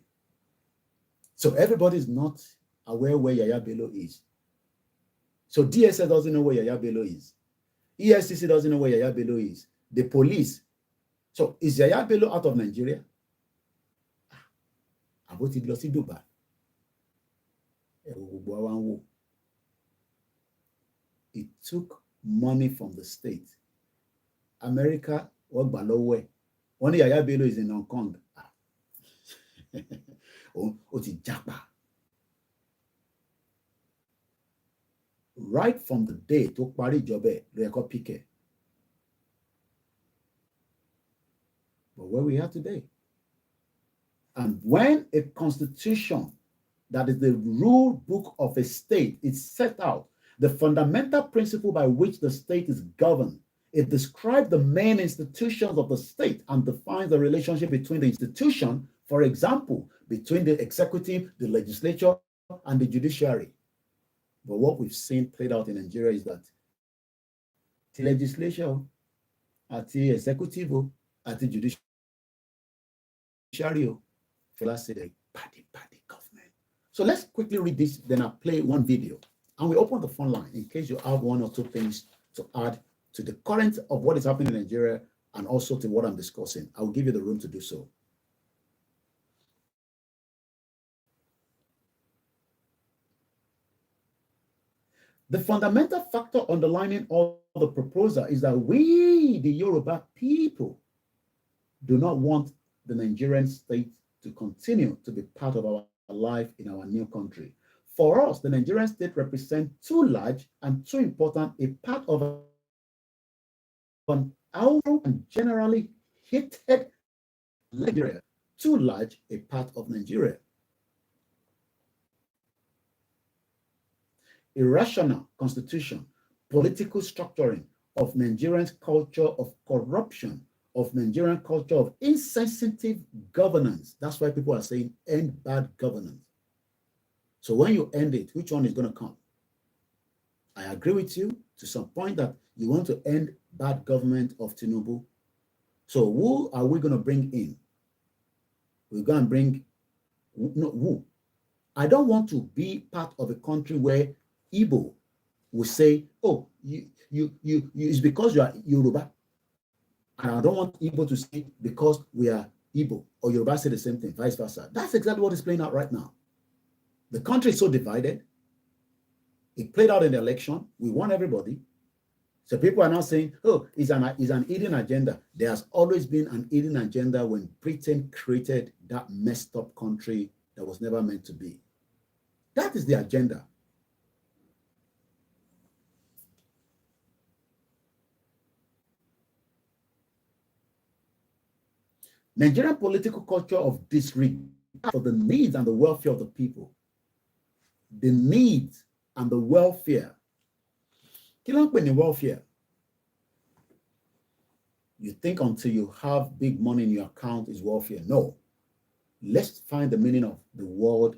So everybody is not aware where Yàyà Bello is. So DSS doesn't know where Yàyà Bello is. EFCC doesn't know where Yàyà Bello is. The police. So is Yàyà Bello out of Nigeria? Àbó ti lọ sí Dubai. It took money from the state. America, wọ́n gbà lọ́wọ́ ẹ̀. Wọ́n ní Yàyà Bello is in Hong Kong. Ó ti japa. Right from the day tó parí ìjọba ẹ̀ ló yẹ kó pick ẹ̀. But where we are today. And when a constitution that is the rule book of a state is set out, the fundamental principle by which the state is governed, it describes the main institutions of the state and defines the relationship between the institution, for example, between the executive, the legislature, and the judiciary. But what we've seen played out in Nigeria is that the legislature, at the executive, at the judiciary, let's say the party government. So let's quickly read this, then I'll play one video. And we open the phone line in case you have one or two things to add to the current of what is happening in Nigeria and also to what I'm discussing. I will give you the room to do so. The fundamental factor underlining all the proposal is that we, the Yoruba people, do not want the Nigerian state to continue to be part of our life in our new country. For us, the Nigerian state represents too large and too important a part of our and generally hated Nigeria, too large a part of Nigeria. Irrational constitution, political structuring of Nigerian culture of corruption, of Nigerian culture of insensitive governance. That's why people are saying end bad governance. So when you end it, which one is going to come? I agree with you to some point that you want to end bad government of Tinubu. So who are we going to bring in? We're going to bring, no, who? I don't want to be part of a country where Igbo will say, oh, it's because you are Yoruba. And I don't want Igbo to say because we are Igbo, or Yoruba say the same thing, vice versa. That's exactly what is playing out right now. The country is so divided. It played out in the election. We won everybody. So people are now saying, oh, it's an hidden agenda. There has always been an hidden agenda when Britain created that messed up country that was never meant to be. That is the agenda. Nigerian political culture of disregard for the needs and the welfare of the people. The needs and the welfare. Kí ló ń pè ní welfare? You think until you have big money in your account is welfare. No. Let's find the meaning of the word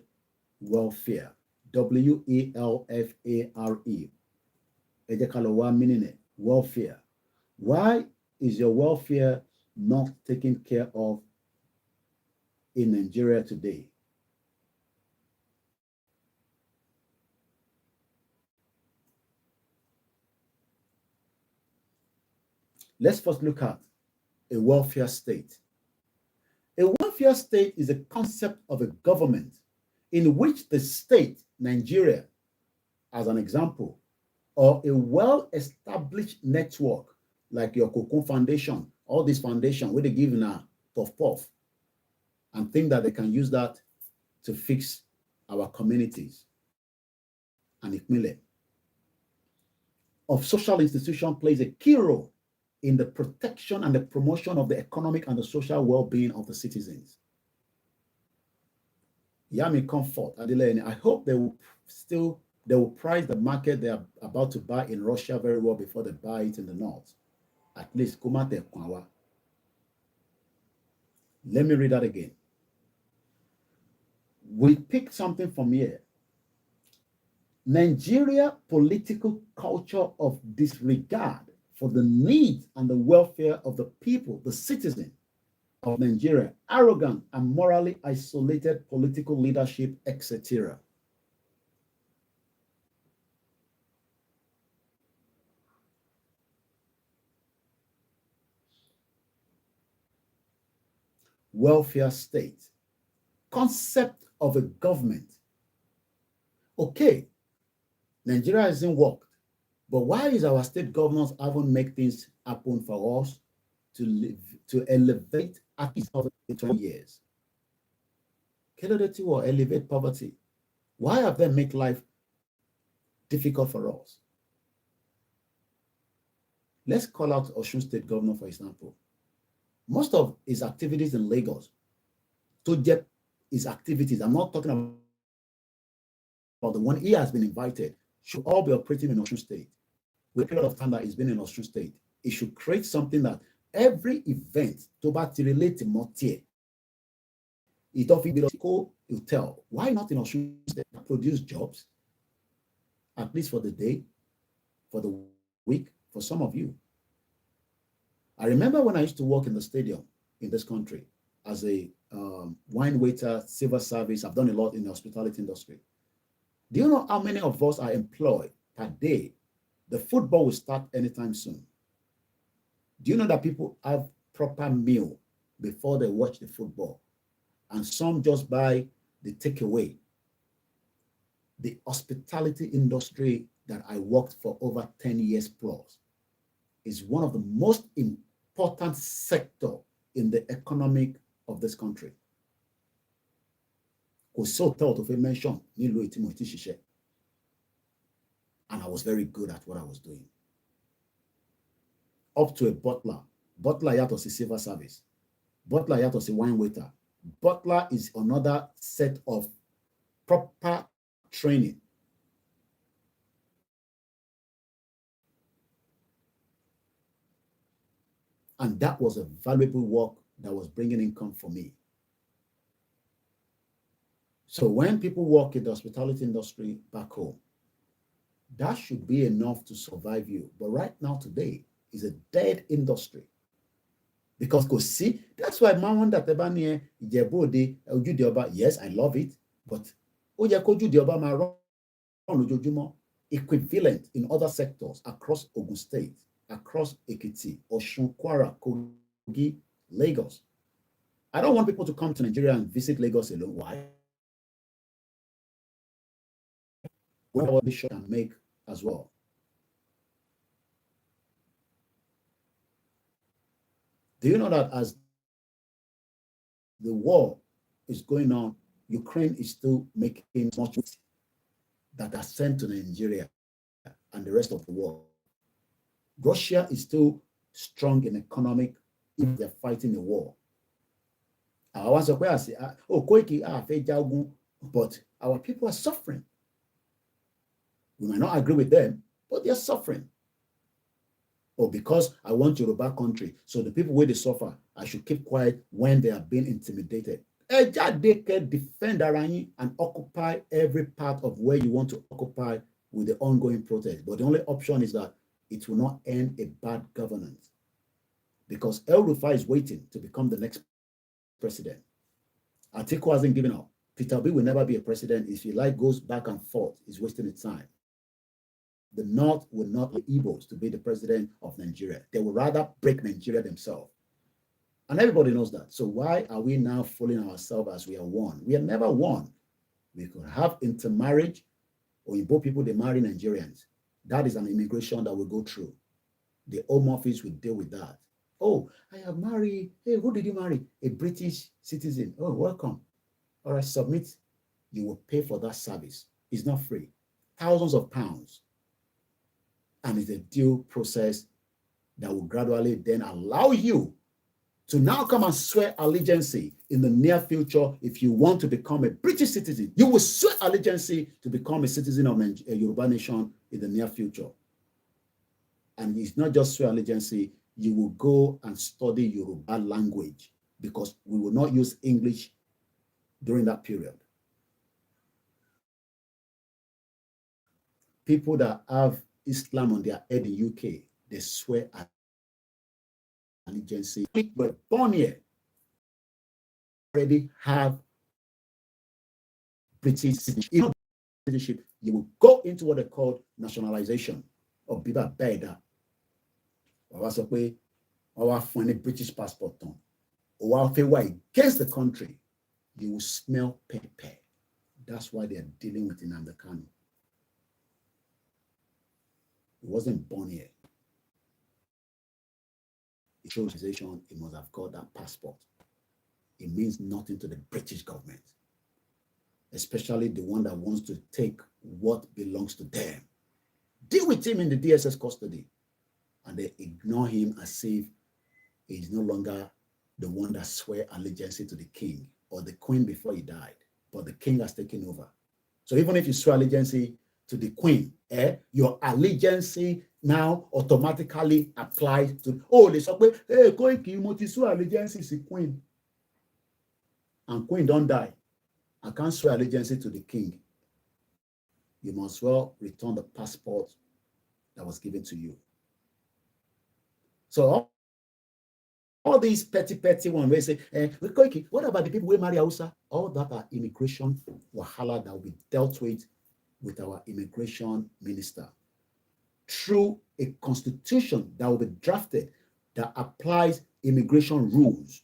welfare. W-E-L-F-A-R-E. Ẹ jẹ́ ká lọ wá meaning it. Welfare. Why is your welfare not taken care of in Nigeria today? Let's first look at a welfare state. A welfare state is a concept of a government in which the state, Nigeria, as an example, or a well-established network like your Cocoon Foundation, all this foundation where they give now puff, and think that they can use that to fix our communities. And Ikmile of social institution plays a key role in the protection and the promotion of the economic and the social well-being of the citizens. Yami Comfort, Adelene, I hope they will price the market they are about to buy in Russia very well before they buy it in the north. At least, Kumate Kwawa. Let me read that again. We pick something from here. Nigeria political culture of disregard for the needs and the welfare of the people, the citizen of Nigeria, arrogant and morally isolated political leadership, etc. Welfare state, concept of a government. Okay, Nigeria hasn't worked, but why is our state governors haven't make things happen for us to elevate at least over 20 years? Kelodeti will elevate poverty. Why have they made life difficult for us? Let's call out Osun State Governor, for example. Most of his activities in Lagos, to get his activities, I'm not talking about the one he has been invited, should all be operating in Osun State. With a lot of time that he's been in Osun State, it should create something that every event to relate to Motier, it often be you tell, why not in Osun State produce jobs, at least for the day, for the week, for some of you. I remember when I used to work in the stadium in this country as a wine waiter, civil service. I've done a lot in the hospitality industry. Do you know how many of us are employed per day? The football will start anytime soon. Do you know that people have proper meal before they watch the football? And some just buy the takeaway. The hospitality industry that I worked for over 10 years plus is one of the most important sector in the economic of this country. And I was very good at what I was doing. Up to a butler. Butler yat was a civil service. Butler yat was a wine waiter. Butler is another set of proper training. And that was a valuable work that was bringing income for me. So when people work in the hospitality industry back home, that should be enough to survive you. But right now, today, is a dead industry. Because see, that's why my one that yes, I love it, but equivalent in other sectors across Ogun State, across Ekiti, Osun, Kwara, Kogi, Lagos. I don't want people to come to Nigeria and visit Lagos alone. Why? What they should make as well. Do you know that as the war is going on, Ukraine is still making much that are sent to Nigeria and the rest of the world. Russia is still strong in economic if they're fighting a war. Koiki, but our people are suffering. We might not agree with them, but they're suffering. Or because I want Yoruba country, so the people where they suffer, I should keep quiet when they are being intimidated. They can defend Arani and occupy every part of where you want to occupy with the ongoing protest. But the only option is that it will not end a bad governance. Because El Rufai is waiting to become the next president. Atiku hasn't given up. Peter Obi will never be a president. If he goes back and forth, he's wasting his time. The North will not allow Igbos to be the president of Nigeria. They will rather break Nigeria themselves. And everybody knows that. So why are we now fooling ourselves as we are one? We are never one. We could have intermarriage, or in both people, they marry Nigerians. That is an immigration that will go through. The Home Office will deal with that. Oh, I have married. Hey, who did you marry? A British citizen. Oh, welcome. All right, submit. You will pay for that service. It's not free. Thousands of pounds. And it's a due process that will gradually then allow you to now come and swear allegiance in the near future. If you want to become a British citizen, you will swear allegiance to become a citizen of a Yoruba nation in the near future. And it's not just swear allegiance, you will go and study Yoruba language because we will not use English during that period. People that have Islam on their head in UK, they swear allegiance. But born here, already have British citizenship. You will go into what they call nationalization of Biba Beda. Or find a British passport on, or against the country, you will smell pepper. That's why they are dealing with Nnamdi Kanu. He wasn't born here. It shows he must have got that passport. It means nothing to the British government, especially the one that wants to take what belongs to them. Deal with him in the DSS custody, and they ignore him as if he's no longer the one that swear allegiance to the king or the queen before he died, but the king has taken over. So even if you swear allegiance to the queen, your allegiance now automatically applies to, they say, hey, Koiki, mo ti swear allegiance to queen. And queen don't die. I can't swear allegiance to the king. You must well return the passport that was given to you. So all these petty ones, they say, Koiki, what about the people who marry Hausa? All that are immigration wahala that will be dealt with our immigration minister through a constitution that will be drafted that applies immigration rules.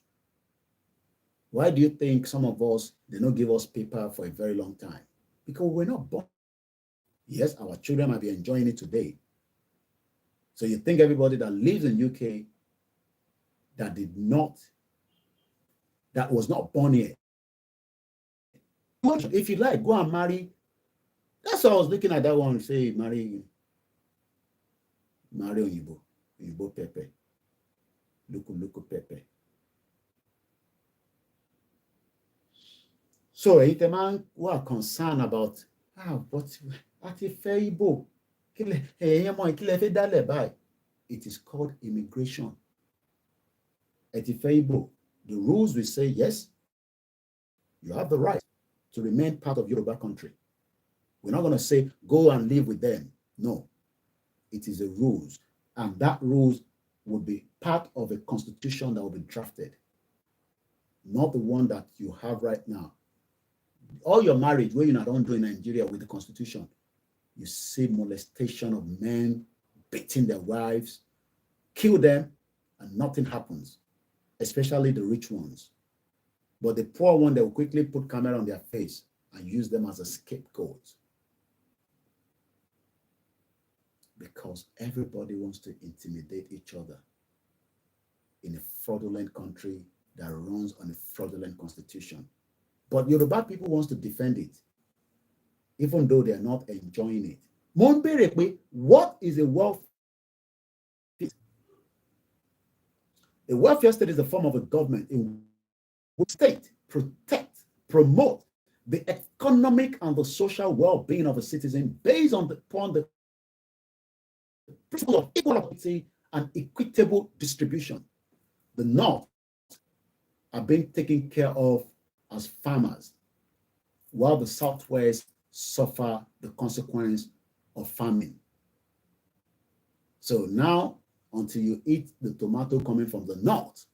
Why do you think some of us, they don't give us paper for a very long time? Because we're not born. Yes, our children might be enjoying it today. So you think everybody that lives in UK that was not born here. If you like, go and marry. That's why I was looking at that one, say, marry Oyibo Pepe. Luku Pepe. So, if the man who are concerned about, but at a fair Igbo, it is called immigration. At a fair Igbo, the rules will say, yes, you have the right to remain part of Yoruba country. We're not going to say, go and live with them. No, it is a rules. And that rules will be part of a constitution that will be drafted, not the one that you have right now. All your marriage, where you're not do in Nigeria with the constitution, you see molestation of men, beating their wives, kill them, and nothing happens, especially the rich ones. But the poor one, they will quickly put camera on their face and use them as a scapegoat. Because everybody wants to intimidate each other in a fraudulent country that runs on a fraudulent constitution. But Yoruba people wants to defend it, even though they are not enjoying it. What is a welfare state? A welfare state is a form of a government in which state protect, promote the economic and the social well-being of a citizen based upon the principle of equal opportunity and equitable distribution. The North are being taken care of as farmers, while the Southwest suffer the consequence of famine. So now, until you eat the tomato coming from the North,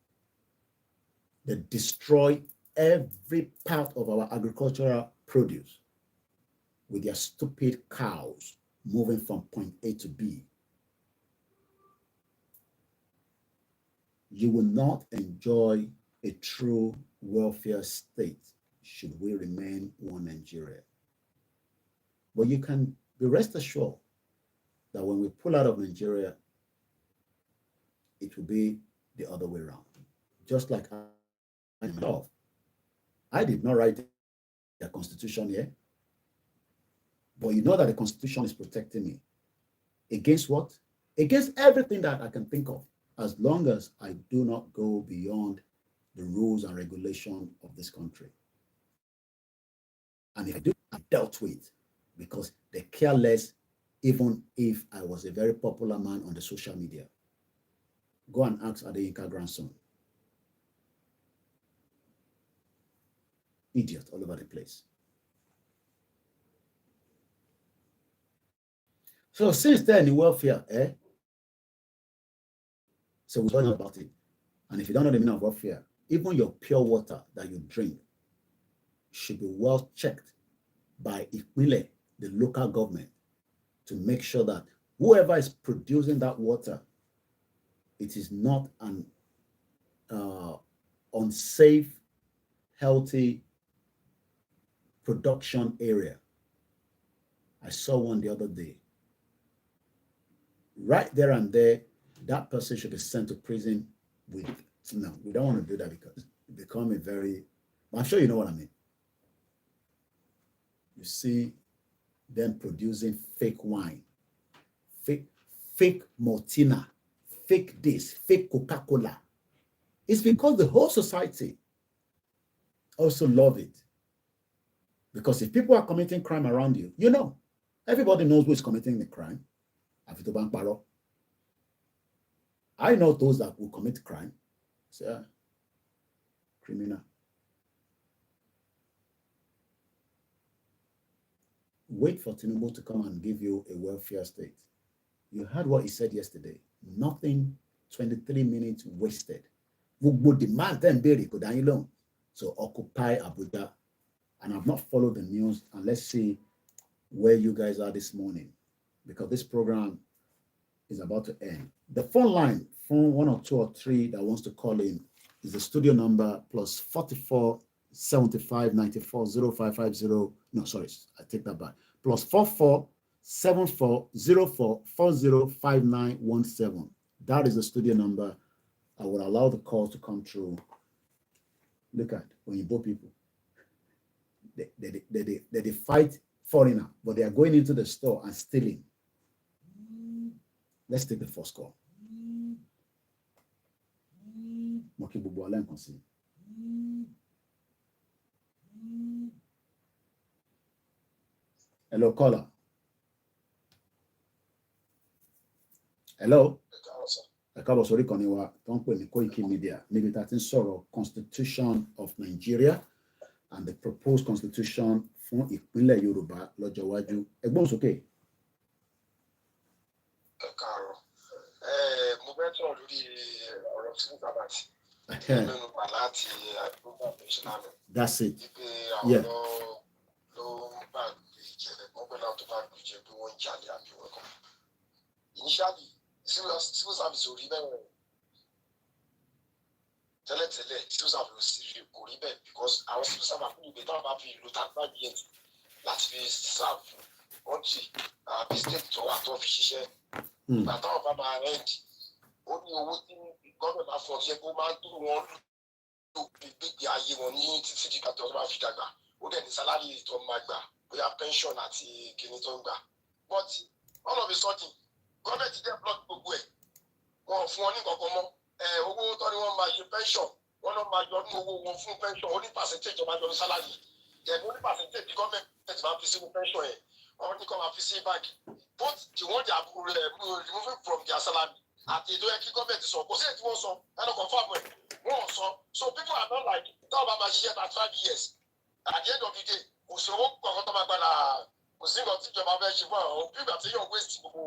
they destroy every part of our agricultural produce with their stupid cows moving from point A to B. You will not enjoy a true welfare state should we remain one Nigeria. But you can be rest assured that when we pull out of Nigeria, it will be the other way around. Just like I love. I did not write the Constitution here, but you know that the Constitution is protecting me. Against what? Against everything that I can think of, as long as I do not go beyond the rules and regulation of this country. And if I do, I'm dealt with, because they care less, even if I was a very popular man on the social media. Go and ask Adeyinka grandson. Idiot all over the place. So since then, the welfare, so we don't know about it. And if you don't know the meaning of welfare, even your pure water that you drink should be well checked by Ikunle, the local government, to make sure that whoever is producing that water, it is not an unsafe, healthy production area. I saw one the other day. Right there and there, that person should be sent to prison with, no, we don't want to do that because it becomes a very, I'm sure you know what I mean. You see them producing fake wine, fake Martina, fake this, fake Coca-Cola. It's because the whole society also love it. Because if people are committing crime around you, you know, everybody knows who is committing the crime. I know those that will commit crime. Say, criminal. Wait for Tinubu to come and give you a welfare state. You heard what he said yesterday. Nothing, 23 minutes wasted. Gbogbo demand then bury kò dá yín lóhùn. So occupy Abuja. And I've not followed the news, and let's see where you guys are this morning, because this program is about to end. The phone line, phone 1 or 2 or 3 that wants to call in, is the studio number +44 75 94 0550. No, sorry, I take that back. +44 74 04 40 5917. That is the studio number. I will allow the call to come through. Look at when you both people. They fight foreigner, but they are going into the store and stealing. Let's take the first call. Hello, caller. Hello. Sorry, Koniwa. Don't put Koikimedia. Maybe that is sort of Constitution of Nigeria and the proposed constitution fún ìpínlẹ̀ Yorùbá lọ́jọ́ iwájú. Ẹ̀gbọ́n sókè. Ẹ káàárọ̀. Mo fẹ́ sọ̀rọ̀ lórí ọ̀rọ̀ tí mo bá bá ti. Nínú pàláàtì àdúgbò national. That's it. Ipe àwọn ló ń bá ìjẹ́ wọ́n pẹ̀lú àwọn tó bá ìjẹ́ bí wọ́n ń jalè àbí wọ́n kàn. Initially, civil service ò rí bẹ́ẹ̀. Tẹ́lẹ̀tẹ́lẹ̀ civil service kò rí bẹ́ẹ̀ because àwọn civil service kúrò ìgbé táwọn bá fi ìlú tàbí yẹn láti fi serve country àbí state tó wà tó fi ṣiṣẹ́. Ìgbà táwọn bá máa rent ó ní owó tí gọ́ọ̀mẹ̀ máa fọ́ ṣe kó máa ń dúró wọn lò gbígbé ayé wọn ní títí di kàtọ́ tó máa fi dàgbà. Ó dẹ̀ ní sálárì tó máa gbà bóyá pension àti kìíní tó ń gbà. But all of a sudden gọ́ọ̀mẹ̀ ti dẹ́ block gbogbo ẹ̀ wọn fún wọn ní kankan mọ́. Owó tó ní wọ́n máa ṣe pension wọ́n lọ máa yọ ní owó wọn fún pension ó ní percentage ọba yọ ní salary ẹ̀mú ní percentage bí gọ́ọ̀mẹ̀ntì máa fi sí pension yẹn wọ́n ní kó máa fi sí bank both the one they are removing from their salary àti ètò yẹ kí gọ́ọ̀mẹ̀ntì sọ kò sí èyí tí wọ́n sọ ẹnu confam ẹ̀ wọ́n sọ so people are not like táwọn bá máa ṣiṣẹ́ for 5 years at the end of the day kò sí owó kankan tó máa gbára kò sí nǹkan tí ìjọba fẹ́ ṣe fún àwọn bí ìgbà tí yóò waste gbogbo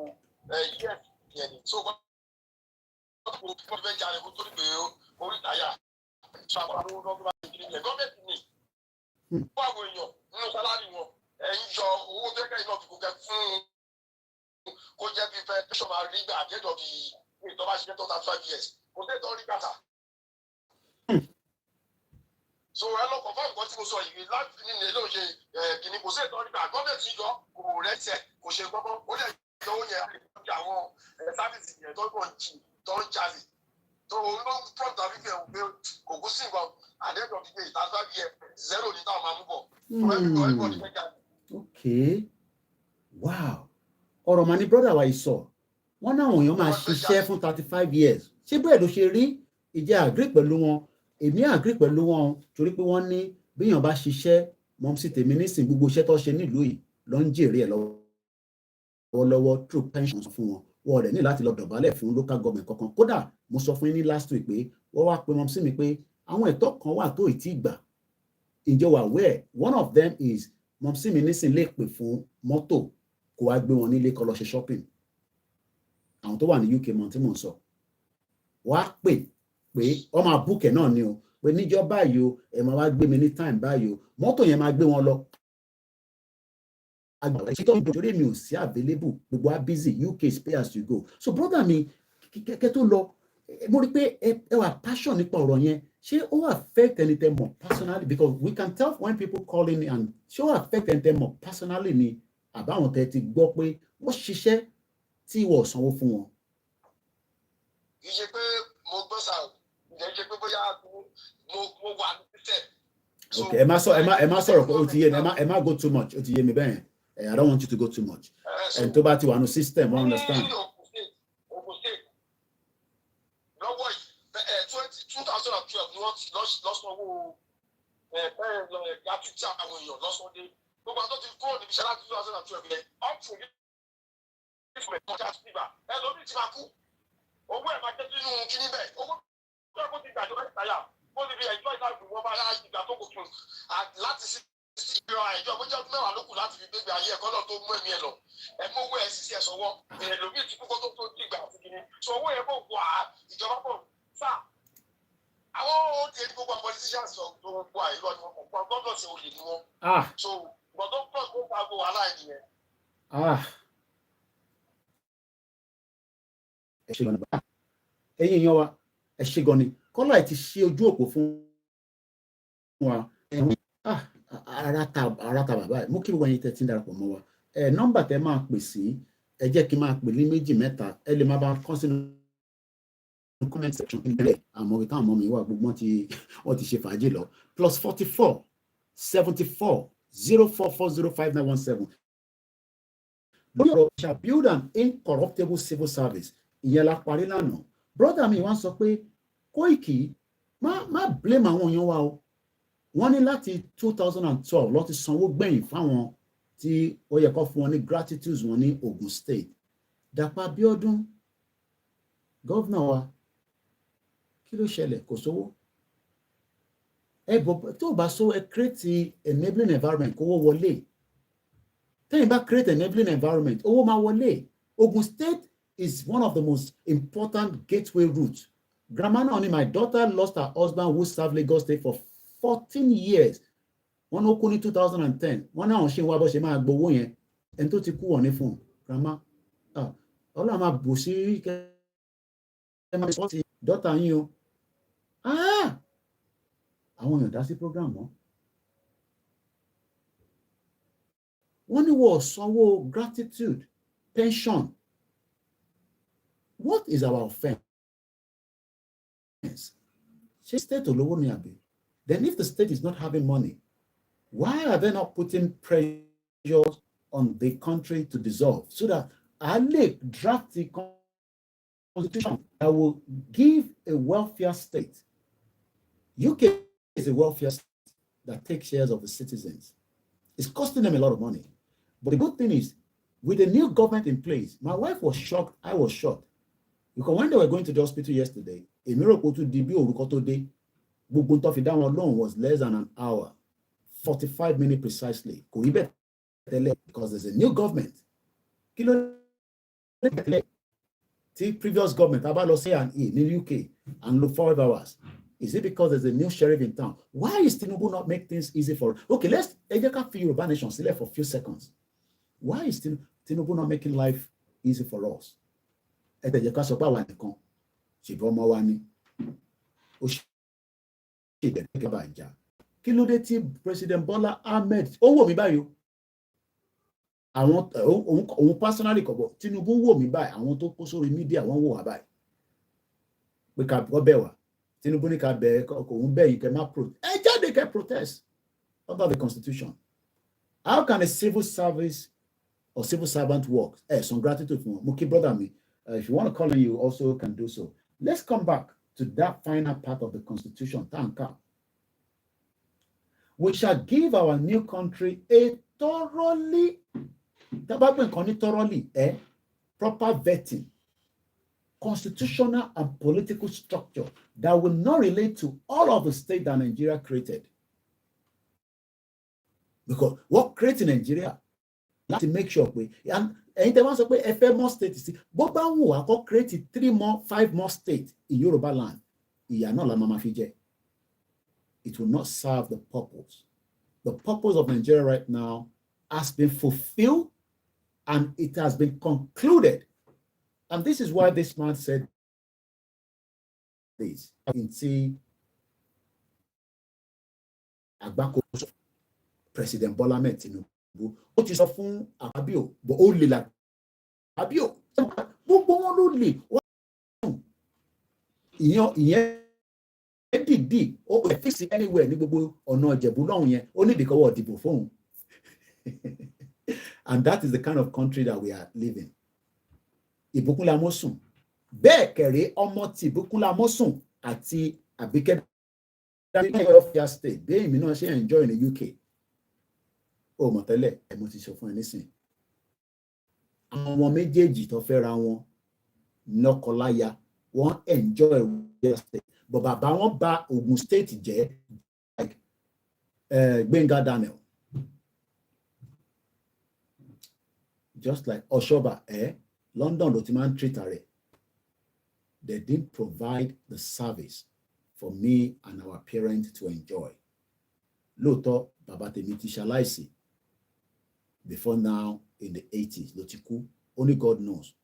year yẹn ni so wọ́n fẹ́ jáde kó tó ní pé orí táyà gọ́ọ̀mẹ̀ntì ni fún àwọn èèyàn nínú sálárì wọn ẹ̀yìn yọ owó tẹ́kẹ́ iná fi kò kẹ́ fún kó jẹ́ bí fẹ́ tẹ́sán máa rí gbà àjẹ́dọ̀ bí ìtọ́ bá ṣiṣẹ́ tó ta 5 years kò tẹ́ tọ́ rí gbàtà. So ẹ lọ kọ̀ọ̀fọ́ nǹkan tí mo sọ yìí láti nínú ilé òye kìíní kò sí ìtọ́ rí gbà gọ́ọ̀mẹ̀ntì yọ kò rẹ́sẹ̀ kò ṣe gbọ́gbọ́ ó lè yọ oúnjẹ àti àwọn sáfìsì yẹn tó ń jalè So no front of you go go sing at the end of the day, that's why we zero ní táwọn máa mú bọ̀. So everybody take that. Okay. Wow. Ọ̀rọ̀ mà ni brother wa yìí sọ. Wọ́n náwọn èèyàn máa ṣiṣẹ́ fún 35 years. Ṣé bẹ́ẹ̀ ló ṣe rí? Ìjẹ́ agree pẹ̀lú wọn. Èmi agree pẹ̀lú wọn torí pé wọ́n ní béèyàn bá ṣiṣẹ́ mọ̀mísí tèmi nísìn gbogbo iṣẹ́ tó ṣe nílùú yìí ló ń jèrè ẹ̀ lọ́wọ́lọ́wọ́ through pensions fún wọn. Wọ́n rẹ̀ ní láti lọ dọ̀bálẹ̀ fún local government kankan. Kódà mo sọ fún yín ní last week pé wọ́n wá pe mọ̀mísí mi pé àwọn ẹ̀tọ́ kan wà tó ì tí gbà. Ǹjẹ́ wà where one of them is mọ̀mísí mi nísìn lè pè fún mọ́tò kó wá gbé wọn nílé kó lọ ṣe shopping. Àwọn tó wà ní UK mọ̀ tí mò ń sọ. Wá pè pé ọmọ àbúkẹ̀ náà ni o pé níjọ́ báyìí o ẹ máa wá gbé mi ní time báyìí o mọ́tò yẹn máa gbé wọn lọ. Àgbàlá ìṣètò ìdòjúrí mi ò sí available gbogbo á busy UK is pay as you go. So brother mi kẹ́kẹ́ tó lọ mo rí pé ẹ wà passion nípa ọ̀rọ̀ yẹn ṣé ó affect anything more personally because we can tell when people call in and ṣé ó affect anything more personally ni àbáwọn tẹ ti gbọ́ pé wọ́n ṣiṣẹ́ tí wọ́n sanwó fún wọn. Kì í ṣe pé mo gbọ́ sá o ǹjẹ́ ṣe pé bóyá mo wà ní títẹ̀. Okay, ẹ má sọ̀rọ̀ pé ó ti yé mi ẹ má go too much ó ti yé mi bẹ́ẹ̀ I don't want you to go too much and tó bá ti wà ní system wọ́n understand. Lọ́wọ́ yìí 2012 ni wọ́n lọ́sọ̀wọ́ gratuity àwọn èèyàn lọ́sọ̀dé gbogbo àtọ́ ti kúrò níbi iṣẹ́ láti 2012 yẹn up to ìfúnpẹ̀ kọjá síbà ẹlòmíì ti máa kú owó ẹ̀ máa jẹ́ sínú kíní bẹ́ẹ̀ owó tó ẹ̀kọ́ ti gbàjọba ìtayà ó ti fi ẹ̀jọ́ ìtàkù wọn bá yá ìgbà tó kò tún láti sí ìgbà ẹ̀jọ́ bójá ọdún mẹ́wàá ló kù láti fi gbégbé ayé ẹ̀kọ́ náà tó mú ẹ̀mí ẹ̀ lọ ẹ̀ mú owó ẹ̀ sí ẹ̀ sọ́wọ́ ẹlòmíì ti kú kó tó dìgbà àti kíní so owó yẹn kò wà ìjọba bọ̀ sá àwọn òde gbogbo politicians tó gbogbo àìlọ́ ni wọn kò gbọ́dọ̀ ṣe olè ni wọn so gbọ́dọ̀ pọ̀ kó pa gbogbo wàhálà ẹ̀ nìyẹn. Ẹ ṣe gan ni bàbá ẹ̀yin èèyàn wa ẹ ṣe gan ni kọ́lá ẹ̀ ti ṣe ojú òpó fún wa ara ta bàbá ẹ̀ mú kí gbogbo ẹ̀yin tẹ́ ti ń darapọ̀ mọ́ wa nọ́mbà tẹ́ máa pè sí ẹ jẹ́ kí n máa pè ní méjì mẹ́ta ẹ lè máa bá kọ́ sínú comment section ìbílẹ̀ àmọ́ ìtàn àmọ́ mi wà gbogbo wọ́n ti ṣe fàájì lọ +44 74 0440 5917 lórí ọ̀rọ̀ shall build an incorruptible civil service ìyẹn la parí lánàá brother mi wá sọ pé Koiki má blame àwọn èèyàn wa o wọ́n ní láti 2012 ló ti sanwó gbẹ̀yìn fáwọn tí ó yẹ kó fún wọn ní gratitude wọn ní Ogun State Dàpọ̀ Abíọ́dún gọ́vnà wa kí ló ṣẹlẹ̀ kò sówó tó bá sọ ẹ create enabling environment kówó wọlé tẹ́yìn bá create enabling environment owó máa wọlé Ogun State is one of the most important gateway routes. Grandma náà my daughter lost her husband who served Lagos State for 14 years. Wọ́n ló kú ní 2010. Wọ́n náà ṣe wá bó ṣe máa gbowó yẹn. Ẹni tó ti kú wọ̀ ní fún grandma. Ọlọ́run máa bù sí kẹ́ máa sọ́ọ̀tì dọ́tà yín o. Àwọn èèyàn dá sí program mọ́. Wọ́n ní wọ́n sanwó gratitude pension. What is our offense? Ṣé state olówó ni àbí? Then if the state is not having money, why are they not putting pressure on the country to dissolve so that a lè draft the constitution that will give a welfare state? UK is a welfare state that takes shares of the citizens. It's costing them a lot of money. But the good thing is, with the new government in place, my wife was shocked, I was shocked. Because when they were going to the hospital yesterday, a miracle to DB Orukoto Day, Bugunto Fidan alone was less than an hour, 45 minutes precisely. Because there's a new government. The previous government, about say and in the UK, and look 5 hours. Is it because there's a new sheriff in town? Why is Tinubu not make things easy for? Okay, let's feel Yoruba Nation still for a few seconds. Why is Tinubu not making life easy for us? Kí ló dé tí President Bola Ahmed ó wò mí báyìí àwọn òun personally kọ̀bọ̀ Tinubu wò mí báyìí àwọn tó kó sórí mídíà wọ́n wò wá báyìí pé ká bọ́ bẹ̀ wá Tinubu ní ká bẹ̀ òun bẹ̀ yìí kẹ́ má protest ẹ jáde kẹ́ protest under the constitution. How can a civil service or civil servant work? Some gratitude for Muki brother me. If you want to call in, you also can do so. Let's come back to that final part of the constitution. Tanka. We shall give our new country a thoroughly proper vetting, constitutional and political structure that will not relate to all of the states that Nigeria created. Because what created Nigeria, to make sure and anytime sọ pé ẹ fẹ́ more states, bó bá wù wá kó create 5 more states in Yoruba land, ìyà náà la máa fi jẹ. It will not serve the purpose. The purpose of Nigeria right now has been fulfilled and it has been concluded. And this is why this man said this. You can see Agbako, President Bola Ahmed Tinubu, ó ti sọ fún Akpabio, but ó lè la Akpabio, gbogbo wọn ló lè ìyẹn dìdí ó lè fix anywhere ní gbogbo ọ̀nà Ìjẹ̀bú lọ́hùn yẹn ó ní ìdíkọwọ́ dìbò fóun. And that is the kind of country that we are living. Ìbùkúnlé Amósùn bẹ́ẹ̀ kẹ̀rẹ́ ọmọ tí Ìbùkúnlé Amósùn àti Àbíkẹ́ Ọ̀yọ́ state bí èmi náà ṣe enjoy ní UK. Ó mọ̀ tẹ́lẹ̀ ẹ̀ mo ti sọ fún ẹ nísìn. Àwọn méjèèjì tó fẹ́ ra wọn lọ́kọláya wọ́n enjoy Ọ̀yọ́ state. But bàbá wọn bà Ògùn state jẹ́ like Gbénga Daniel. Just like Oshoba, London ló ti máa ń treat rẹ̀. They didn't provide the service for me and our parents to enjoy. Lóòótọ́ bàbá tèmi ti ṣaláìsí before now in the 80s ló ti kú. Only God knows.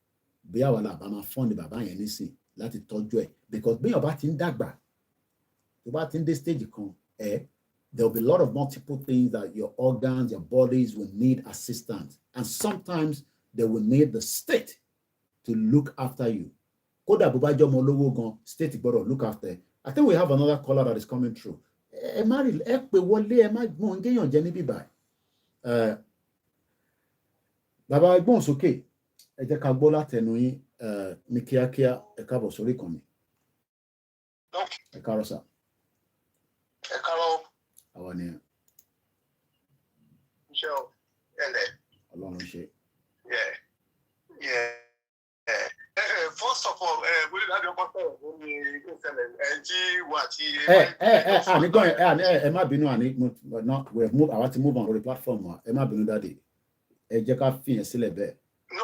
Bí àwa la bá máa fund bàbá yẹn nísìn láti tọ́jú ẹ̀ because bí ọba ti ń dàgbà tó bá ti ń dé stage kan there will be a lot of multiple things that your organs, your bodies will need assistance. And sometimes they will need the state to look after you. Kódà bó bá jẹ́ ọmọ olówó gan, state gbọ́dọ̀ look after. I think we have another caller that is coming through. Ẹ má rí ẹ pé wọlé ẹ má gbọ́n géèyàn jẹ́ níbí báyìí. Bàbá gbọ́n sókè ẹ jẹ́ ká gbọ́ látẹnu yín ní kíákíá ẹ káàbọ̀ sórí ìkànnì. Ẹ káàárọ̀ sà. Ẹ káàárọ̀. Àwa ni. Ṣé o ẹlẹ? Ọlọ́run ṣe. First of all, we did have your pastor who is ẹ má bínú àní we have moved àwa ti move on lórí platform wa ẹ má bínú dáàdi ẹ jẹ́ ká fìyẹn sílẹ̀ bẹ́ẹ̀. No,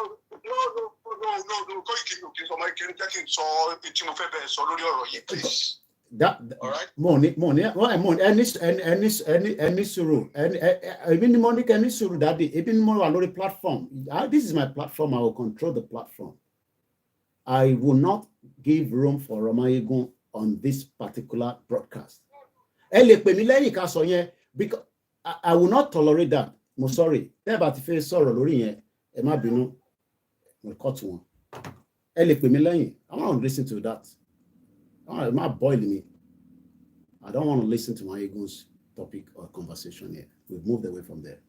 Koiki, okay, so my kid taking so it's no fair so lórí ọ̀rọ̀ yìí, please. That all right. Any suru even Monica any suru daddy even more on the platform. This is my platform. I will control the platform. I will not give room for Romayegun on this particular broadcast. Because I will not tolerate that. I'm sorry. About the face sorrow lórí yẹn ẹ má bínú. We'll cut one. I want to listen to that. It might boil me. I don't want to listen to my ego's topic or conversation here. We've moved away from there.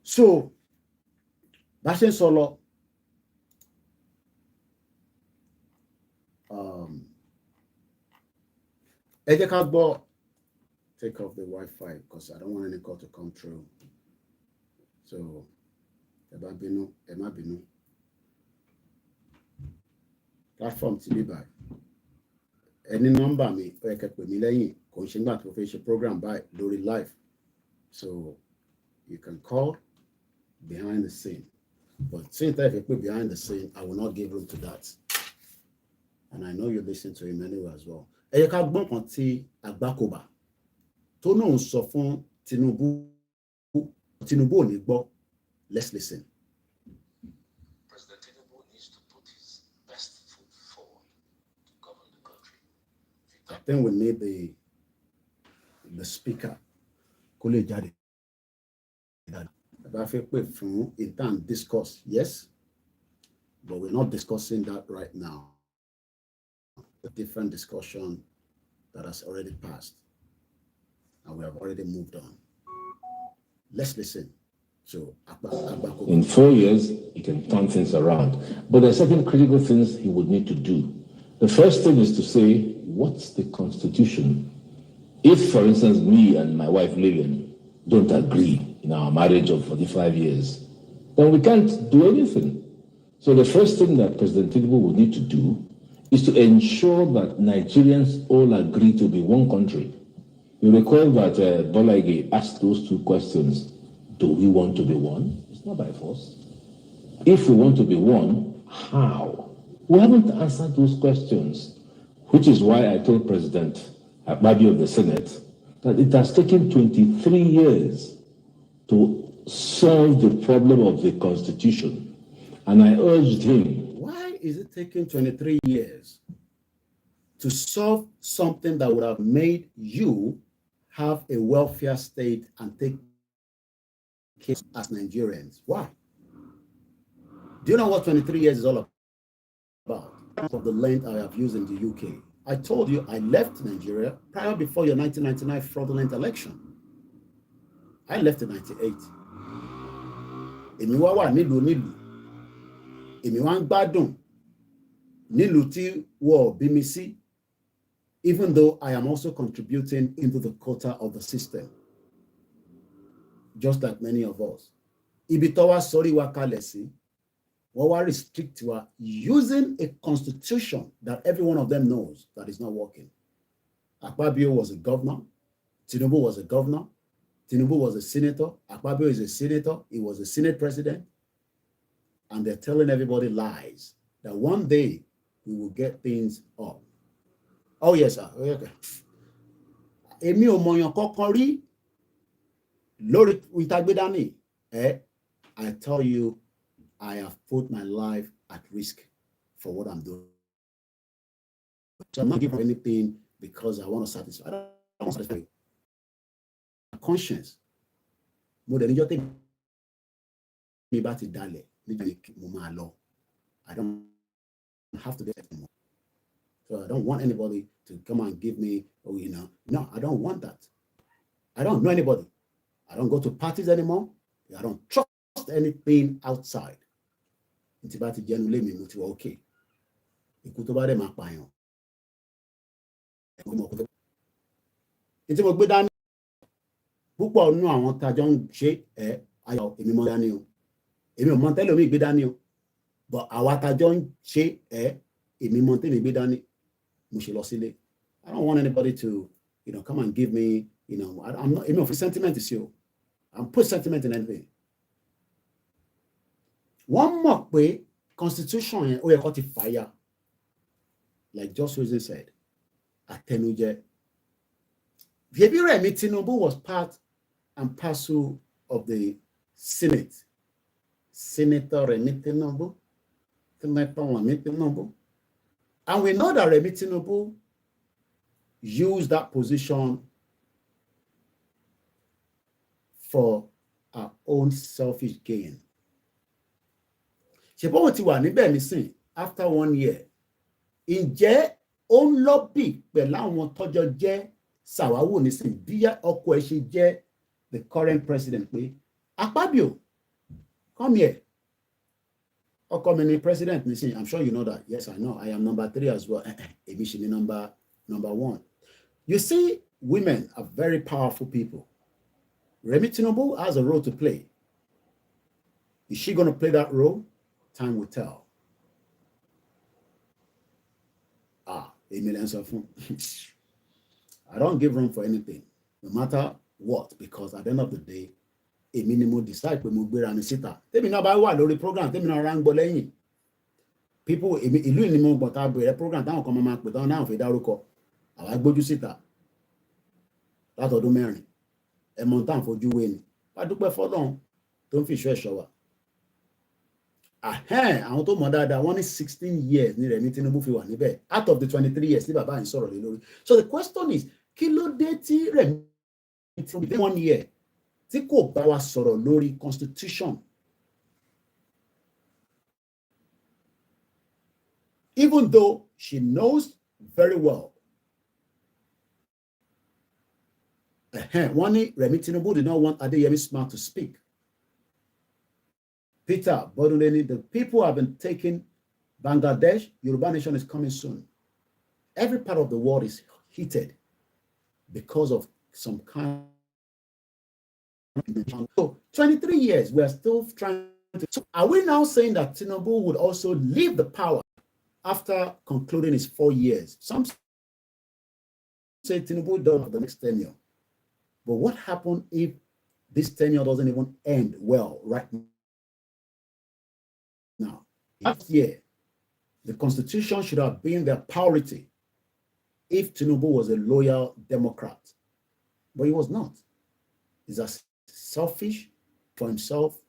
So, Bashin Solo, take off the Wi-Fi because I don't want any call to come through. So, Emma Binu. Platform ti bí báyìí. Any number mi ó yẹ kẹ́ pè mí lẹ́yìn kò ń ṣe nígbà tó fẹ́ ṣe program báyìí lórí live. So, you can call behind the scene. But since I put behind the scene, I will not give room to that. And I know you listen to him anyway as well. Ẹ yẹ ká gbọ́n kan tí Àgbákòbá tó náà sọ fún Tinubu ò ní gbọ́. Let's listen. President Tinubu needs to put his best foot forward to govern the country. I think we need the speaker. Kó lè jáde. Bá fẹ́ pè fún intern discourse, yes? But we're not discussing that right now. A different discussion that has already passed, and we have already moved on. Let's listen. So, in 4 years, he can turn things around. But there are certain critical things he would need to do. The first thing is to say, what's the Constitution? If, for instance, me and my wife Lillian don't agree in our marriage of 45 years, then we can't do anything. So the first thing that President Tinubu would need to do is to ensure that Nigerians all agree to be one country. You recall that Bola Ige asked those two questions. Do we want to be one? It's not by force. If we want to be one, how? We haven't answered those questions, which is why I told President Akpabio of the Senate that it has taken 23 years to solve the problem of the Constitution. And I urged him. Why is it taking 23 years to solve something that would have made you have a welfare state and take care as Nigerians? Why? Do you know what 23 years is all about? Of the length I have used in the UK. I told you I left Nigeria prior before your 1999 fraudulent election. I left in 98. Èmi wá wà nílùú èmi wá ń gbádùn nílùú tí wọ́n bí mi sí, even though I am also contributing into the quota of the system, just like many of us. Ibi tó wá sórí wa kalẹ̀ sí, wọ́n wá restrict wa using a constitution that every one of them knows that is not working. Akpabio was a governor. Tinubu was a governor. Tinubu was a senator. Akpabio is a senator. He was a Senate president. And they're telling everybody lies that one day we will get things up. Oh, yes, sir. Okay. Èmi ò mọ̀yàn kankan rí lórí ìtagbédání. I tell you, I have put my life at risk for what I'm doing. So I'm not giving anything because I want to satisfy. I don't want to satisfy my conscience. More than anything, me about to die. I don't have to do it anymore. So I don't want anybody to come and give me, oh, you know, no, I don't want that. I don't know anybody. I don't go to parties anymore. I don't trust anything outside. It's about to generally me to okay. Ikú tó bá dé máa pààyàn. Ìtí mo gbé dání púpọ̀ nínú àwọn tájọ́ ń ṣe ayọ̀ èmi mọ́ dání o. Èmi ò mọ̀ tẹ́lẹ̀ omi gbé dání o. But àwa tájọ́ ń ṣe èmi mọ̀ tẹ́lẹ̀ gbé dání. Mo ṣe lọ sílé. I don't want anybody to, you know, come and give me, you know, I'm not, you know, for sentiment is you. I'm put sentiment in anything. One more way, constitution yẹn ó yẹ kó ti fire. Like Just Reason said, Atenuje. Remi Tinubu was part and parcel of the Senate. Senator Remi Tinubu. And we know that Remi Tinubu used that position for our own selfish gain. Ṣèbọ̀wọ̀ ti wà níbẹ̀ nísìn after 1 year. Ǹjẹ́ ó ń lọ́bì pẹ̀lú àwọn tọ́jọ́ jẹ́ Sàwáwò nísìn bí ọkọ ẹ̀ ṣe jẹ́ the current president pé Akpabio, come here. Ọkọ mi ni president nísìn. I'm sure you know that. Yes, I know. I am number 3 as well. Èmi ṣì ni number 1. You see, women are very powerful people. Remi Tinubu has a role to play. Is she going to play that role? Time will tell. I don't give room for anything, no matter what, because at the end of the day, a minimum decide when we go around the sita. Tell me now by what lórí program. Tell me now rank lẹ́yìn. People, ìlú ìnimọ̀ gbọ̀ta bẹ̀rẹ̀ program táwọn kan máa pè tán náà fi dárúkọ. Àwa gbójú síta látọdún mẹ́rin. Ẹ̀mọ̀ tá à ń fojú wé ni. Wá dúpẹ́ fọ́lọ́run tó ń fi ìṣọ́ ẹ̀ṣọ́ wa. Àwọn tó mọ̀ dáadáa wọ́n ní 16 years ní Remi Tinubu fi wà níbẹ̀ out of the 23 years tí bàbá yìí sọ̀rọ̀ lé lórí. So the question is, kí ló dé tí Remi Tinubu within 1 year tí kò bá wa sọ̀rọ̀ lórí constitution? even though she knows very well. One Remi Tinubu did not want Adeyemi Smart to speak. Peter Boduleni, the people have been taking Bangladesh, Yoruba nation is coming soon. Every part of the world is heated because of some kind of... So 23 years, we are still trying to... So are we now saying that Tinubu would also leave the power after concluding his 4 years? Some say Tinubu does the next tenure. But what happens if this tenure doesn't even end well right now? Last year, the Constitution should have been their priority if Tinubu was a loyal Democrat. But he was not. He's as selfish for himself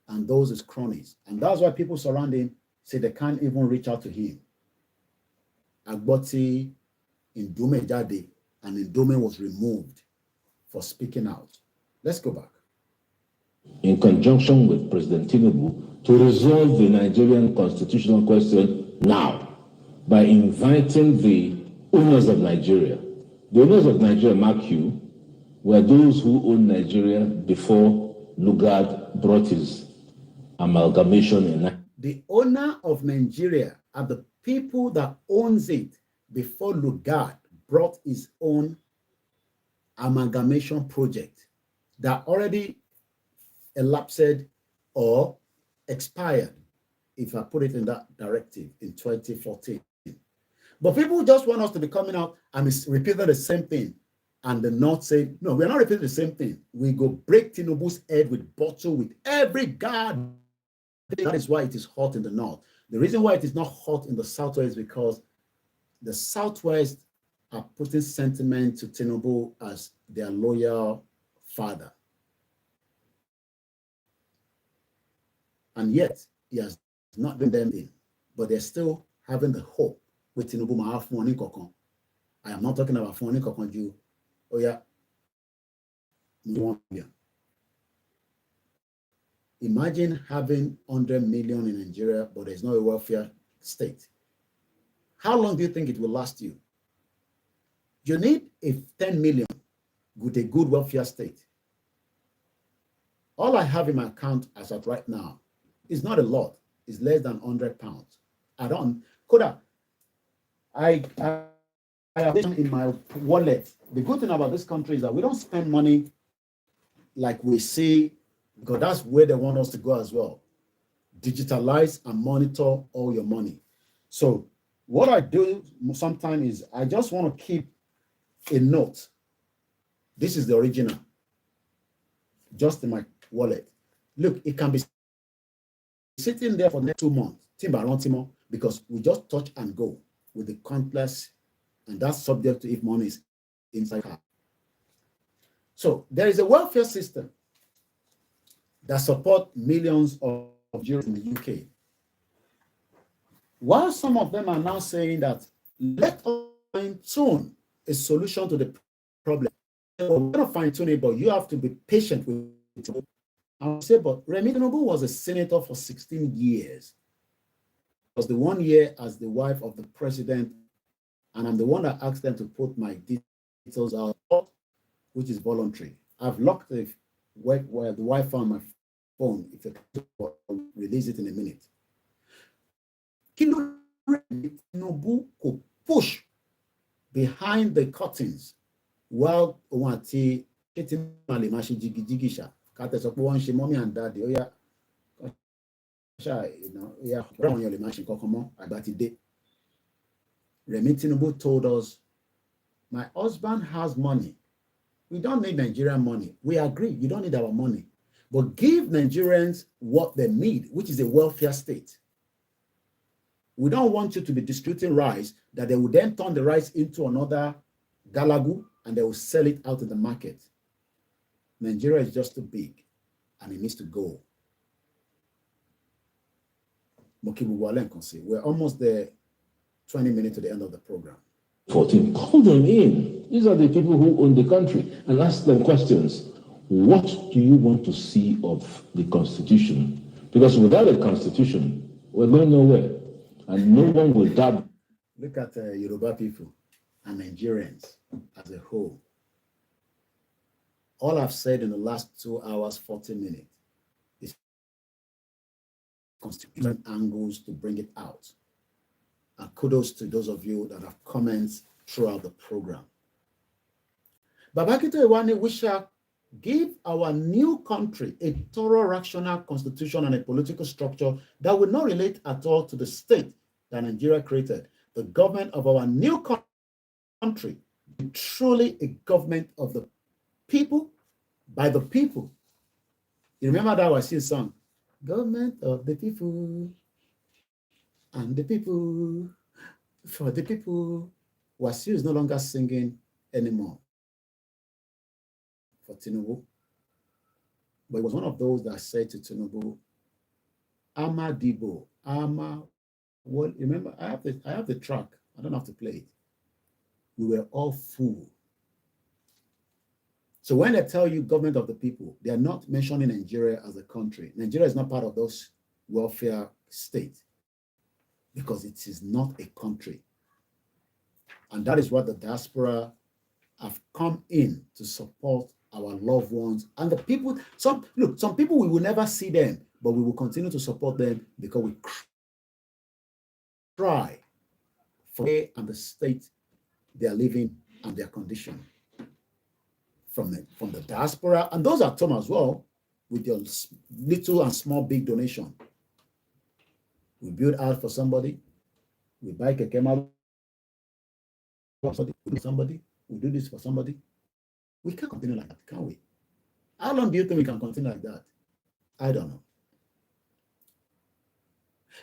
and those his cronies. And that's why people surrounding him say they can't even reach out to him. Agboti Ndume Jade, and Ndume was removed for speaking out. Let's go back. In conjunction with President Tinubu, to resolve the Nigerian constitutional question now by inviting the owners of Nigeria. The owners of Nigeria, mark you, were those who owned Nigeria before Lugard brought his amalgamation in. The owner of Nigeria are the people that owns it before Lugard brought his own amalgamation project that already elapsed or expired, if I put it in that directive, in 2014. But people just want us to be coming out and repeating the same thing, and the North say, no, we're not repeating the same thing. We go break Tinubu's head with bottle with every guard. That is why it is hot in the North. The reason why it is not hot in the Southwest is because the Southwest are putting sentiment to Tinubu as their loyal father. And yet, he has not been them in, but they're still having the hope with Tinubu Mahaf Mwani Kokon. I am not talking about Mwani Kokon Jew. Oh yeah. Imagine having 100 million in Nigeria, but there's no welfare state. How long do you think it will last you? You need a 10 million with a good welfare state. All I have in my account as of right now is not a lot. It's less than £100. I don't, Koda, I have in my wallet. The good thing about this country is that we don't spend money like we see, because that's where they want us to go as well. Digitalize and monitor all your money. So what I do sometimes is I just want to keep a note. This is the original, just in my wallet. Look, it can be sitting there for the next 2 months, because we just touch and go with the countless, and that's subject to if money is inside her. So there is a welfare system that supports millions of Jews in the UK. While some of them are now saying that let us fine-tune a solution to the problem. We're going to fine-tune it, but you have to be patient with it. I say, but Remi Tinubu was a senator for 16 years. It was the 1 year as the wife of the president, and I'm the one that asked them to put my details out, which is voluntary. I've locked the Wi-Fi on my phone. If you release it in a minute. Tinubu could push behind the curtains while Owati mommy and daddy, oh yeah, Remi Tinubu told us, my husband has money. We don't need Nigerian money. We agree, you don't need our money. But give Nigerians what they need, which is a welfare state. We don't want you to be distributing rice that they will then turn the rice into another galagu and they will sell it out in the market. Nigeria is just too big and it needs to go. We're almost there, 20 minutes to the end of the program. 14. Call them in. These are the people who own the country, and ask them questions. What do you want to see of the Constitution? Because without a Constitution, we're going nowhere. and no one will doubt. Look at Yoruba people and Nigerians as a whole. All I've said in the last 2 hours, 40 minutes is different angles to bring it out. And kudos to those of you that have comments throughout the program. Babakito Iwane, we shall give our new country a thorough, rational constitution and a political structure that will not relate at all to the state that Nigeria created. The government of our new country is truly a government of the people, by the people. You remember that was his song? Government of the people, and the people, for the people. Wasiu is no longer singing anymore for Tinubu. But it was one of those that said to Tinubu, Ama Dibo, Ama, well, remember, I have the track. I don't have to play it. We were all fools. So when they tell you government of the people, they are not mentioning Nigeria as a country. Nigeria is not part of those welfare states because it is not a country. And that is what the diaspora have come in to support our loved ones and the people. Some people, we will never see them, but we will continue to support them because we cry for them and the state they are living and their condition. From the diaspora, and those are come as well with your little and small big donation. We build house for somebody, we buy kekema for somebody, we do this for somebody. We can't continue like that, can we? How long do you think we can continue like that? I don't know.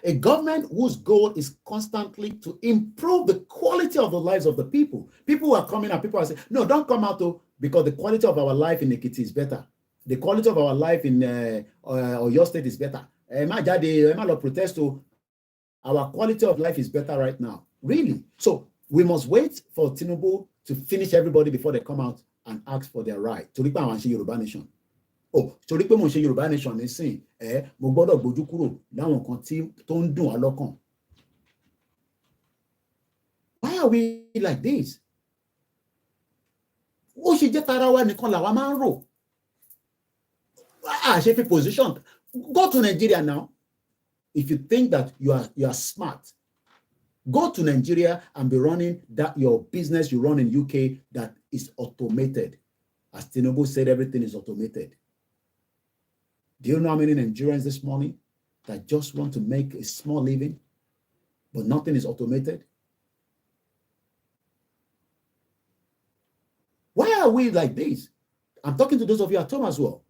A government whose goal is constantly to improve the quality of the lives of the people. People who are coming out, people are saying, no, don't come out though, because the quality of our life in Ekiti is better. The quality of our life in your state is better. Protest to our quality of life is better right now. Really? So we must wait for Tinubu to finish everybody before they come out and ask for their right. To repair our Yoruba nation. Oh, torí pé mo ṣe Yorùbá nation nísìn mo gbọ́dọ̀ gbójú kúrò láwọn kan tí tó ń dùn wá lọ́kàn. Why are we like this? Ó ṣe jẹ́ tara wa nìkan làwa máa ń rò. Ṣe fi position. Go to Nigeria now. If you think that you are smart, go to Nigeria and be running that your business you run in UK that is automated. As Tinubu said, everything is automated. Do you know how many Nigerians this morning that just want to make a small living, but nothing is automated? Why are we like this? I'm talking to those of you at home as well.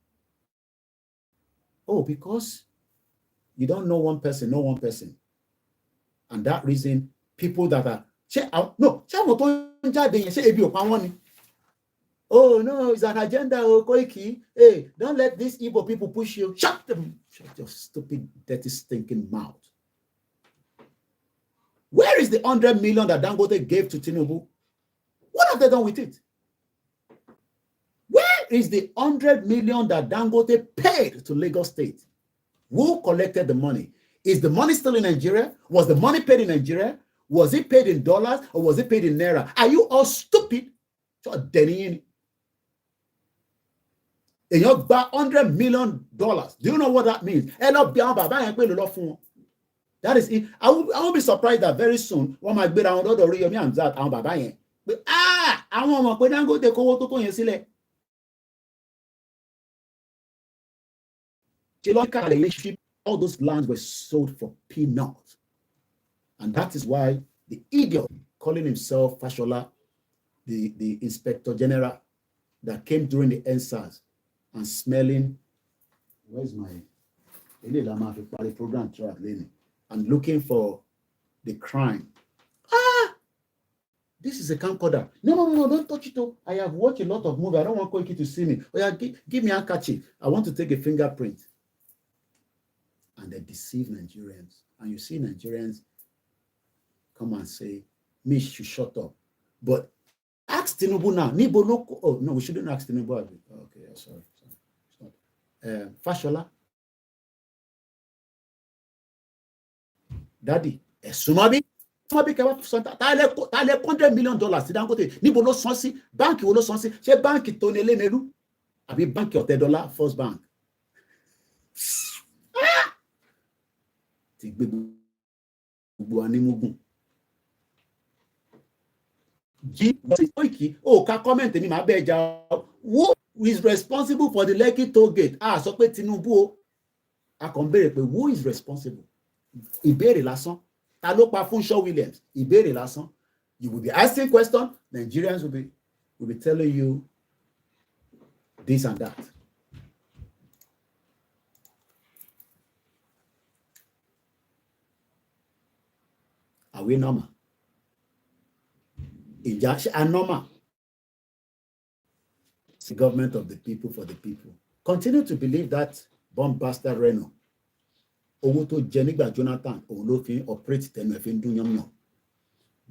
Oh, because you don't know one person, know one person. And that reason, people that are, oh no, it's an agenda, oh Koiki. Hey, don't let these Igbo people push you. Shut them. Shut your stupid, dirty, stinking mouth. Where is the 100 million that Dangote gave to Tinubu? What have they done with it? Where is the 100 million that Dangote paid to Lagos State? Who collected the money? Is the money still in Nigeria? Was the money paid in Nigeria? Was it paid in dollars or was it paid in naira? Are you all stupid? And you got $100 million. Do you know what that means? That is it. I won't be surprised that very soon one might be around the Oriyomi and that and Baba yen. But I want to go take over to Yesile. Geological relationship, all those lands were sold for peanuts. And that is why the idiot calling himself Fashola, the Inspector General that came during the NSAS and smelling, where's my program and looking for the crime. This is a camcorder. No, don't touch it. I have watched a lot of movies. I don't want Koiki to see me. Oh yeah, give me a handkerchief. I want to take a fingerprint. And they deceive Nigerians. And you see Nigerians come and say, me should shut up. But ask Tinubu now. Oh, no, we shouldn't ask Tinubu. Okay, sorry. Fashola. Daddy, Sumabi $100 million sí Dangote níbo ló san sí báǹkì wo ló san sí ṣé báǹkì tó ní eléneru àbí báǹkì $100 First Bank ti gbé gbogbo anímúgùn Koiki ka comment mi máa bẹ́ẹ̀ jà who is responsible for the Lekki toll gate sọ pé Tinubu o a kàn béèrè pé who is responsible ìbéèrè lásán ta ló pa Funsho Williams ìbéèrè lásán you will be asking question Nigerians will be telling you this and that. Are we normal? Ìjà are normal? It's the government of the people for the people. Continue to believe that bombastic Reno. Owó tó jẹ nígbà Jonathan òun ló fi operate tẹnu ẹ̀ fi ń dún yánmyán.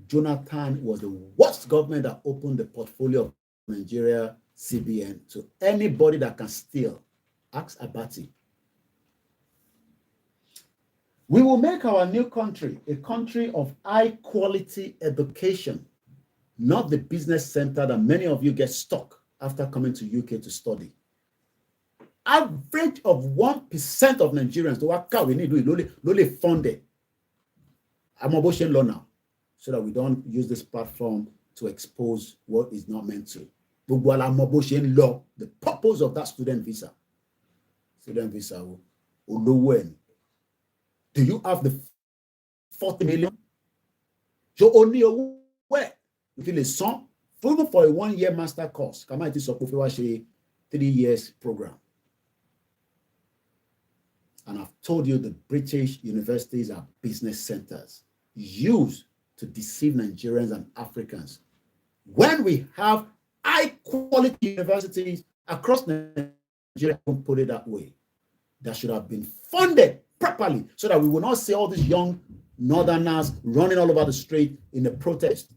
Jonathan was the worst government that opened the portfolio of Nigeria CBN to anybody that can steal. Ask Abati. We will make our new country a country of high quality education, not the business center that many of you get stuck after coming to UK to study. Average of 1% of Nigerians to work out we need to fund it. I'm about law now, so that we don't use this platform to expose what is not meant to. Law, the purpose of that student visa. Student visa. Do you have the 40 million? So only where you feel a song, even for a 1-year master course. Come on, it's a 3 years program. And I've told you the British universities are business centers used to deceive Nigerians and Africans. When we have high quality universities across Nigeria, don't put it that way, that should have been funded properly so that we will not see all these young northerners running all over the street in the protest.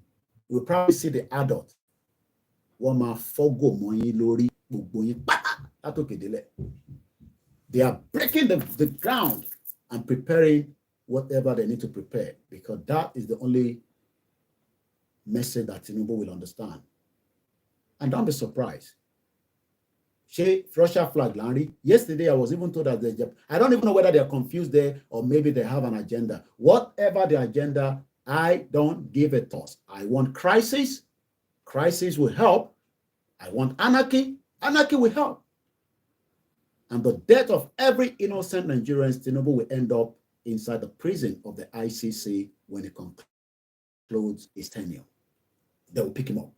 We'll probably see the adult. They are breaking the ground and preparing whatever they need to prepare, because that is the only message that Tinubu will understand. And don't be surprised. Russia flag, Larry. Yesterday, I was even told that I don't even know whether they're confused there or maybe they have an agenda. Whatever the agenda, I don't give a toss. I want crisis. Crisis will help. I want anarchy. Anarchy will help. And the death of every innocent Nigerian, Tinubu will end up inside the prison of the ICC when it concludes his tenure. They will pick him up.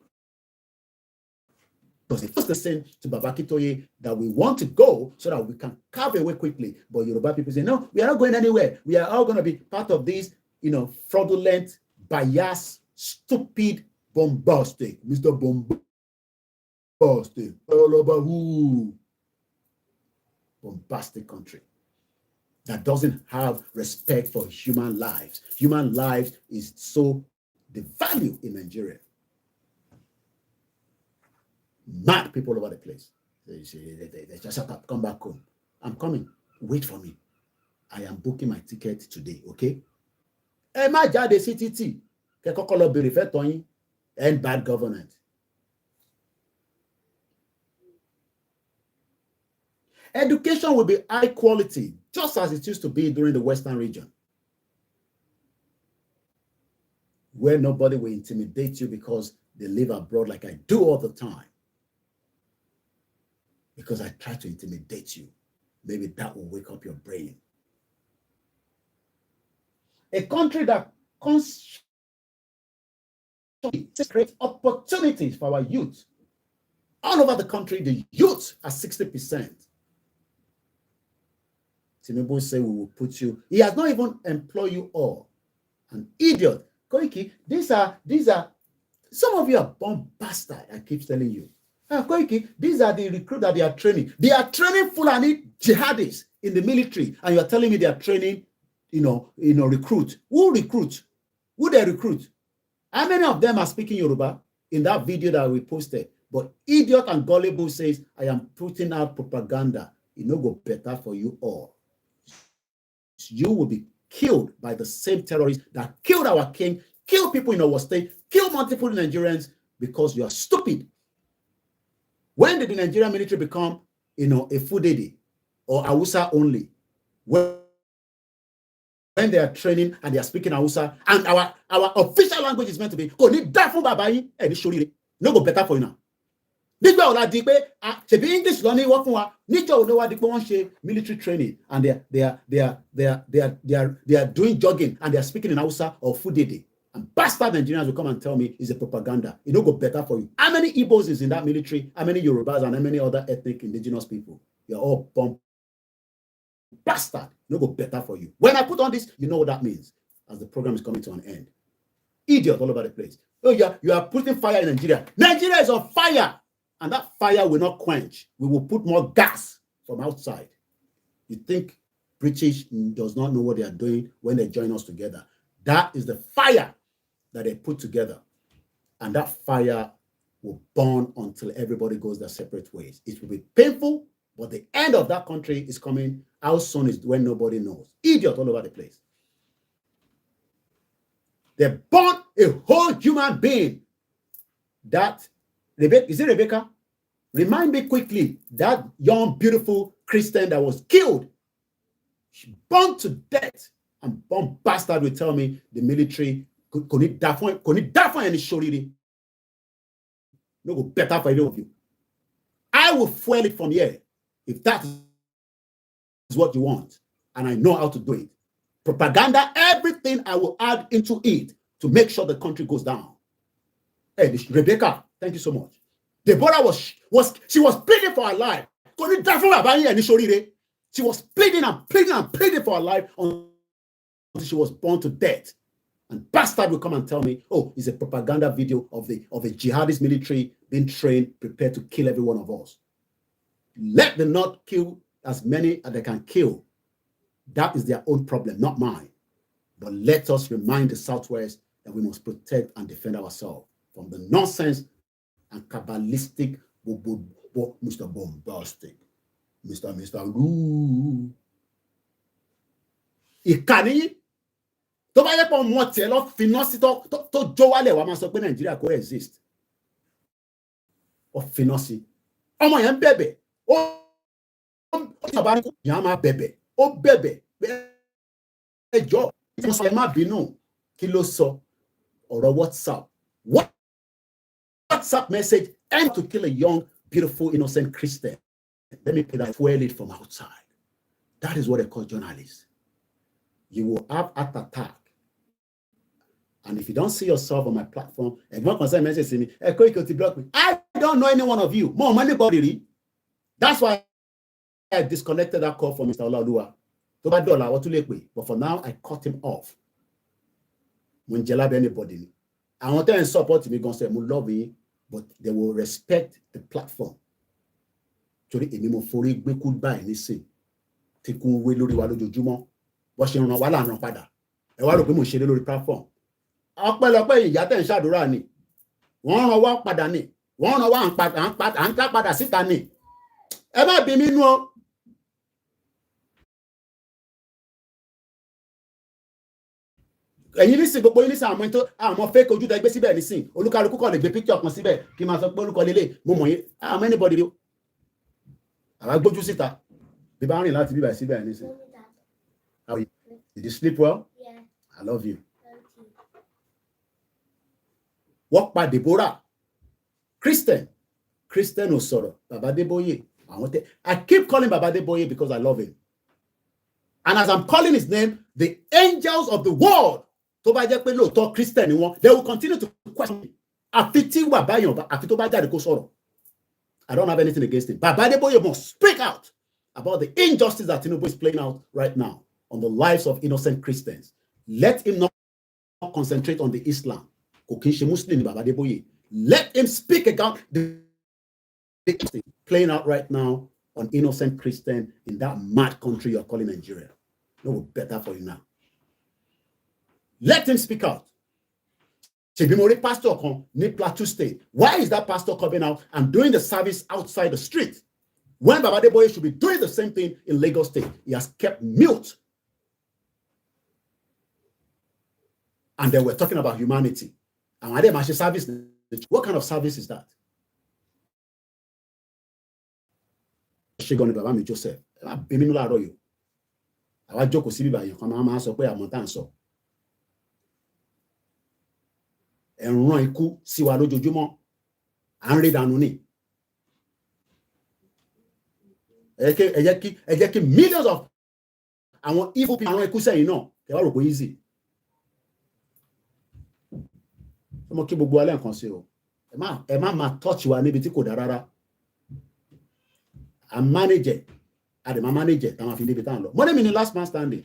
Because it was the same to Babakitoye that we want to go so that we can carve away quickly. But Yoruba people say, no, we are not going anywhere. We are all going to be part of this, fraudulent, biased, stupid, bombastic, Mr. Bombastic, all over who? Bombastic country that doesn't have respect for human lives. Human lives is so the value in Nigeria. Mad people all over the place. They just shut up, come back home. I'm coming. Wait for me. I am booking my ticket today, okay? And bad governance. Education will be high quality, just as it used to be during the Western region, where nobody will intimidate you because they live abroad like I do all the time. Because I try to intimidate you. Maybe that will wake up your brain. A country that creates opportunities for our youth. All over the country, the youth are 60%. Tinubu say we will put you. He has not even employed you all. An idiot. Koiki, these are some of you are bomb bastard. I keep telling you. Koiki, these are the recruits that they are training. They are training Fulani jihadists in the military, and you are telling me they are training, recruit. Who recruit? Who they recruit? How many of them are speaking Yoruba in that video that we posted? But idiot and gullible says, I am putting out propaganda. It no go better for you all. You will be killed by the same terrorists that killed our king, killed people in our state, killed multiple Nigerians because you are stupid. When did the Nigerian military become, a Fudede or Hausa only? When they are training and they are speaking Hausa, and our official language is meant to be, no go better for you now. This way, Ola di pé ṣe be English learning work fún wa. Níjọ́ wo wá di pé wọ́n ṣe military training and they are doing jogging and they are speaking in Hausa or Fudede. And bastard Nigerians will come and tell me it's a propaganda. It don't go better for you. How many Igbos is in that military? How many Yorubas and how many other ethnic indigenous people? You're all bomb bastard. It don't go better for you. When I put on this, you know what that means as the program is coming to an end. Idiot all over the place. Oh, you are putting fire in Nigeria. Nigeria is on fire. And that fire will not quench. We will put more gas from outside. You think British does not know what they are doing when they join us together? That is the fire that they put together. And that fire will burn until everybody goes their separate ways. It will be painful, but the end of that country is coming. How soon is when nobody knows? Idiot all over the place. They burn a whole human being. That Rebecca, is it Rebecca? Remind me quickly, that young, beautiful Christian that was killed, she burned to death, and one bastard will tell me the military could die any shorty. No go better for any of you. I will fuel it from here if that is what you want, and I know how to do it. Propaganda, everything I will add into it to make sure the country goes down. Hey, Rebecca, thank you so much. Deborah was pleading for her life. She was pleading and pleading and pleading for her life until she was burned to death. And bastard will come and tell me, oh, it's a propaganda video of a jihadist military being trained, prepared to kill every one of us. Let them not kill as many as they can kill. That is their own problem, not mine. But let us remind the Southwest that we must protect and defend ourselves from the nonsense and Kabbalistic, Mr. Bombastic, Mr. Roo. Ìkànnì tó bá yẹ pé ọmọ tiẹ̀ lọ finọ́sí tó jó wálẹ̀ wá máa sọ pé Nàìjíríà kò exist. Ó finọ́sí. Ọmọ yẹn bẹ̀bẹ̀. Ó bàbá yẹn á máa bẹ̀bẹ̀. Ó bẹ̀bẹ̀. Ẹjọ́ ìfọ̀sọ̀ ẹ má bínú. Kí ló sọ? Ọ̀rọ̀ WhatsApp. WhatsApp message and to kill a young, beautiful, innocent Christian. Let me put that fuel it from outside. That is what they call journalists. You will have heart attack. And if you don't see yourself on my platform, and one concern message to me, Koiki block me. I don't know any one of you. More money body. That's why I disconnected that call from Mr. Olaoluwa. But for now, I cut him off. When jalabe anybody. I want to support me, going to say, I love you, but they will respect the platform. Torí èmi mo forí gbé goodbye nísìn tí kún wé lórí wa lójoojúmọ́ bó ṣe ràn wá là ń ràn padà ẹ wá rò pé mo ṣe lórí platform ọpẹ́lọpẹ́ ìyá tẹ́ ń ṣàdúrà ni wọ́n ràn wá padà ni wọ́n ràn wá à ń ká padà síta ni ẹ má bí mi nú o. Ẹ̀yin nísìn gbogbo yín nísìn àwọn fake ojú tẹ́ gbé síbẹ̀ nísìn olúkálukú kàn lè gbé picture kan síbẹ̀ kí n máa sọ pé orúkọ lélẹ̀ mo mọ̀ yín àwọn anybody rí o. Àwa gbójú síta bí bá rìn láti bíbà síbẹ̀ nísìn. How are you? Did you sleep well? Yeah. I love you. Wọ́n pa Deborah. Christian ò sọ̀rọ̀. Baba Adeboye. I keep calling Baba Adeboye because I love him. And as I'm calling his name, the angels of the world, tó bá jẹ́ pé lóòótọ́ Christian ni wọ́n, they will continue to question me. Àfi tí wà báyọ̀ àfi tó bá jáde kó sọ̀rọ̀. I don't have anything against him. Baba Adeboye must speak out about the injustice that Tinubu is playing out right now on the lives of innocent Christians. Let him not concentrate on the Islam. Kò kí n ṣe Muslim ni Baba Adeboye. Let him speak about the injustice playing out right now on innocent Christian in that mad country you're calling Nigeria. No better for you now. Let him speak out. Chebimori pastor kan ní Plateau State. Why is that pastor coming out and doing the service outside the street? When Baba Adeboye should be doing the same thing in Lagos State. He has kept mute. And then we're talking about humanity. And they must service. What kind of service is that? Ṣégoni bàbá mi Joseph, bí mi nínú láàárọ̀ yìí. Àwa jókòó sí bíbá yẹn kan máa sọ pé àmọ́ tá à ń sọ. Ẹ̀ràn ikú sí wa lójoojúmọ́. À ń rí dànù ni. Ẹ jẹ́ kí millions of àwọn evil people àrùn ikú sẹ́yìn náà kẹ́ wá rò pé easy. Ọmọ kí gbogbo alẹ́ nǹkan sí o. Ẹ má máa touch wa níbi tí kò dára rárá. A manager, a manager, táwọn fi níbi táwọn lọ. Mo ní mi ni last man standing.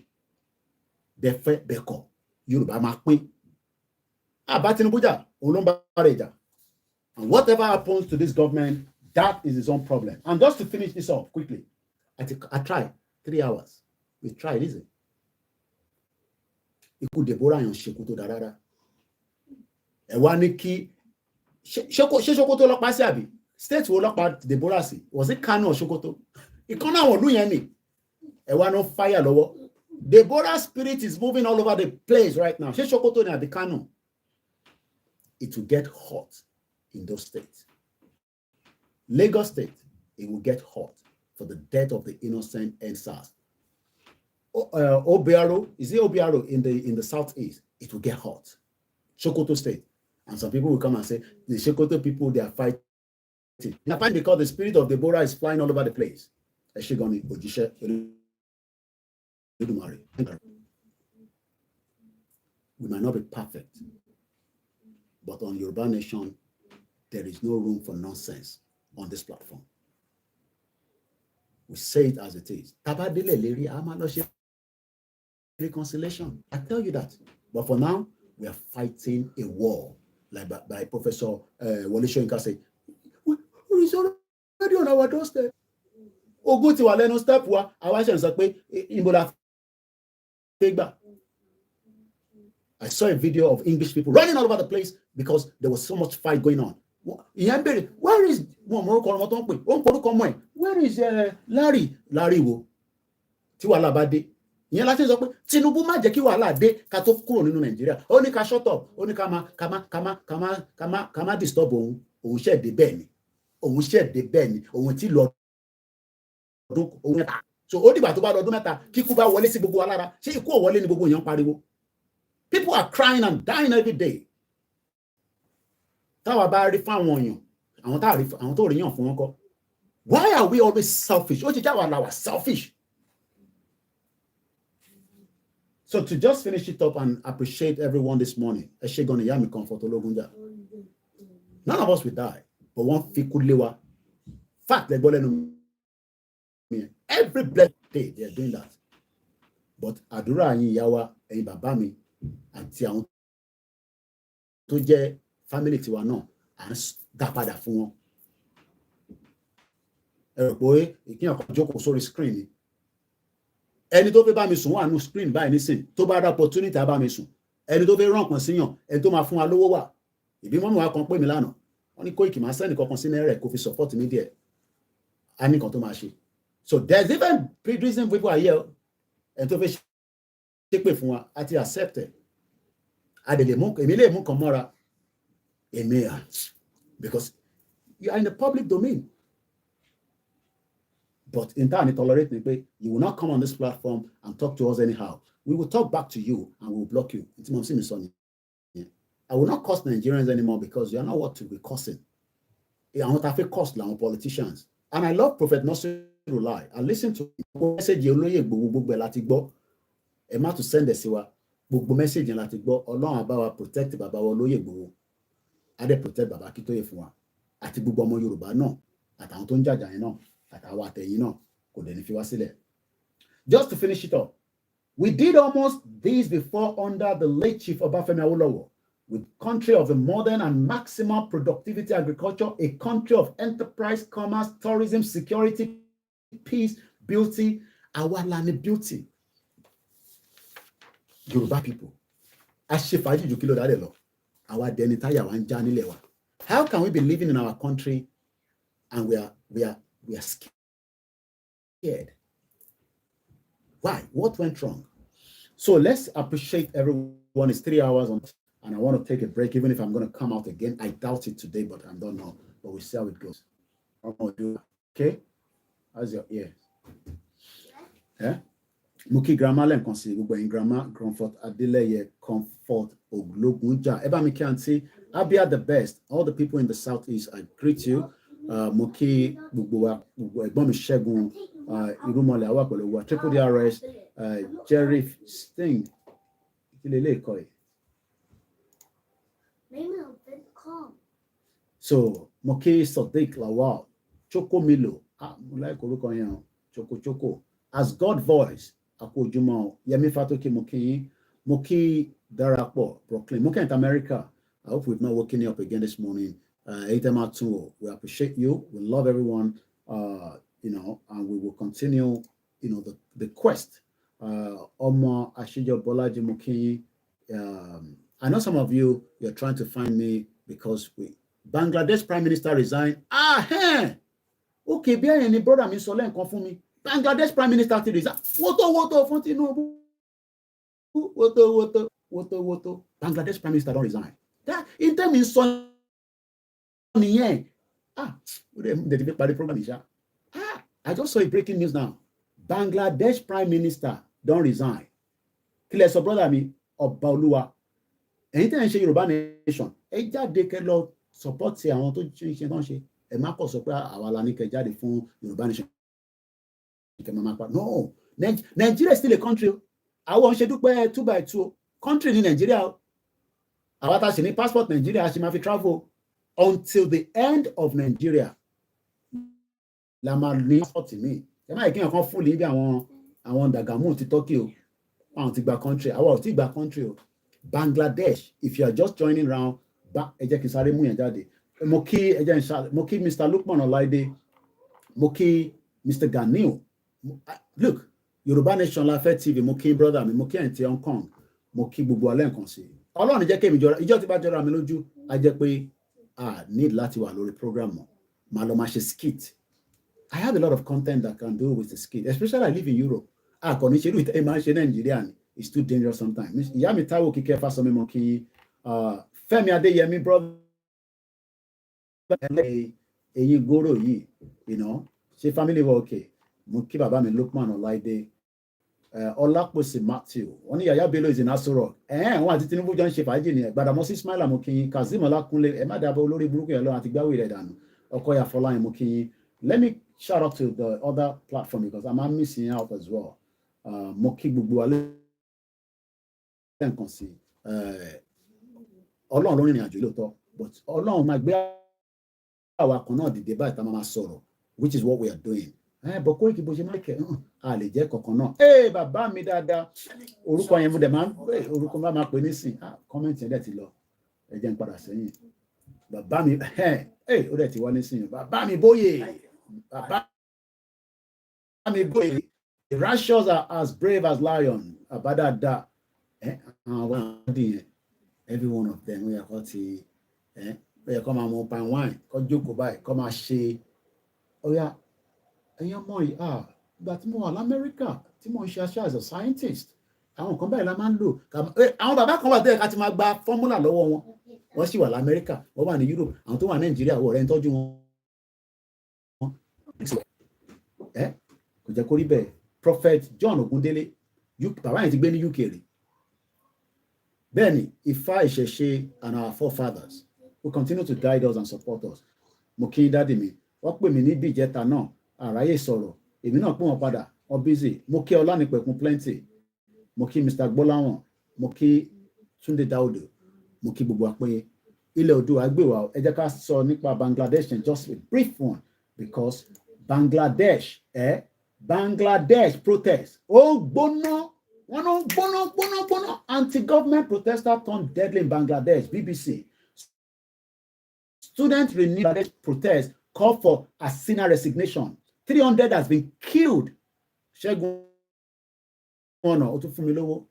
Bẹ́fẹ́ bẹ́kọ̀ Yorùbá máa pín. Àbá Tinubu jà, òun ló ń bá rẹ̀ jà. And whatever happens to this government, that is his own problem. And just to finish this off quickly, I tried 3 hours. We tried, is it? Ikú Deborah yan ṣekú tó dára. Ẹ wá ní kí ṣé Sokoto lọ́pàá sí àbí? State wo lọ́pàá Deborah sí? Was it Kano or Sokoto? Ìkan náà wọ̀n lú yẹn ni. Ẹ wá no fire lọ́wọ́. Deborah's spirit is moving all over the place right now. Ṣé Sokoto ni àbí Kano? It will get hot in those states. Lagos State, it will get hot for the death of the innocent NSAS. Obiaro, is it Obiaro in the southeast? It will get hot. Sokoto State. And some people will come and say, the Sokoto people, they are fighting. They are fighting because the spirit of Deborah is flying all over the place. We might not be perfect, but on Yoruba Nation, there is no room for nonsense on this platform. We say it as it is. Reconciliation. I tell you that. But for now, we are fighting a war, like by Professor Wole Soyinka said. We is already on our doorstep. Ogun ti wà lẹ́nu step wa, àwa ṣe ń sọ pé Imbola Fegba. I saw a video of English people running all over the place because there was so much fight going on. Where is Larry wo? Tí wàhálà bá dé. Ìyẹn láti sọ pé Tinubu má jẹ́ kí wàhálà dé ká tó kúrò nínú Nàìjíríà. Ó ní ká shut up, ó ní ká má disturb òun. Òun ṣe dé bẹ́ẹ̀ ni. Òun ṣe dé bẹ́ẹ̀ ni. Òun ti lọ ọdún òun mẹ́ta. So ó dìgbà tó bá lọ ọdún mẹ́ta kíkú bá wọlé sí gbogbo wa lára. Ṣé ikú ò wọlé ni gbogbo èèyàn pariwo? People are crying and dying every day. Táwa bá rí fáwọn èèyàn, àwọn tó rí yàn fún wọn kọ́. Why are we always selfish? Ó ti já wa la wa selfish. So to just finish it up and appreciate everyone this morning, none of us will die, but one fi kú lé wa. Fact, every blessed day they are doing that. But àdúrà yín ìyá wa, ẹ̀yin bàbá mi, àti àwọn tó jẹ́ family tiwa náà, à ń dá padà fún wọn. Ẹ rò pé ìkíyàn kan jókòó sórí screen ni. Ẹni tó fẹ́ bá mi sùn wà nù screen báyìí nísìn tó bá dá opportunity bá mi sùn. Ẹni tó fẹ́ rán kan síyàn, ẹni tó máa fún wa lówó wà. Ìbí mọ́mí wa kan pè mí lánàá. Wọ́n ní Koiki máa sẹ́ni kankan sí náírà kó fi support mi díẹ̀. A ní kan tó máa ṣe. So there's even reason people are here. Ẹni tó fẹ́ ṣépè fún wa àti accept it. Èmi lè mú kan mọ́ra. Because you are in the public domain. But in time, tolerate me. You will not come on this platform and talk to us anyhow. We will talk back to you and we will block you. I will not curse Nigerians anymore because you are not what to be cursing. I want to curse politicians. And I love Prophet Nasir Rulai. I listen to message to send a message protect Baba Olóyè Igboho. Ade protect Baba Akintoye fún wa. Àti gbogbo ọmọ Yorùbá náà, àtàwọn tó ń jàjà yẹn náà. Just to finish it up, we did almost this before under the late Chief Obafemi Awolowo, with country of a modern and maximum productivity agriculture, a country of enterprise, commerce, tourism, security, peace, beauty, our land beauty. Yoruba people, how can we be living in our country and we are scared? Why? What went wrong? So let's appreciate everyone. It's 3 hours on, and I want to take a break, even if I'm going to come out again. I doubt it today, but I don't know. But we'll see how it goes. Okay? How's your ear? Yeah? Muki grandma lẹ́ǹkan sí gbogbo ẹ̀yin grandma Comfort Adeleye Comfort Oglogunja. Eba mi Auntie Abia the best. All the people in the southeast, I greet you. Muki gbogbo ẹ̀gbọ́n mi Ṣẹ́gun Irúmọlẹ̀ àwa pẹ̀lú wa Triple DRS Jerry Sting. So Muki Sadiq Lawal Choco Milo. Like Choco. As God voice. Akojumọ Yemi Fatoki Moki Darapo Brooklyn Moki in America. I hope we've not woken you up again this morning. Eitematu, we appreciate you. We love everyone. And we will continue. The quest. Omo Ashijo Bolaji Moki. I know some of you're trying to find me because Bangladesh Prime Minister resigned. Okay, be any brother mi sole nkan fún mi. Bangladesh Prime Minister ti resign. Woto fún Tinubu. Woto. Bangladesh Prime Minister don't resign. That in terms in so niyen. The program is I just saw a breaking news now. Bangladesh Prime Minister don't resign. Kílẹ̀ sọ brother mi Ọba Olúwa. Ẹ̀yin tẹ́ ń ṣe Yorùbá nation. Ẹ jáde kẹ́ lọ support àwọn tó ṣe tán ṣe. Ẹ má kọ̀ sọ pé àwa la ní kẹ́ jáde fún Yorùbá nation. No, Nigeria is still a country. Àwọn ṣe dúpẹ́ 2x2 country ní Nigeria. Àwọn tá ṣe ní passport Nigeria ṣe máa fi travel until the end of Nigeria. La máa ní passport mi. Ẹ má ìkíyàn kan fún níbi àwọn Dàgàmú ti Turkey o. Àwọn ti gba country. Àwọn ò ti gba country o. Bangladesh, if you are just joining round, ẹ jẹ́ kí n sáré mú yẹn jáde. Mo kí Mr. Lukman Ọláìdé. Mo kí Mr. Ganiu. Look, Yorùbá Nation la fẹ́ TV, mo kí brother mi, mo kí ẹ̀ǹtí Hong Kong, mo kí gbogbo alẹ́ nǹkan sí. Ọlọ́run jẹ́ kémi jọra, ìjọ tí bá jọra mi lójú, a jẹ́ pé need láti wà lórí program mọ̀. Màá lọ máa ṣe skit. I have a lot of content that I can do with the skit, especially I live in Europe. Kò ní ṣe irú ìtẹ́ máa ń ṣe Nàìjíríà ni. It's too dangerous sometimes. Ìyá mi Táíwò Kíkẹ́ Fásọmí mo kí Fẹ́mi Adéyẹmí brother ẹ̀yin góró yìí, ṣe family wa okay. Mo kí bàbá mi Lukman Ọláìdé. Ọlápòsì Matthew. Wọ́n ní Yàyà Bello is in Aso Rock. Wọ́n àti Tinubu jọ ń ṣe fàájì ni. Gbàdàmọ́sí Ismaila mo kí yín. Kazeem Ọlákúnlé. Ẹ má dàbọ̀ olórí burúkú yẹn lọ àti gbáwé rẹ̀ dànù. Ọkọ̀yà Fọláyìn mo kí yín. Let me shout out to the other platform because I'm missing out as well. Mo kí gbogbo alẹ́ nǹkan sí. Ọlọ́run ló rìnrìn àjò lóòótọ́. But Ọlọ́run máa gbé àwa kan náà dìde báyìí tá a máa sọ̀rọ̀, which is what we are doing. But Koiki bó ṣe máa kẹ́ a lè jẹ́ kankan náà. Bàbá mi dáadáa orúkọ yẹn mo dẹ̀ máa orúkọ máa pè nísìn kọ́mẹ́ǹtì yẹn dẹ̀ ti lọ ẹ jẹ́ n padà sẹ́yìn. Bàbá mi ó dẹ̀ ti wá nísìn. Bàbá mi Bóyè the righteous are as brave as lion. Àbádáadáa àwọn àdì yẹn every one of them ó yẹ kó ti ó yẹ kó máa mú palm wine kó jókòó báyìí kó máa ṣe ó yá. Ẹ̀yin ọmọ yìí ìgbà tí mo wà l'Amẹ́ríkà tí mo ń ṣe aṣọ as a scientist àwọn kan báyìí la máa ń lò àwọn bàbá kan wà tẹ́lẹ̀ ká ti máa gba fọ́múlà lọ́wọ́ wọ́n sì wà l'Amẹ́ríkà wọ́n wà ní Europe àwọn tó wà Nàìjíríà wọ̀ rẹ̀ ń tọ́jú wọn. Kò jẹ́ kó rí bẹ́ẹ̀. Prophet John Ogundele bàbá yẹn ti gbé ní UK rè. Bẹ́ẹ̀ni Ifá Ìṣẹ̀ṣe and our forefathers will continue to guide us and support us. Mo kí dáàdì mi wọ́n pè mí ní bí ìjẹta náà àráyè sọ̀rọ̀ èmi náà pè wọ́n padà wọ́n busy. Mo kí Ọlánìpẹ̀kun plenty. Mo kí Mr. Gbọ́láwọ̀n. Mo kí Túndé Dáúdù. Mo kí gbogbo àpẹyẹ ilẹ̀ Oòduà gbé wa. Ẹ jẹ́ ká sọ nípa Bangladesh and just a brief one because Bangladesh protest gbóná wọn náà gbóná anti-government protester turned deadly in Bangladesh. BBC student renewed Bangladesh protest call for Hasina resignation. 300 has been killed. Ṣẹ́gun ọ̀nà ó tún fún mi lówó.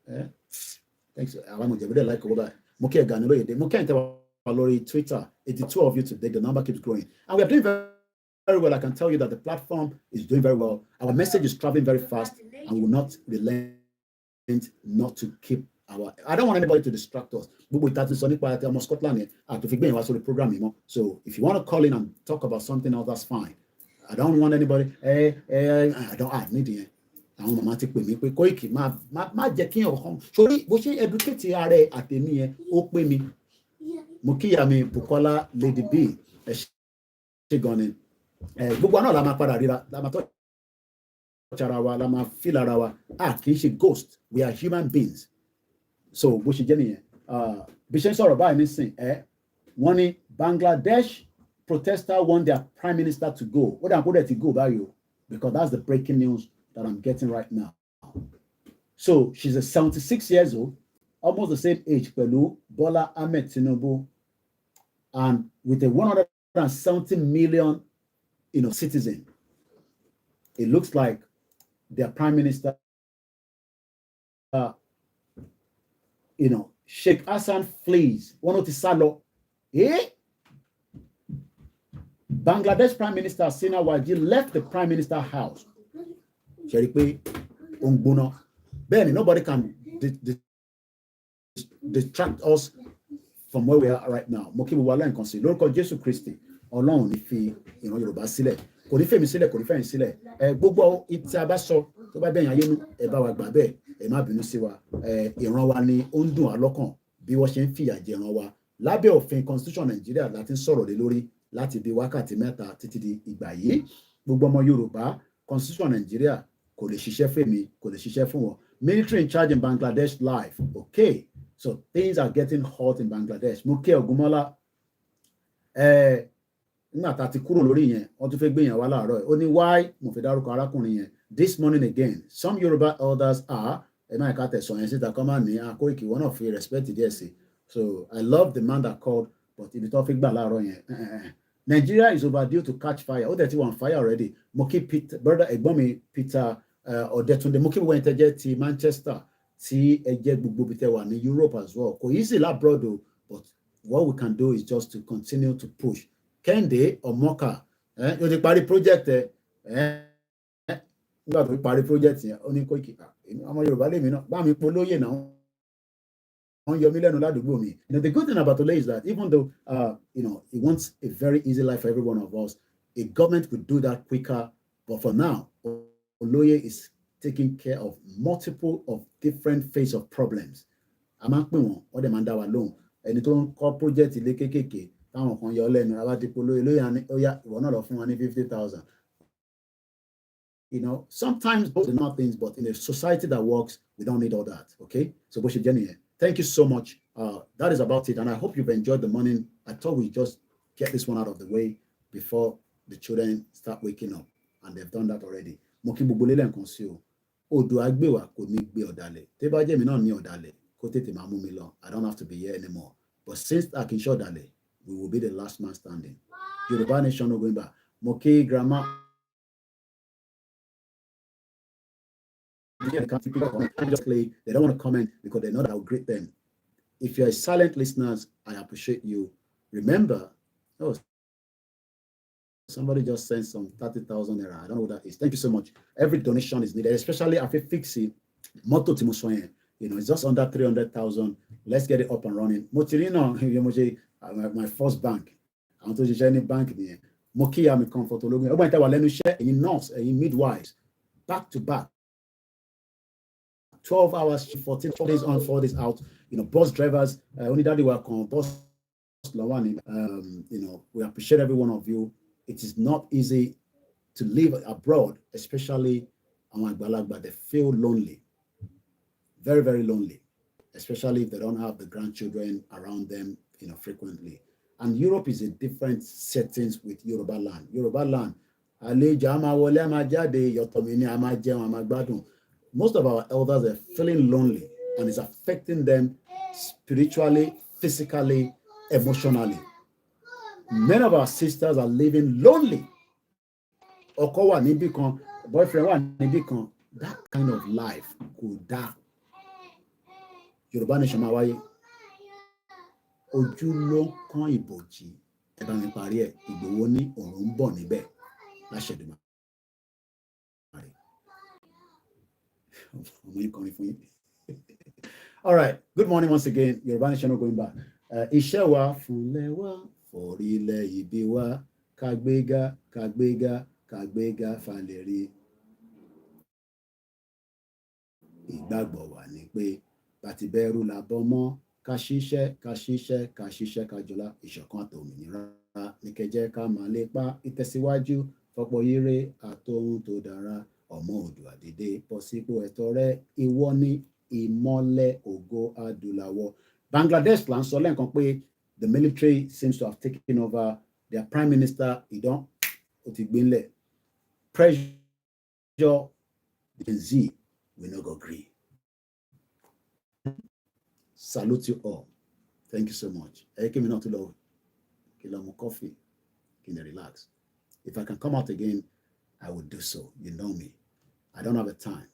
Thanks. Àwọn ọmọdé like over that. Mo kí ẹ Gani Lóyèdè. Mo kí ẹ tẹ́wọ́ lórí Twitter. 82 of you today. The number keeps growing. And we are doing very well. I can tell you that the platform is doing very well. Our message is traveling very fast and will not relent not to keep our. I don't want anybody to distract us. Gbogbo ìta ti sọ nípa àti ọmọ Scotland yẹn àti fi gbẹ̀yìn wá sórí program yìí mọ́. So if you want to call in and talk about something else, that's fine. I don't want anybody. I need yẹn. Àwọn màmá ti pè mí pé Koiki má jẹ́ kí ọkàn sórí bó ṣe educate ààrẹ àtẹ̀mí yẹn ó pè mí. Mo kíyà mi Bukola Lady B ẹ ṣe gan ni. Gbogbo àná la máa padà ríra la máa tọ́ ara wa la máa feel ara wa kì í ṣe ghost, we are human beings. So bó ṣe jẹ́ nìyẹn bí ṣe ń sọ̀rọ̀ báyìí nísìn wọ́n ní Bangladesh protester want their prime minister to go. Ó dà kó dẹ̀ ti go báyìí o, because that's the breaking news that I'm getting right now. So she's a 76 years old, almost the same age pẹ̀lú Bola Ahmed Tinubu, and with a 170 million citizen. It looks like their prime minister, Sheikh Hassan flees. One of the salo, Bangladesh Prime Minister Sina Waji left the Prime Minister house. Nobody can distract us from where we are right now. Mokibu wala and consider. Lórúkọ Jésù Kristi, Ọlọ́run ní fi ìran Yorùbá sílẹ̀. Kò ní fèmí sílẹ̀, kò ní fẹ́yìn sílẹ̀. Gbogbo ìtì a bá sọ tó bá bẹ̀yìn ayé nú ẹ bá wa gbà bẹ́ẹ̀ ẹ má bínú sí wa. Ìran wa ni ó ń dùn wá lọ́kàn bí wọ́n ṣe ń fìyà jẹ ìran wa. Lábẹ́ òfin Constitution Nigeria láti ń sọ̀rọ̀ lé lórí láti bí wákàtí mẹ́ta títí di ìgbà yìí. Gbogbo ọmọ Yorùbá Constitution Nigeria kò lè ṣiṣẹ́ fèmí, kò lè ṣiṣẹ́ fún wọn. Military in charge in Bangladesh live. Okay, so things are getting hot in Bangladesh. Mo kí Ògúnmọ́lá nígbà tá a ti kúrò lórí yẹn wọ́n tún fẹ́ gbé yẹn wá láàárọ̀ ó ní why mo fi dárúkọ arákùnrin yẹn this morning again some Yoruba elders are máa ká tẹ̀sán yẹn síta kọ́ máa ní Koiki wọn náà fi respect díẹ̀ sí. So I love the man that called, but ibi tó fi gbà láàárọ̀ yẹn Nigeria is overdue to catch fire. Ó dẹ̀ ti wà on fire already. Mo kí brother ẹ̀gbọ́n mi Peter Ọ̀dẹ́túndé, mo kí gbogbo ẹ̀yin tẹ́ jẹ́ ti Manchester tí ẹ jẹ́ gbogbo bí tẹ́ wà ní Europe as well. Kò easy labroad o, but what we can do is just to continue to push. Kẹ́hìndé Ọmọkà yóò ti parí project nígbà tó parí project yẹn ó ní Koiki ọmọ Yorùbá lèmi náà bá mi polóyè náà wọ́n yọ mí lẹ́nu ládùúgbò mi. The good thing about Ole is that even though he wants a very easy life for every one of us, a government could do that quicker. But for now, Oloye is taking care of multiple of different phase of problems. A máa ń pè wọ́n, wọ́n dẹ̀ máa ń dá wa lóhùn. Ẹni tó ń kọ́ project ilé kéékèèké táwọn kan yọ lẹ́nu abá ti polóye lóyè ó yá ìwọ náà lọ fún wa ní 50,000. Sometimes those are not things, but in a society that works, we don't need all that. Okay, so bó ṣe jẹ́ nìyẹn. Thank you so much. That is about it, and I hope you've enjoyed the morning. I thought we just get this one out of the way before the children start waking up, and they've done that already. Mo kí gbogbo lélẹ̀ nǹkan sí o. Odò agbéwà kò ní gbé ọ̀dàlẹ̀. Tí bá jẹ́ mi náà ní ọ̀dàlẹ̀, kó tètè máa mú mi lọ. I don't have to be here anymore. But since I can show ọ̀dàlẹ̀, we will be the last man standing. Yoruba nation no going back. Mo kí grandma. They don't want to comment because they know that I'll greet them. If you're a silent listeners, I appreciate you. Remember, somebody just sent some 30,000 naira. I don't know what that is. Thank you so much. Every donation is needed, especially if you fix it. Motto Timusoyen, it's just under 300,000. Let's get it up and running. Motirino, my first bank. I want to share any bank there. Mokia me comfort. Let me share in nurse, in midwives, back to back. 12 hours, 14 days on, 4 days out. Bus drivers, only daddy work on bus. We appreciate every one of you. It is not easy to live abroad, especially among Agbalagba. They feel lonely, very, very lonely, especially if they don't have the grandchildren around them, frequently. And Europe is a different settings with Yoruba land. Yoruba land, most of our elders are feeling lonely, and it's affecting them spiritually, physically, emotionally. Many of our sisters are living lonely. Ọkọ wà níbì kan, boyfriend wà níbì kan. That kind of life kò dá. Yorùbá nation máa wáyé. Ojú ló kán ìbòjì. Ẹ bá mi parí ẹ̀. Ìgbòho ní òun ń bọ̀ níbẹ̀. Láṣẹ̀dùmá. Ọmọ yìí kọrin fún yín. All right. Good morning once again. Yoruba Nation going back. Iṣẹ́ wa fúnlẹ̀ wa, forílẹ̀ ibi wa, kàgbéga, kàgbéga, kàgbéga fàlẹ́rí. Ìgbàgbọ́ wa ni pé bàtí bẹ́rù la bọ́ mọ́, ká ṣiṣẹ́, ká ṣiṣẹ́, ká ṣiṣẹ́, ká jọlá, ìṣọ̀kan àti òmìnira ní kẹjẹ́ ká máa lépa ìtẹ̀síwájú fọ́pọ̀ ire àtohun tó dára. Ọmọ Oòduà dìde bọ́ sípò ẹ̀tọ́ rẹ, ìwọ ni ìmọ́lẹ̀ ògo adúláwọ̀. Bangladesh là ń sọ lẹ́ẹ̀kan pé the military seems to have taken over their prime minister. Ìdán ó ti gbínlẹ̀. Pressure Gen Z we no go gree. Salute you all. Thank you so much. Ẹ kí mi náà tún lọ kí lọ mu coffee kí n relax. If I can come out again, I will do so. You know me. I don't have a time.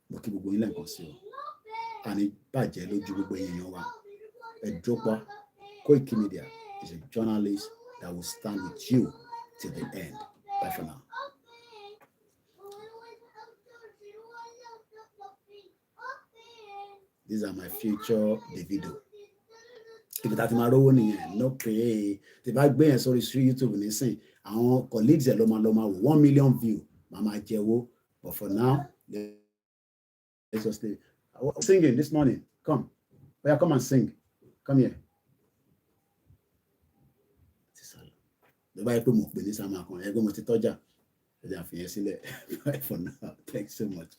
Mo kí gbogbo yín lẹ́ẹ̀kan sí o. Àní bàjẹ́ lójú gbogbo èèyàn wa. Ẹ̀dọ́gba Koikimedia is a journalist that will stand with you till the end. Bye for now. These are my future Davido. If that máa rówó nìyẹn, no pay. Tí bá gbé yẹn sórí YouTube nísìn, àwọn colleagues ẹ̀ ló máa 1 million view. Mama jẹ́wọ́. But for now, let's just stay. I was singing this morning. Come. Oh, yeah, come and sing. Come here. For now, thanks so much.